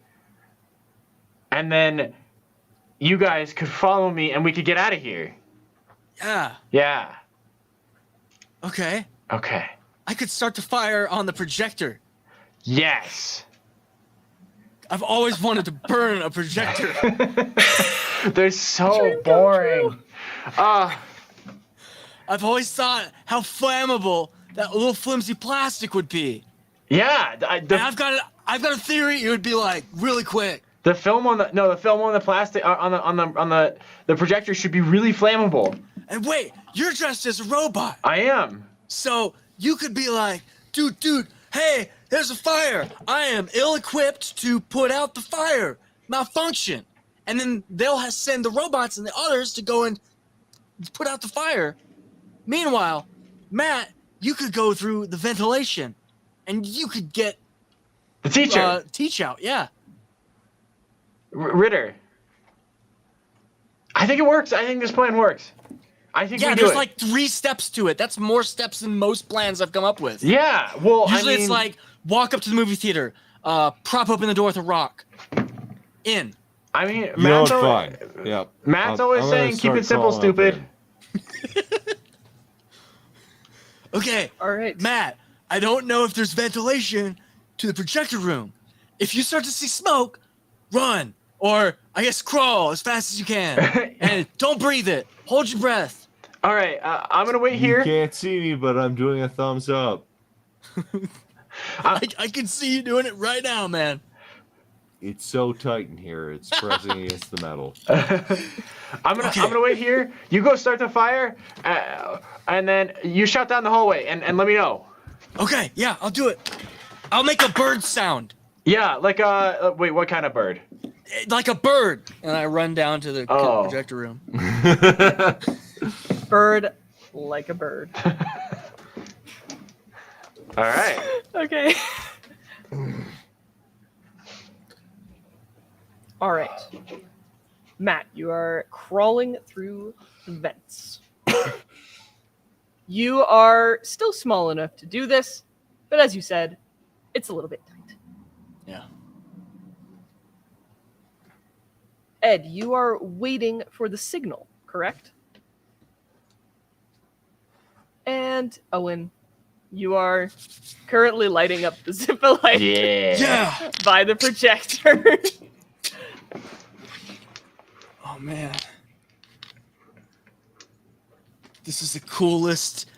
and then you guys could follow me, and we could get out of here. Yeah. Yeah. Okay. Okay. I could start the fire on the projector. Yes. I've always wanted to burn a projector. They're so boring. I've always thought how flammable that little flimsy plastic would be. Yeah. And I've got a theory it would be like really quick. The film on the plastic on the projector should be really flammable. And wait, you're dressed as a robot. I am. So you could be like, dude, hey, there's a fire. I am ill-equipped to put out the fire. Malfunction. And then they'll send the robots and the others to go and put out the fire. Meanwhile, Matt, you could go through the ventilation and you could get The teacher. Teach out, yeah. Ritter. I think it works. I think this plan works. I think Yeah, we do there's it. like 3 steps to it. That's more steps than most plans I've come up with. Yeah. Well, Usually I mean, it's like walk up to the movie theater, prop open the door with a rock. In. I mean, You know, Matt's it's always, fine. Yeah. Matt's always I'm gonna saying, keep start it simple, crawling up stupid. there. Okay, All right. Matt, I don't know if there's ventilation to the projector room. If you start to see smoke, run. Or, I guess, crawl as fast as you can. And don't breathe it. Hold your breath. All right, I'm gonna wait You here. can't see me, but I'm doing a thumbs up. I can see you doing it right now, man. It's so tight in here. It's pressing against the metal. I'm gonna wait here. You go start the fire, and then you shout down the hallway and let me know. Okay, yeah, I'll do it. I'll make a bird sound. Yeah, like wait, what kind of bird? Like a bird. And I run down to the Oh. projector room. Bird like a bird. All right. Okay. All right. Matt, you are crawling through the vents. You are still small enough to do this, but as you said, it's a little bit tight. Yeah. Ed, you are waiting for the signal, correct? And Owen, you are currently lighting up the Zippo light Yeah. by the projector. Oh man. This is the coolest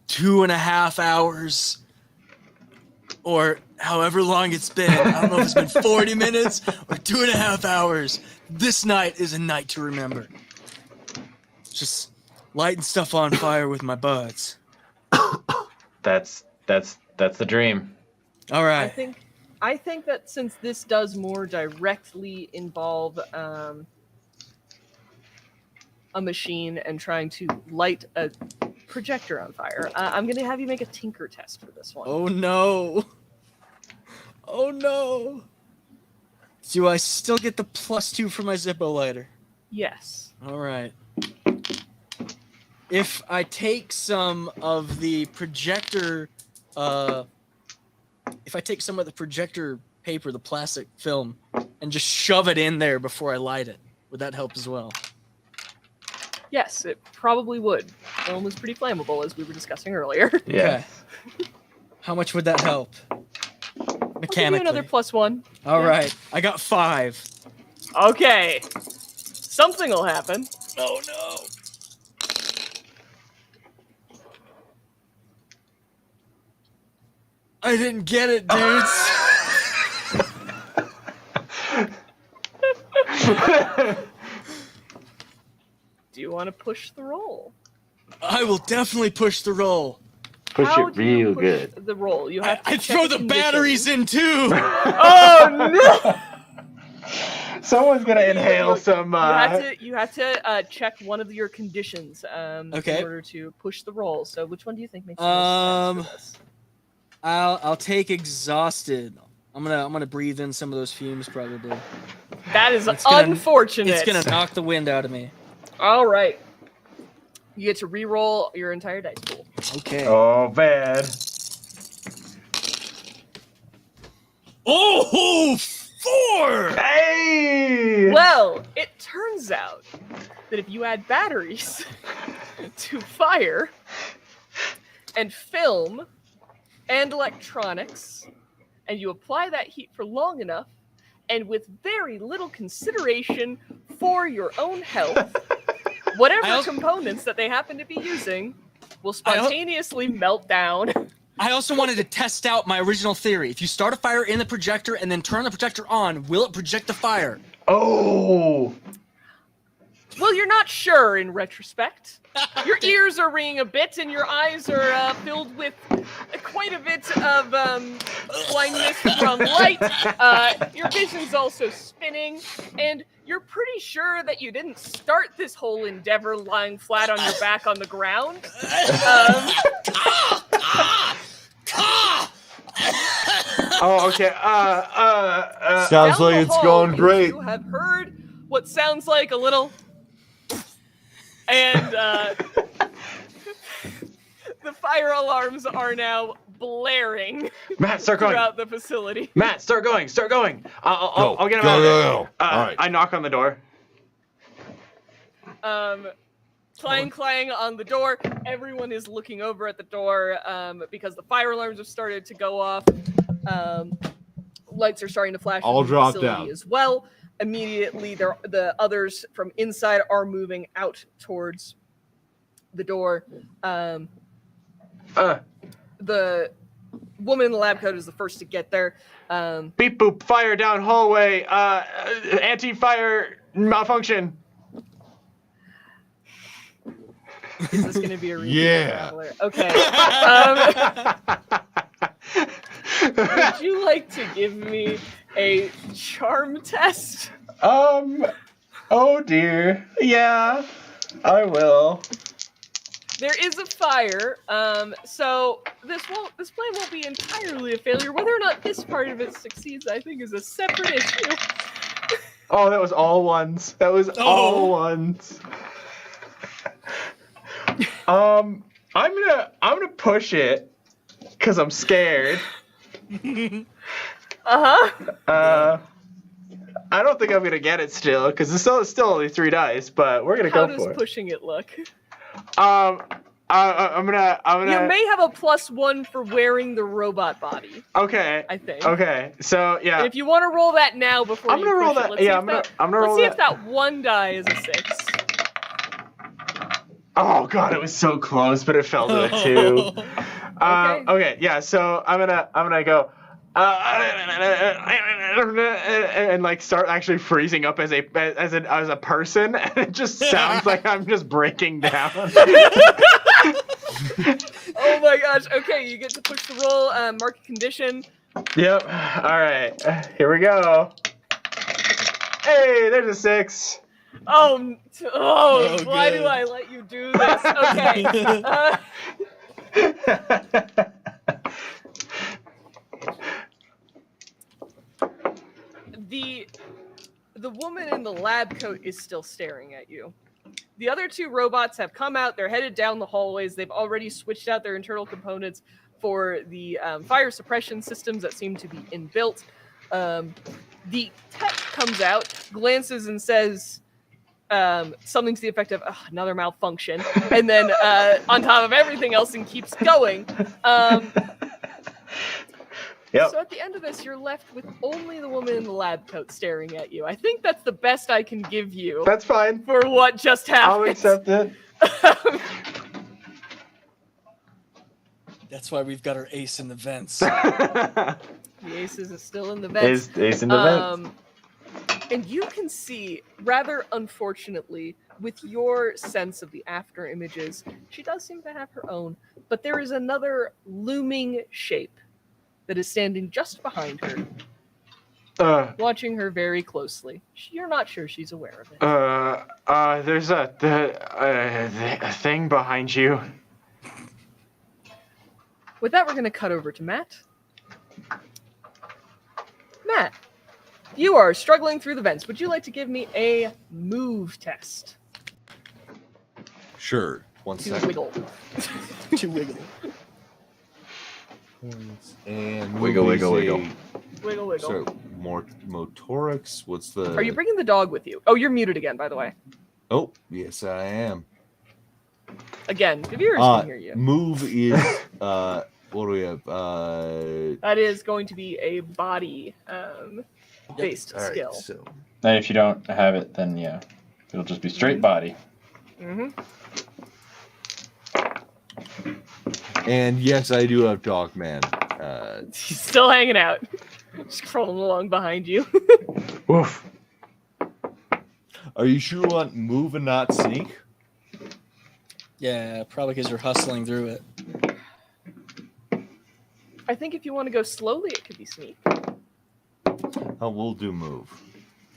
2.5 hours or however long it's been. I don't know if it's been 40 minutes or 2.5 hours. This night is a night to remember. Just lighting stuff on fire with my buds. That's the dream. All right. I think that since this does more directly involve a machine and trying to light a projector on fire, I'm going to have you make a tinker test for this one. Oh no. Oh no. Do I still get the +2 for my Zippo lighter? Yes. All right. If I take some of the projector, paper, the plastic film, and just shove it in there before I light it, would that help as well? Yes, it probably would. Film is pretty flammable, as we were discussing earlier. Yeah. Okay. How much would that help? I'll give Mechanically. you another +1. All Yeah. right. I got 5. Okay. Something will happen. Oh no. I didn't get it, dudes. Do you want to push the roll? I will definitely push the roll. Push How it do you real push good. The roll. You have to I check throw the conditions. batteries in too. Oh no! Someone's gonna inhale some. You have to check one of your conditions Okay. in order to push the roll. So which one do you think makes the most sense for this? I'll take exhausted. I'm gonna breathe in some of those fumes probably. That is It's gonna- unfortunate. It's gonna knock the wind out of me. All right. You get to re-roll your entire dice pool. Okay. Oh, bad. Oh, 4! Hey! Well, it turns out that if you add batteries to fire and film and electronics, and you apply that heat for long enough, and with very little consideration for your own health, whatever components that they happen to be using will spontaneously melt down. I also wanted to test out my original theory. If you start a fire in the projector and then turn the projector on, will it project the fire? Oh! Well, you're not sure in retrospect. Your ears are ringing a bit, and your eyes are filled with quite a bit of blindness from light. Your vision's also spinning, and you're pretty sure that you didn't start this whole endeavor lying flat on your back on the ground. Oh, okay. Sounds Down like the it's hall, going great. You have heard what sounds like a little, and the fire alarms are now blaring Matt, start going. throughout the facility. Matt, start going. Start going. I'll get him Go, out of go, there. go. All right. I knock on the door. Clang on the door. Everyone is looking over at the door because the fire alarms have started to go off. Lights are starting to flash All in the dropped facility out. as well. Immediately, the others from inside are moving out towards the door. The woman in the lab coat is the first to get there. Beep boop, fire down hallway. Anti-fire malfunction. Is this going to be a repeat? Yeah. Okay. Would you like to give me a charm test? Oh dear. Yeah, I will. There is a fire, so this plan won't be entirely a failure. Whether or not this part of it succeeds, I think, is a separate issue. Oh, that was all ones. That was all ones. I'm gonna push it because I'm scared. Uh-huh. I don't think I'm gonna get it still because it's still only 3 dice, but we're gonna How go does for it. pushing it look? I'm gonna. You may have a +1 for wearing the robot body, Okay. I think. Okay. So yeah. And if you want to roll that now before I'm you gonna push roll it, that. let's Yeah, see I'm if gonna let's roll see that. if that 1 die is a 6. Oh god, it was so close, but it fell to a 2. Okay. Yeah. So I'm gonna go. And like start actually freezing up as a person, and it just sounds like I'm just breaking down. Oh my gosh. Okay, you get to push the roll, mark a condition. Yep. All right. Here we go. Hey, there's a 6. Oh, why good. do I let you do this? Okay. The woman in the lab coat is still staring at you. The other 2 robots have come out. They're headed down the hallways. They've already switched out their internal components for the fire suppression systems that seem to be inbuilt. The tech comes out, glances, and says something to the effect of another malfunction, and then on top of everything else, and keeps going. Yep. So at the end of this, you're left with only the woman in the lab coat staring at you. I think that's the best I can give you That's fine. for what just happened. I'll accept it. That's why we've got our ace in the vents. The aces is still in the vents. Ace in the vents. And you can see, rather unfortunately, with your sense of the after images, she does seem to have her own, but there is another looming shape that is standing just behind her, watching her very closely. You're not sure she's aware of it. There's a thing behind you. With that, we're going to cut over to Matt. Matt, you are struggling through the vents. Would you like to give me a move test? Sure. One To second. wiggle. To wiggle. And Wiggle, movies wiggle, wiggle. Wiggle, wiggle. So more motorics. What's the? Are you bringing the dog with you? Oh, you're muted again, by the way. Oh, yes, I am. Again, the viewers can hear you. Move is what do we have? That is going to be a body based all right, skill. so And if you don't have it, then yeah, it'll just be straight body. Mm-hmm. and yes, I do have Dog Man. He's still hanging out. Just crawling along behind you. Woof. Are you sure you want move and not sneak? Yeah, probably because you're hustling through it. I think if you want to go slowly, it could be sneak. Oh, we'll do move.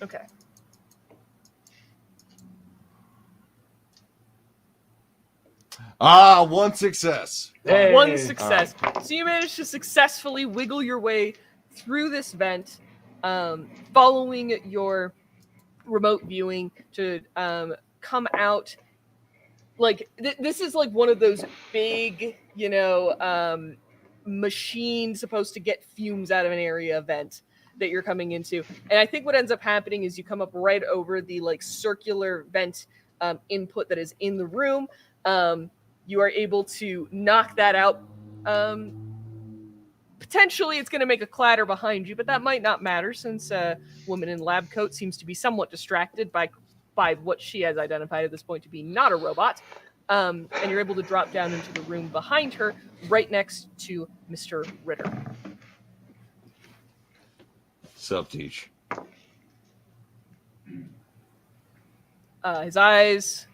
Okay. One success. Hey. One success. So you managed to successfully wiggle your way through this vent, following your remote viewing to come out. Like this is like one of those big, machines supposed to get fumes out of an area vent that you're coming into. And I think what ends up happening is you come up right over the like circular vent input that is in the room. You are able to knock that out. Potentially it's going to make a clatter behind you, but that might not matter since a woman in lab coat seems to be somewhat distracted by what she has identified at this point to be not a robot. And you're able to drop down into the room behind her, right next to Mr. Ritter. Sub-teach. His eyes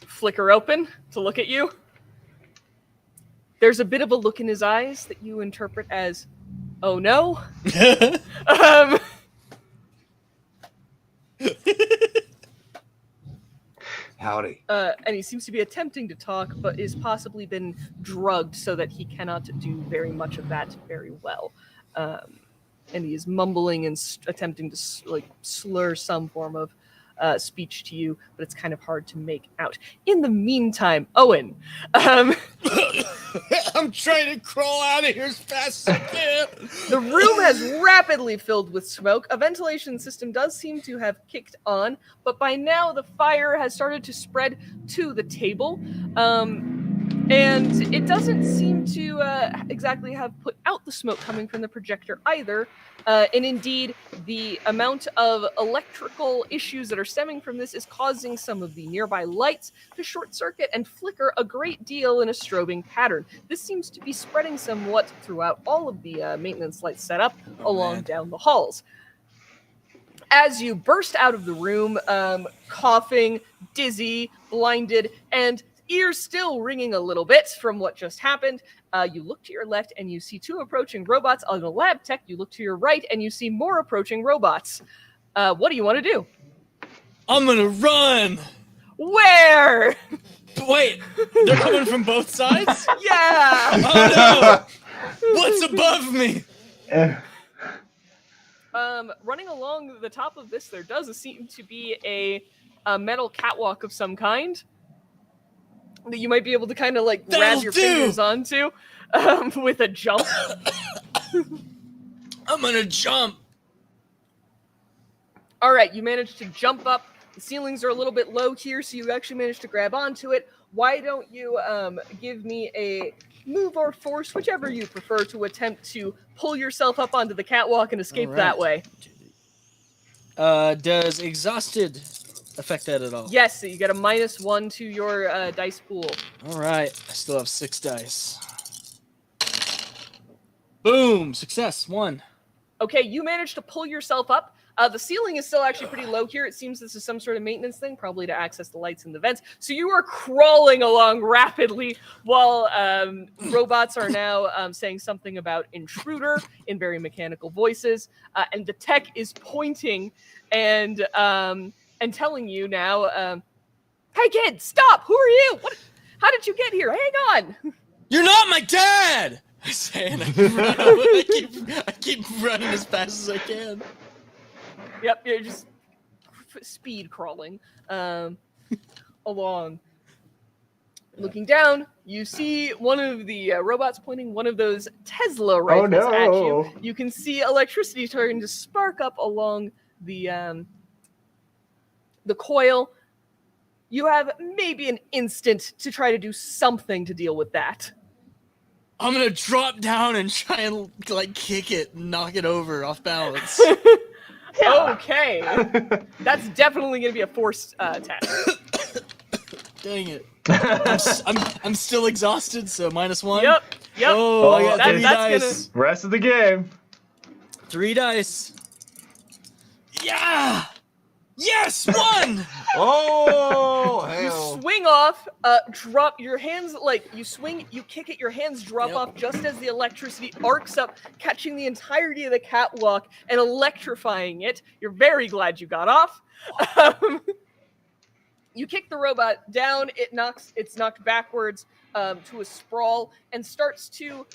flicker open to look at you. There's a bit of a look in his eyes that you interpret as, oh no. Howdy. And he seems to be attempting to talk, but is possibly been drugged so that he cannot do very much of that very well. And he is mumbling and attempting to slur some form of speech to you, but it's kind of hard to make out. In the meantime, Owen, I'm trying to crawl out of here as fast as I can. the room has rapidly filled with smoke. A ventilation system does seem to have kicked on, but by now the fire has started to spread to the table. And it doesn't seem to exactly have put out the smoke coming from the projector either. And indeed, the amount of electrical issues that are stemming from this is causing some of the nearby lights to short circuit and flicker a great deal in a strobing pattern. This seems to be spreading somewhat throughout all of the maintenance lights set up down the halls. As you burst out of the room, coughing, dizzy, blinded, and ears still ringing a little bit from what just happened, you look to your left and you see 2 approaching robots on the lab tech. You look to your right and you see more approaching robots. What do you want to do? I'm gonna run. Where? Wait, they're coming from both sides? Yeah! Oh no! What's above me? Running along the top of this, there does seem to be a metal catwalk of some kind that you might be able to kind of like grab your fingers onto with a jump. I'm gonna jump. All right, you managed to jump up. The ceilings are a little bit low here, so you actually managed to grab onto it. Why don't you give me a move or force, whichever you prefer, to attempt to pull yourself up onto the catwalk and escape that way. Does exhausted affect that at all? Yes, so you get a -1 to your dice pool. All right, I still have 6 dice. Boom, success, 1. Okay, you managed to pull yourself up. The ceiling is still actually pretty low here. It seems this is some sort of maintenance thing, probably to access the lights and the vents. So you are crawling along rapidly while robots are now saying something about intruder in very mechanical voices. And the tech is pointing and telling you now, hey kid, stop! Who are you? How did you get here? Hang on! You're not my dad! I say, and I keep running as fast as I can. Yep, you're just speed crawling along. Looking down, you see one of the robots pointing one of those Tesla rifles at you. You can see electricity starting to spark up along the coil. You have maybe an instant to try to do something to deal with that. I'm gonna drop down and try and like kick it and knock it over off balance. Okay. That's definitely going to be a forced attack. Dang it. I'm still exhausted, so -1. Yep. Oh, I got 3 dice. Rest of the game. 3 dice. Yeah! Yes! 1! Oh, You hell. swing off, drop your hands, like, you swing, you kick it, your hands drop off just as the electricity arcs up, catching the entirety of the catwalk and electrifying it. You're very glad you got off. You kick the robot down, it's knocked backwards to a sprawl and starts to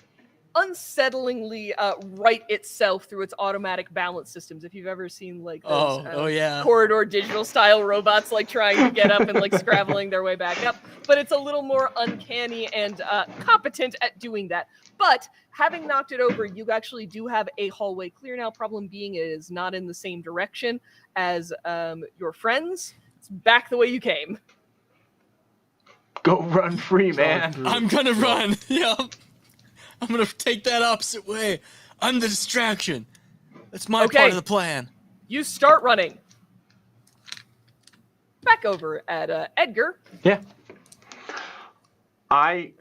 unsettlingly right itself through its automatic balance systems. If you've ever seen like those corridor digital style robots like trying to get up and like scrabbling their way back up, but it's a little more uncanny and competent at doing that. But having knocked it over, you actually do have a hallway clear now. Problem being, it is not in the same direction as your friends. It's back the way you came. Go run free, man. I'm gonna run. Yep. I'm gonna take that opposite way. I'm the distraction. That's my part of the plan. You start running. Back over at Edgar. Yeah. Yeah,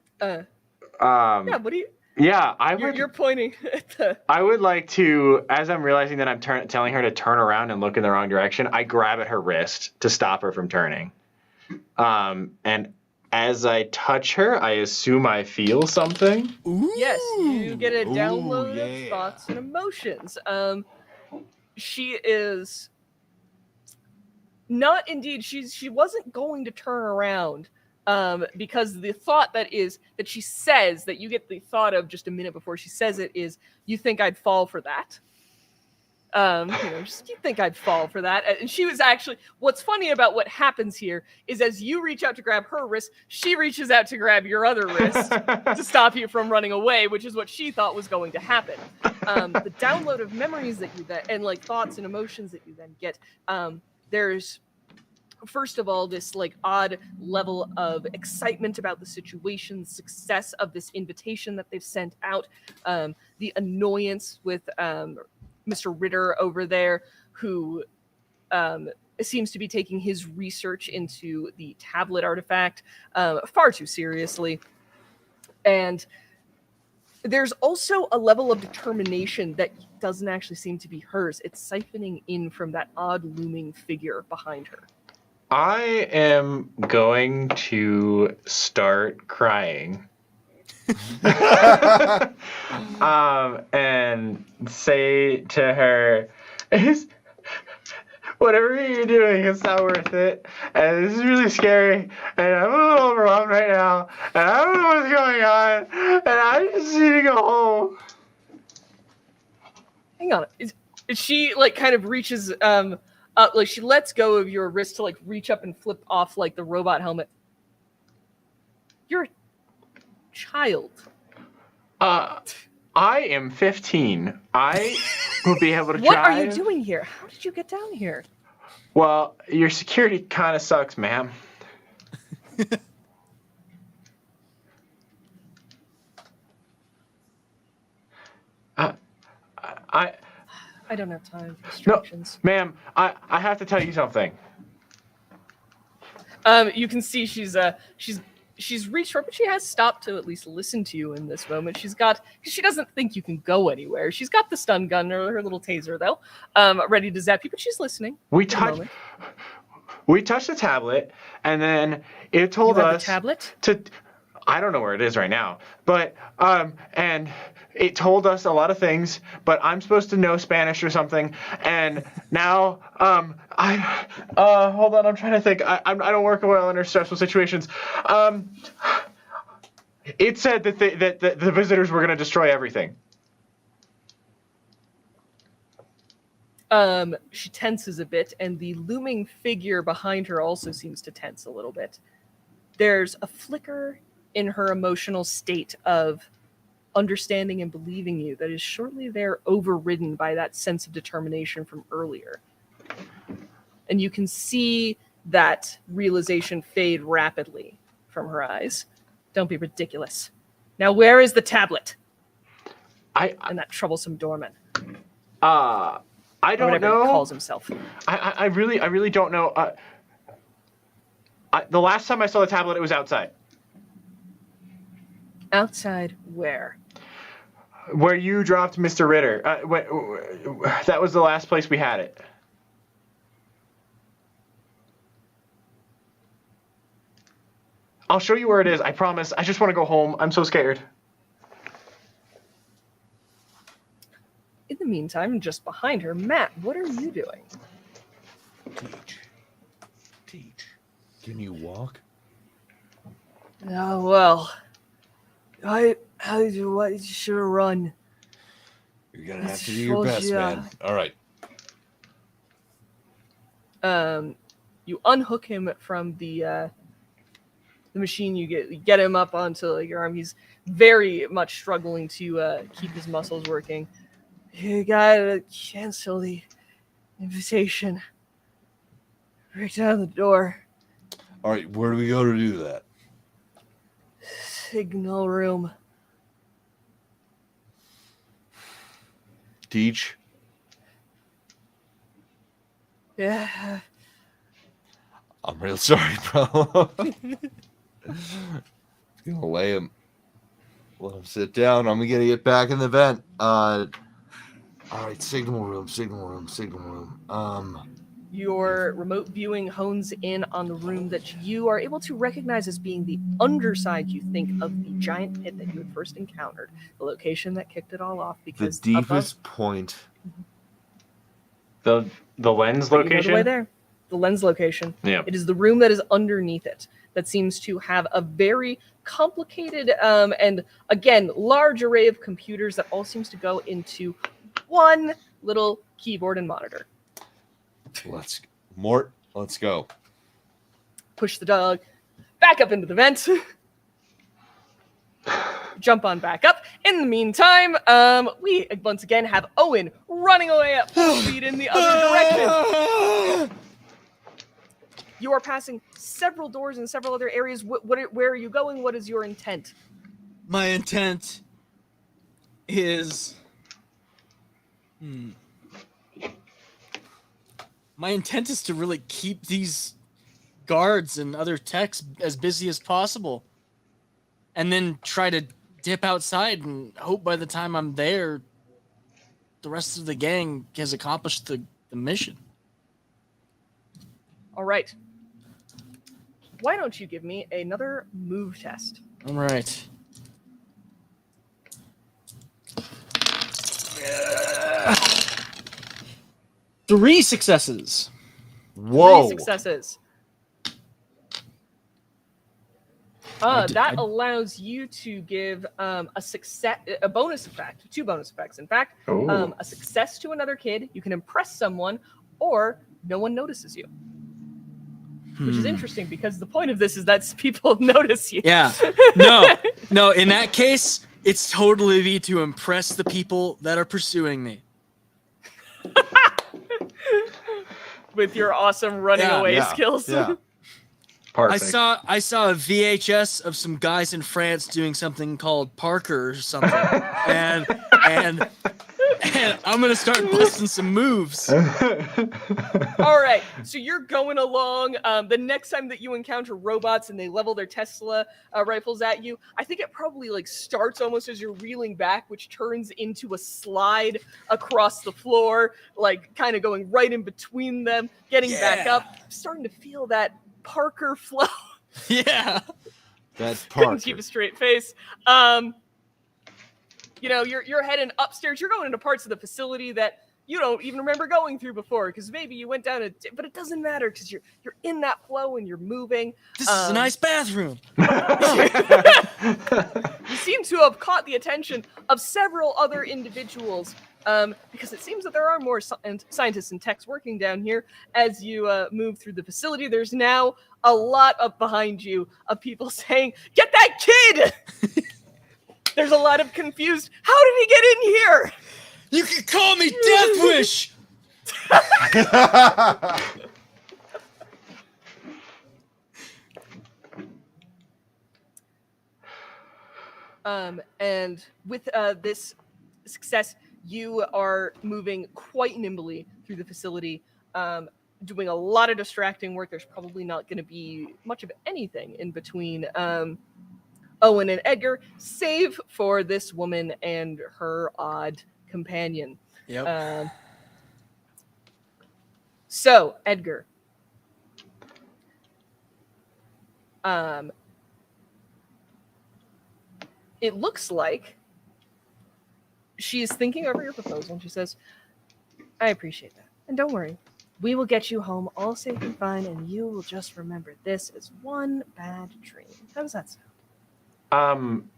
what do you... Yeah, I would. You're pointing at the... I would like to, as I'm realizing that I'm telling her to turn around and look in the wrong direction, I grab at her wrist to stop her from turning. And as I touch her, I assume I feel something. Ooh. Yes, you get a download yeah. of thoughts and emotions. She is not indeed. She wasn't going to turn around because the thought that she says that you get the thought of just a minute before she says it is, you think I'd fall for that? Just you think I'd fall for that. And she was actually, what's funny about what happens here is as you reach out to grab her wrist, she reaches out to grab your other wrist to stop you from running away, which is what she thought was going to happen. The download of memories that you get and like thoughts and emotions that you then get, there's first of all this like odd level of excitement about the situation, success of this invitation that they've sent out, the annoyance with Mr. Ritter over there, who seems to be taking his research into the tablet artifact far too seriously. And there's also a level of determination that doesn't actually seem to be hers. It's siphoning in from that odd looming figure behind her. I am going to start crying. And say to her, whatever you're doing, it's not worth it. And this is really scary. And I'm a little overwhelmed right now. And I don't know what's going on. And I just need to go home. Hang on. Is she like kind of reaches like she lets go of your wrist to like reach up and flip off like the robot helmet. You're a child. I am 15. I will be able to What drive. are you doing here? How did you get down here? Well, your security kind of sucks, ma'am. I don't have time for distractions. No, ma'am, I have to tell you something. You can see she's reached for it, but she has stopped to at least listen to you in this moment. Because she doesn't think you can go anywhere. She's got the stun gun or her little taser though, ready to zap you, but she's listening. We touched the tablet, and then it told You have us the tablet? to. I don't know where it is right now, but and it told us a lot of things, but I'm supposed to know Spanish or something, and now hold on, I'm trying to think. I don't work well under stressful situations. It said that the visitors were going to destroy everything. She tenses a bit, and the looming figure behind her also seems to tense a little bit. There's a flicker in her emotional state of understanding and believing you that is shortly there overridden by that sense of determination from earlier. And you can see that realization fade rapidly from her eyes. Don't be ridiculous. Now, where is the tablet? And that troublesome doorman. I don't know. He calls himself. I really don't know. The last time I saw the tablet, it was outside. Outside where? Where you dropped Mr. Ritter. That was the last place we had it. I'll show you where it is, I promise. I just want to go home. I'm so scared. In the meantime, just behind her, Matt, what are you doing? Teach. Can you walk? Oh, well. I should have run. You're gonna have to do your best, man. All right. You unhook him from the machine. You get him up onto like your arm. He's very much struggling to keep his muscles working. You gotta cancel the invitation. Break down the door. All right. Where do we go to do that? Signal room. Teach. Yeah. I'm real sorry, bro. Gonna lay him. Let him sit down. I'm gonna get back in the vent. All right, signal room. Your remote viewing hones in on the room that you are able to recognize as being the underside, you think, of the giant pit that you had first encountered. The location that kicked it all off. Because the deepest point. The lens location? You know the way there. The lens location. Yeah. It is the room that is underneath it that seems to have a very complicated and, again, large array of computers that all seems to go into one little keyboard and monitor. Let's go. Push the dog back up into the vent. Jump on back up. In the meantime, we once again have Owen running away at full speed in the other direction. You are passing several doors in several other areas. Where are you going? What is your intent? My intent is... My intent is to really keep these guards and other techs as busy as possible. And then try to dip outside and hope by the time I'm there, the rest of the gang has accomplished the mission. All right. Why don't you give me another move test? All right. 3 successes. Whoa. 3 successes. I That allows you to give a bonus effect, 2 bonus effects. In fact, a success to another kid, you can impress someone, or no one notices you. Which is interesting because the point of this is that people notice you. Yeah. No. In that case, it's totally be to impress the people that are pursuing me. With your awesome running away skills. Yeah. Perfect. I saw a VHS of some guys in France doing something called Parker or something, and I'm gonna start busting some moves. All right, so you're going along. The next time that you encounter robots and they level their Tesla rifles at you, I think it probably like starts almost as you're reeling back, which turns into a slide across the floor, like kind of going right in between them, getting back up. I'm starting to feel that Parker flow. Yeah. That's Couldn't Parker. keep a straight face. You're heading upstairs. You're going into parts of the facility that you don't even remember going through before because maybe you went down but it doesn't matter because you're in that flow and you're moving. This is a nice bathroom. You seem to have caught the attention of several other individuals because it seems that there are more scientists and techs working down here as you move through the facility. There's now a lot up behind you of people saying, "Get that kid!" There's a lot of confused, "How did he get in here?" You can call me Death Wish. And with this success, you are moving quite nimbly through the facility, doing a lot of distracting work. There's probably not going to be much of anything in between Owen and Edgar, save for this woman and her odd companion. Yep. So, Edgar. It looks like she is thinking over your proposal, and she says, "I appreciate that. And don't worry. We will get you home all safe and fine, and you will just remember this as one bad dream." How does that sound?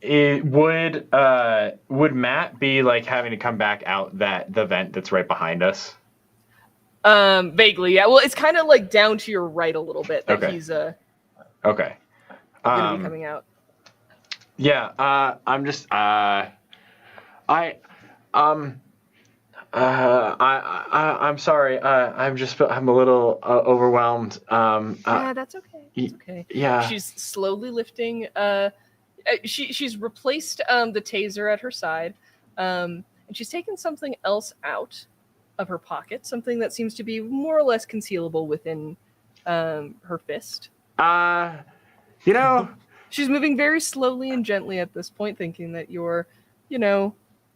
It would Matt be like having to come back out the vent that's right behind us? Vaguely, yeah. Well, it's kind of like down to your right a little bit that he's okay. Gonna be coming out. Yeah, I'm just I'm sorry. I'm a little overwhelmed. Yeah, that's okay. That's okay. Yeah. She's slowly lifting. She's replaced the taser at her side, and she's taken something else out of her pocket, something that seems to be more or less concealable within her fist. She's moving very slowly and gently at this point, thinking that you're,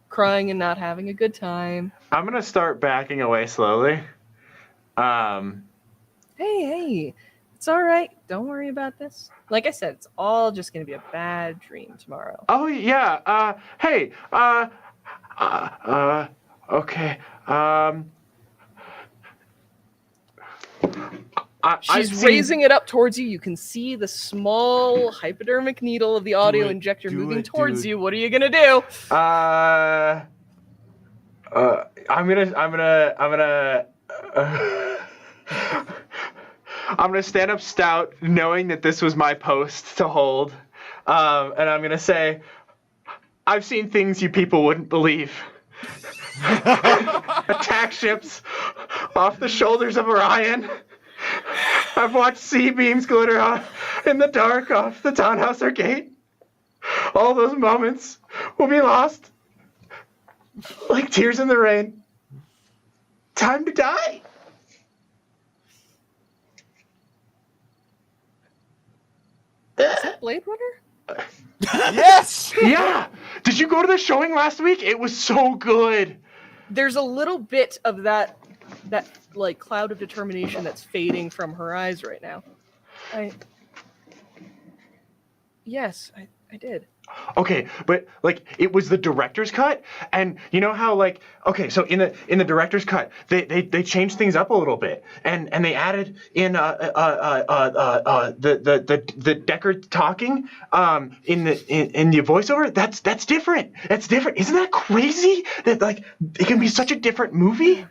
crying and not having a good time. I'm gonna start backing away slowly. Hey, it's all right. Don't worry about this. Like I said, it's all just gonna be a bad dream tomorrow. Oh yeah. Hey. Okay. She's raising it up towards you. You can see the small hypodermic needle of the audio injector moving towards you. What are you gonna do? I'm gonna stand up stout, knowing that this was my post to hold, and I'm gonna say, I've seen things you people wouldn't believe. Attack ships off the shoulders of Orion. I've watched sea beams glitter in the dark off the Townhouser Gate. All those moments will be lost like tears in the rain. Time to die. Is that Blade Runner? Yes. Yeah. Did you go to the showing last week? It was so good. There's a little bit of that like cloud of determination that's fading from her eyes right now. Yes, I did. Okay, but like it was the director's cut, and you know how like okay, so in the director's cut, they changed things up a little bit, and they added in the Deckard talking in the voiceover. That's different. That's different. Isn't that crazy? That like it can be such a different movie.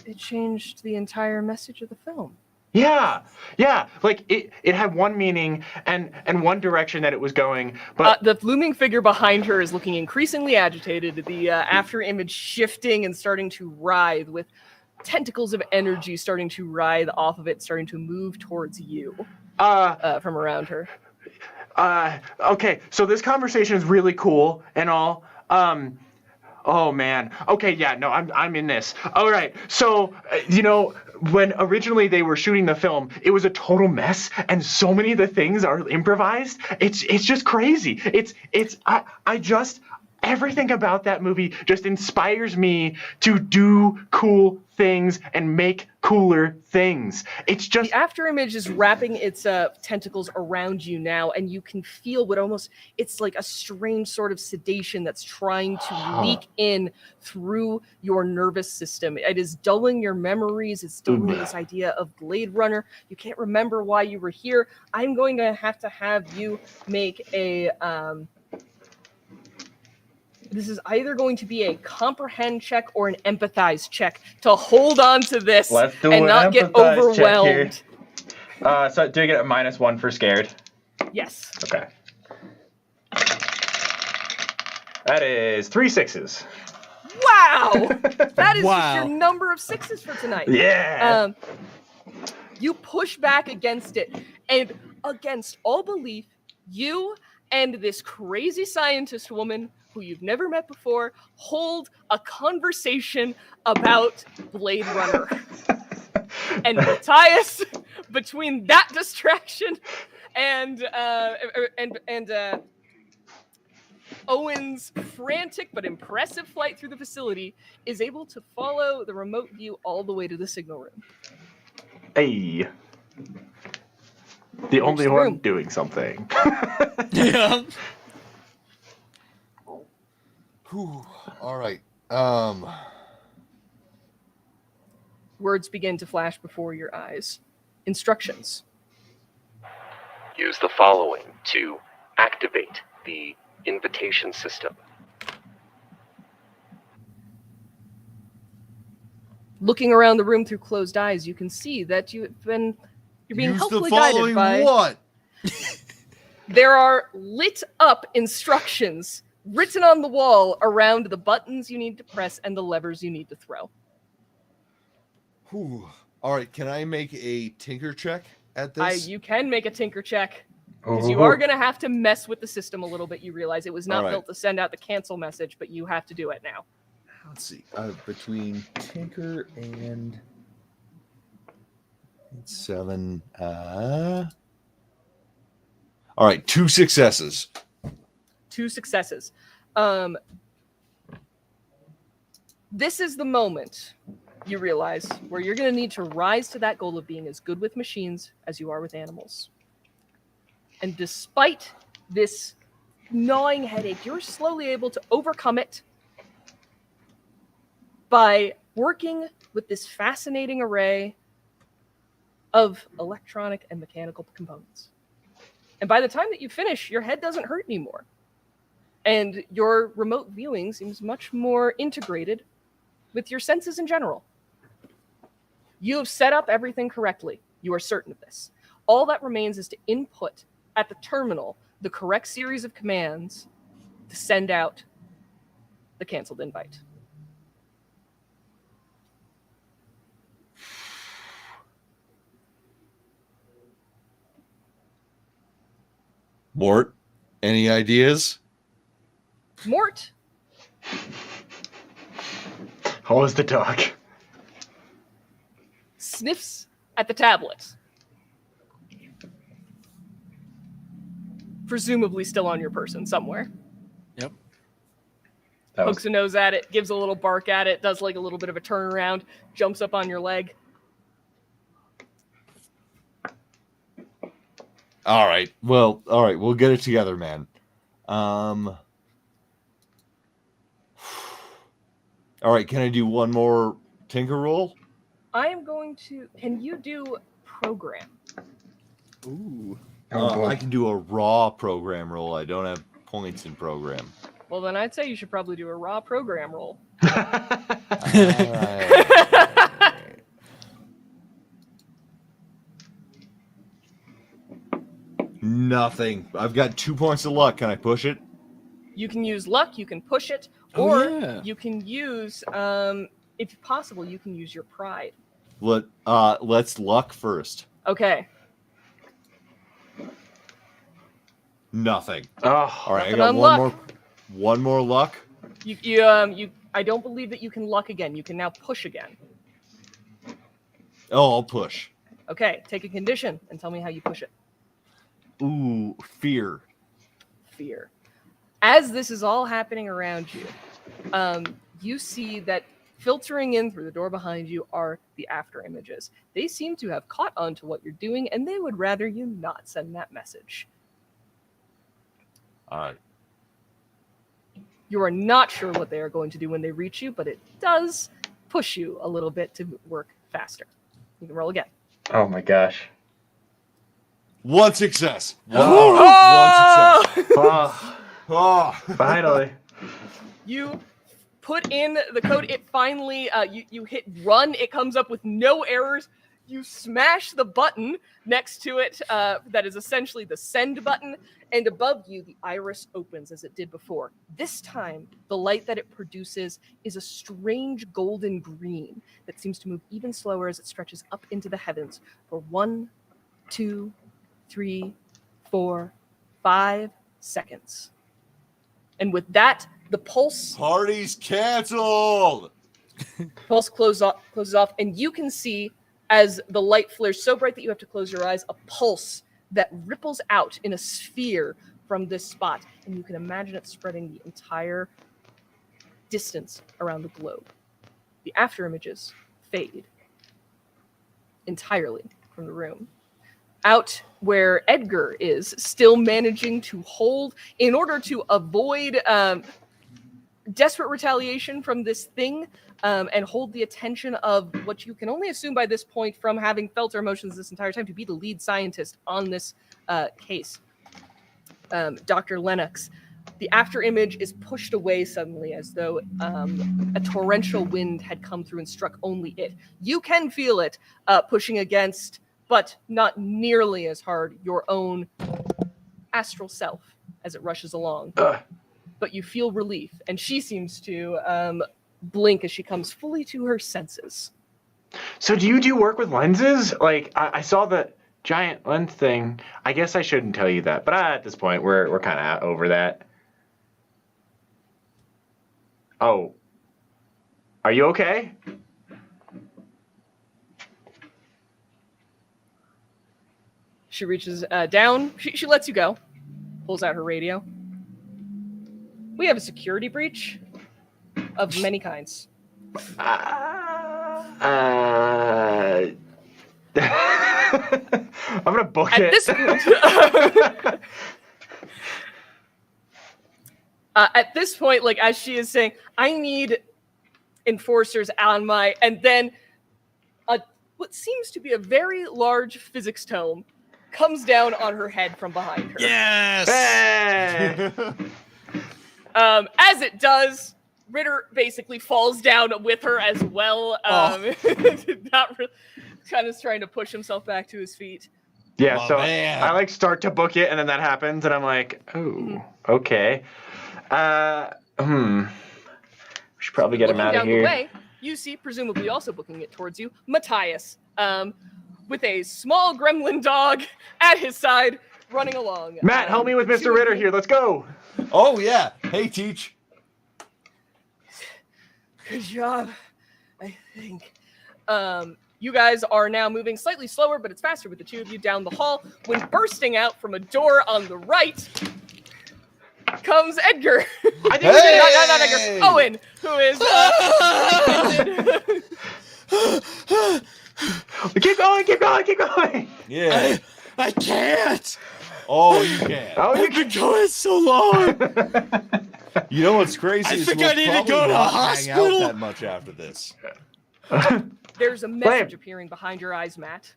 It changed the entire message of the film. Yeah, like it had one meaning and one direction that it was going, but The looming figure behind her is looking increasingly agitated, the after image shifting and starting to writhe, with tentacles of energy starting to writhe off of it, starting to move towards you from around her. Okay, so this conversation is really cool and all. Oh man. Okay, yeah, no, I'm in this. All right. So, when originally they were shooting the film, it was a total mess, and so many of the things are improvised. It's just crazy. I just everything about that movie just inspires me to do cool things and make cooler things. It's just the after image is wrapping its tentacles around you now, and you can feel it's like a strange sort of sedation that's trying to leak in through your nervous system. It is dulling your memories. It's dulling this idea of Blade Runner. You can't remember why you were here. I'm going to have you make a this is either going to be a comprehend check or an empathize check to hold on to this and not get overwhelmed. So do I get a -1 for scared? Yes. Okay. That is 3 6s. Wow! That is just your number of 6s for tonight. Yeah. You push back against it, and against all belief, you and this crazy scientist woman who you've never met before hold a conversation about Blade Runner. And Matthias, between that distraction and Owen's frantic but impressive flight through the facility, is able to follow the remote view all the way to the signal room. Hey. The only one doing something. Yeah. Whew. All right. Words begin to flash before your eyes. Instructions. Use the following to activate the invitation system. Looking around the room through closed eyes, you can see that you're being helpfully guided by what? There are lit up instructions written on the wall around the buttons you need to press and the levers you need to throw. Whew. All right. Can I make a tinker check at this? You can make a tinker check, because you are going to have to mess with the system a little bit. You realize it was not built to send out the cancel message, but you have to do it now. Let's see. Between tinker and 7. All right. 2 successes. 2 successes. This is the moment, you realize, where you're going to need to rise to that goal of being as good with machines as you are with animals. And despite this gnawing headache, you're slowly able to overcome it by working with this fascinating array of electronic and mechanical components. And by the time that you finish, your head doesn't hurt anymore. And your remote viewing seems much more integrated with your senses in general. You have set up everything correctly. You are certain of this. All that remains is to input at the terminal the correct series of commands to send out the canceled invite. Mort, any ideas? Mort, How was the dog? sniffs at the tablet. Presumably still on your person somewhere. Yep. That was Pokes a nose at it, gives a little bark at it, does like a little bit of a turnaround, jumps up on your leg. All right. Well, all right. We'll get it together, man. All right. Can I do one more tinker roll? I am going to. Can you do program? Ooh. I can do a raw program roll. I don't have points in program. Well, then I'd say you should probably do a raw program roll. All right. Nothing. I've got 2 points of luck. Can I push it? You can use luck, you can push it, Oh, or yeah. you can use, if possible, you can use your pride. Let's luck first. Okay. Nothing. Oh, All right, I Nothing got on one luck. one more luck. I don't believe that you can luck again. You can now push again. Oh, I'll push. Okay, take a condition and tell me how you push it. Ooh, fear. Fear. As this is all happening around you, you see that filtering in through the door behind you are the after images. They seem to have caught on to what you're doing, and they would rather you not send that message. All right. You are not sure what they are going to do when they reach you, but it does push you a little bit to work faster. You can roll again. oh my gosh. One success. Oh! One success. Oh, Oh. finally. You put in the code. It finally, you hit run. It comes up with no errors. You smash the button next to it that is essentially the send button. And above you, the iris opens as it did before. This time, the light that it produces is a strange golden green that seems to move even slower as it stretches up into the heavens for 1, 2, 3, 4, 5 seconds. And with that, the pulse Party's canceled. closes off, and you can see as the light flares so bright that you have to close your eyes, a pulse that ripples out in a sphere from this spot, and you can imagine it spreading the entire distance around the globe. The after images fade entirely from the room. Out where Edgar is, still managing to hold in order to avoid desperate retaliation from this thing, and hold the attention of what you can only assume by this point from having felt her emotions this entire time to be the lead scientist on this case, Dr. Lennox. The after image is pushed away suddenly as though a torrential wind had come through and struck only it. You can feel it pushing against, but not nearly as hard, your own astral self as it rushes along. But you feel relief, and she seems to blink as she comes fully to her senses. So do you do work with lenses? Like, I saw the giant lens thing. I guess I shouldn't tell you that, but at this point, we're kind of over that. Oh. Are you okay? She reaches down. She lets you go. Pulls out her radio. We have a security breach of many kinds. I'm gonna book At it. this point, at this point, like as she is saying, I need enforcers on my, and then what seems to be a very large physics tome comes down on her head from behind her. Yes. Hey! As it does, Ritter basically falls down with her as well. Not really, kind of trying to push himself back to his feet. Yeah, My so man. I like start to book it, and then that happens, and I'm like, oh, okay. We should probably get him Looking out of down here. the way, you see, presumably also booking it towards you, Matthias, with a small gremlin dog at his side, running along. Matt, help me with the Mr. two of Ritter you- here. Let's go. Oh yeah. Hey, Teach. Good job, I think. You guys are now moving slightly slower, but it's faster with the two of you down the hall. When bursting out from a door on the right comes Edgar. I think Not Edgar. Owen, who is. Keep going. Yeah. I can't. Oh, you can. Oh, you I've been going so long. You know what's crazy? I is think we'll I need to probably go to not hospital. hang out that much after this. There's a message appearing behind your eyes, Matt.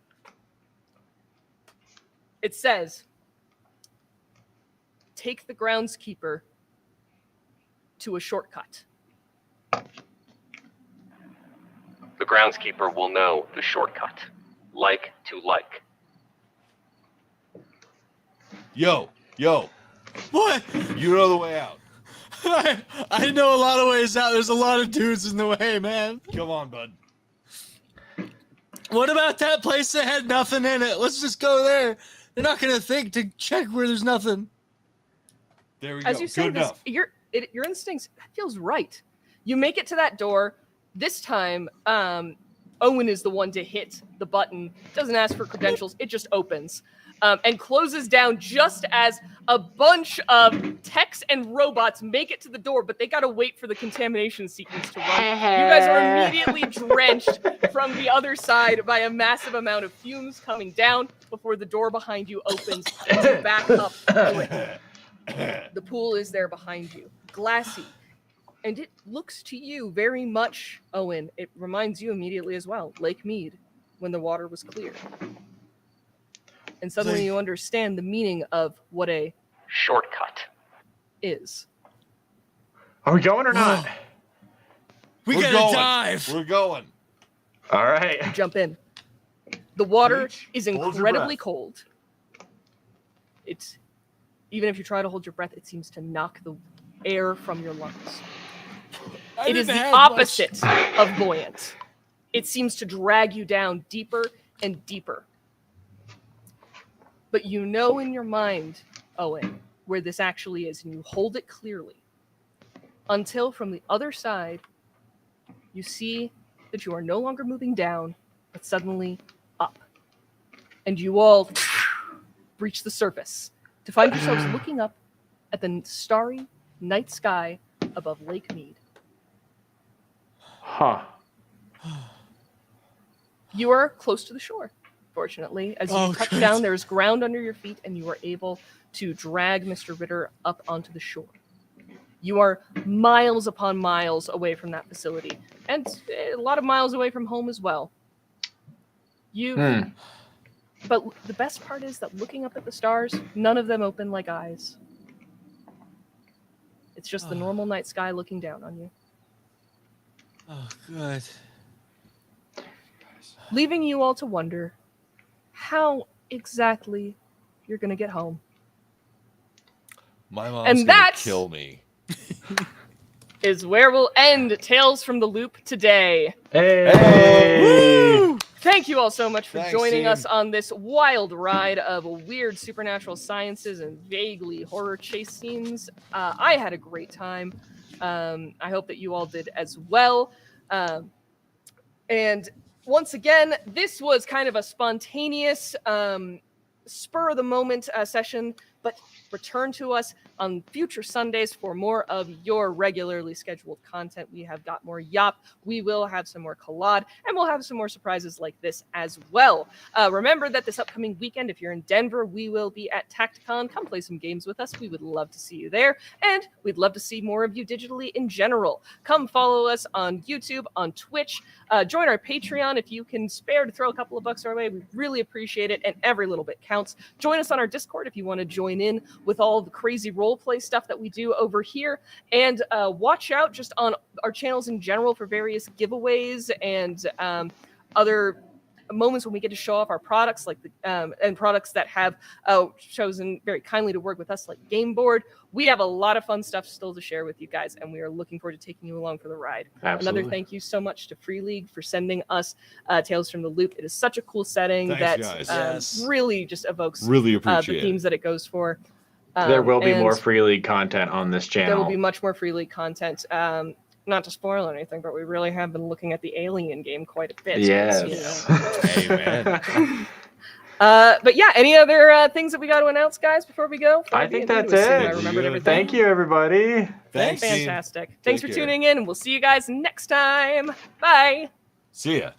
It says, take the groundskeeper to a shortcut. The groundskeeper will know the shortcut. Like to like. Yo. What? You know the way out. I know a lot of ways out. There's a lot of dudes in the way, man. Come on, bud. What about that place that had nothing in it? Let's just go there. They're not gonna think to check where there's nothing. There we go. As you say Good this, enough. your instincts, that feels right. You make it to that door. This time, Owen is the one to hit the button. Doesn't ask for credentials. It just opens. And closes down just as a bunch of techs and robots make it to the door, but they gotta wait for the contamination sequence to run. You guys are immediately drenched from the other side by a massive amount of fumes coming down before the door behind you opens to back up. The pool is there behind you, glassy. And it looks to you very much, Owen, it reminds you immediately as well, Lake Mead, when the water was clear. And suddenly you understand the meaning of what a Shortcut. is. Are we going or not? We We're gotta going. dive. We're going. All right. Jump in. The water Reach, is hold your incredibly breath. cold. It's even if you try to hold your breath, it seems to knock the air from your lungs. It is the opposite of buoyant. It seems to drag you down deeper and deeper. But you know in your mind, Owen, where this actually is, and you hold it clearly. Until from the other side, you see that you are no longer moving down, but suddenly up. And you all breach the surface to find yourselves looking up at the starry night sky above Lake Mead. Huh. You are close to the shore, fortunately. As you touch down, there's ground under your feet, and you are able to drag Mr. Ritter up onto the shore. You are miles upon miles away from that facility, and a lot of miles away from home as well. But the best part is that looking up at the stars, none of them open like eyes. It's just the normal night sky looking down on you. Oh, good. Leaving you all to wonder how exactly you're going to get home. My mom's And gonna that's- kill me. Is where we'll end Tales from the Loop today. Hey. Thank you all so much for Thanks, joining team. us on this wild ride of weird supernatural sciences and vaguely horror chase scenes. I had a great time. I hope that you all did as well. And once again, this was kind of a spontaneous, spur-of-the-moment session, but return to us on future Sundays for more of your regularly scheduled content. We have got more Yop, we will have some more Collide, and we'll have some more surprises like this as well. Remember that this upcoming weekend, if you're in Denver, we will be at Tacticon. Come play some games with us. We would love to see you there, and we'd love to see more of you digitally in general. Come follow us on YouTube, on Twitch, join our Patreon if you can spare to throw a couple of bucks our way. We really appreciate it, and every little bit counts. Join us on our Discord if you want to join in with all the crazy roll role play stuff that we do over here. And watch out just on our channels in general for various giveaways and other moments when we get to show off our products, like and products that have chosen very kindly to work with us, like Game Board. We have a lot of fun stuff still to share with you guys, and we are looking forward to taking you along for the ride. Absolutely. Another thank you so much to Free League for sending us Tales from the Loop. It is such a cool setting Thanks, that really just evokes Really the appreciate themes that it goes for. There will be and more Free League content on this channel. There will be much more Free League content. Not to spoil anything, but we really have been looking at the Alien game quite a bit. Yes. Amen. But yeah, any other things that we got to announce, guys, before we go? I think that's I it. remembered everything. Thank you, everybody. Thanks, team. Fantastic. Thanks for care. tuning in, and we'll see you guys next time. Bye. See ya.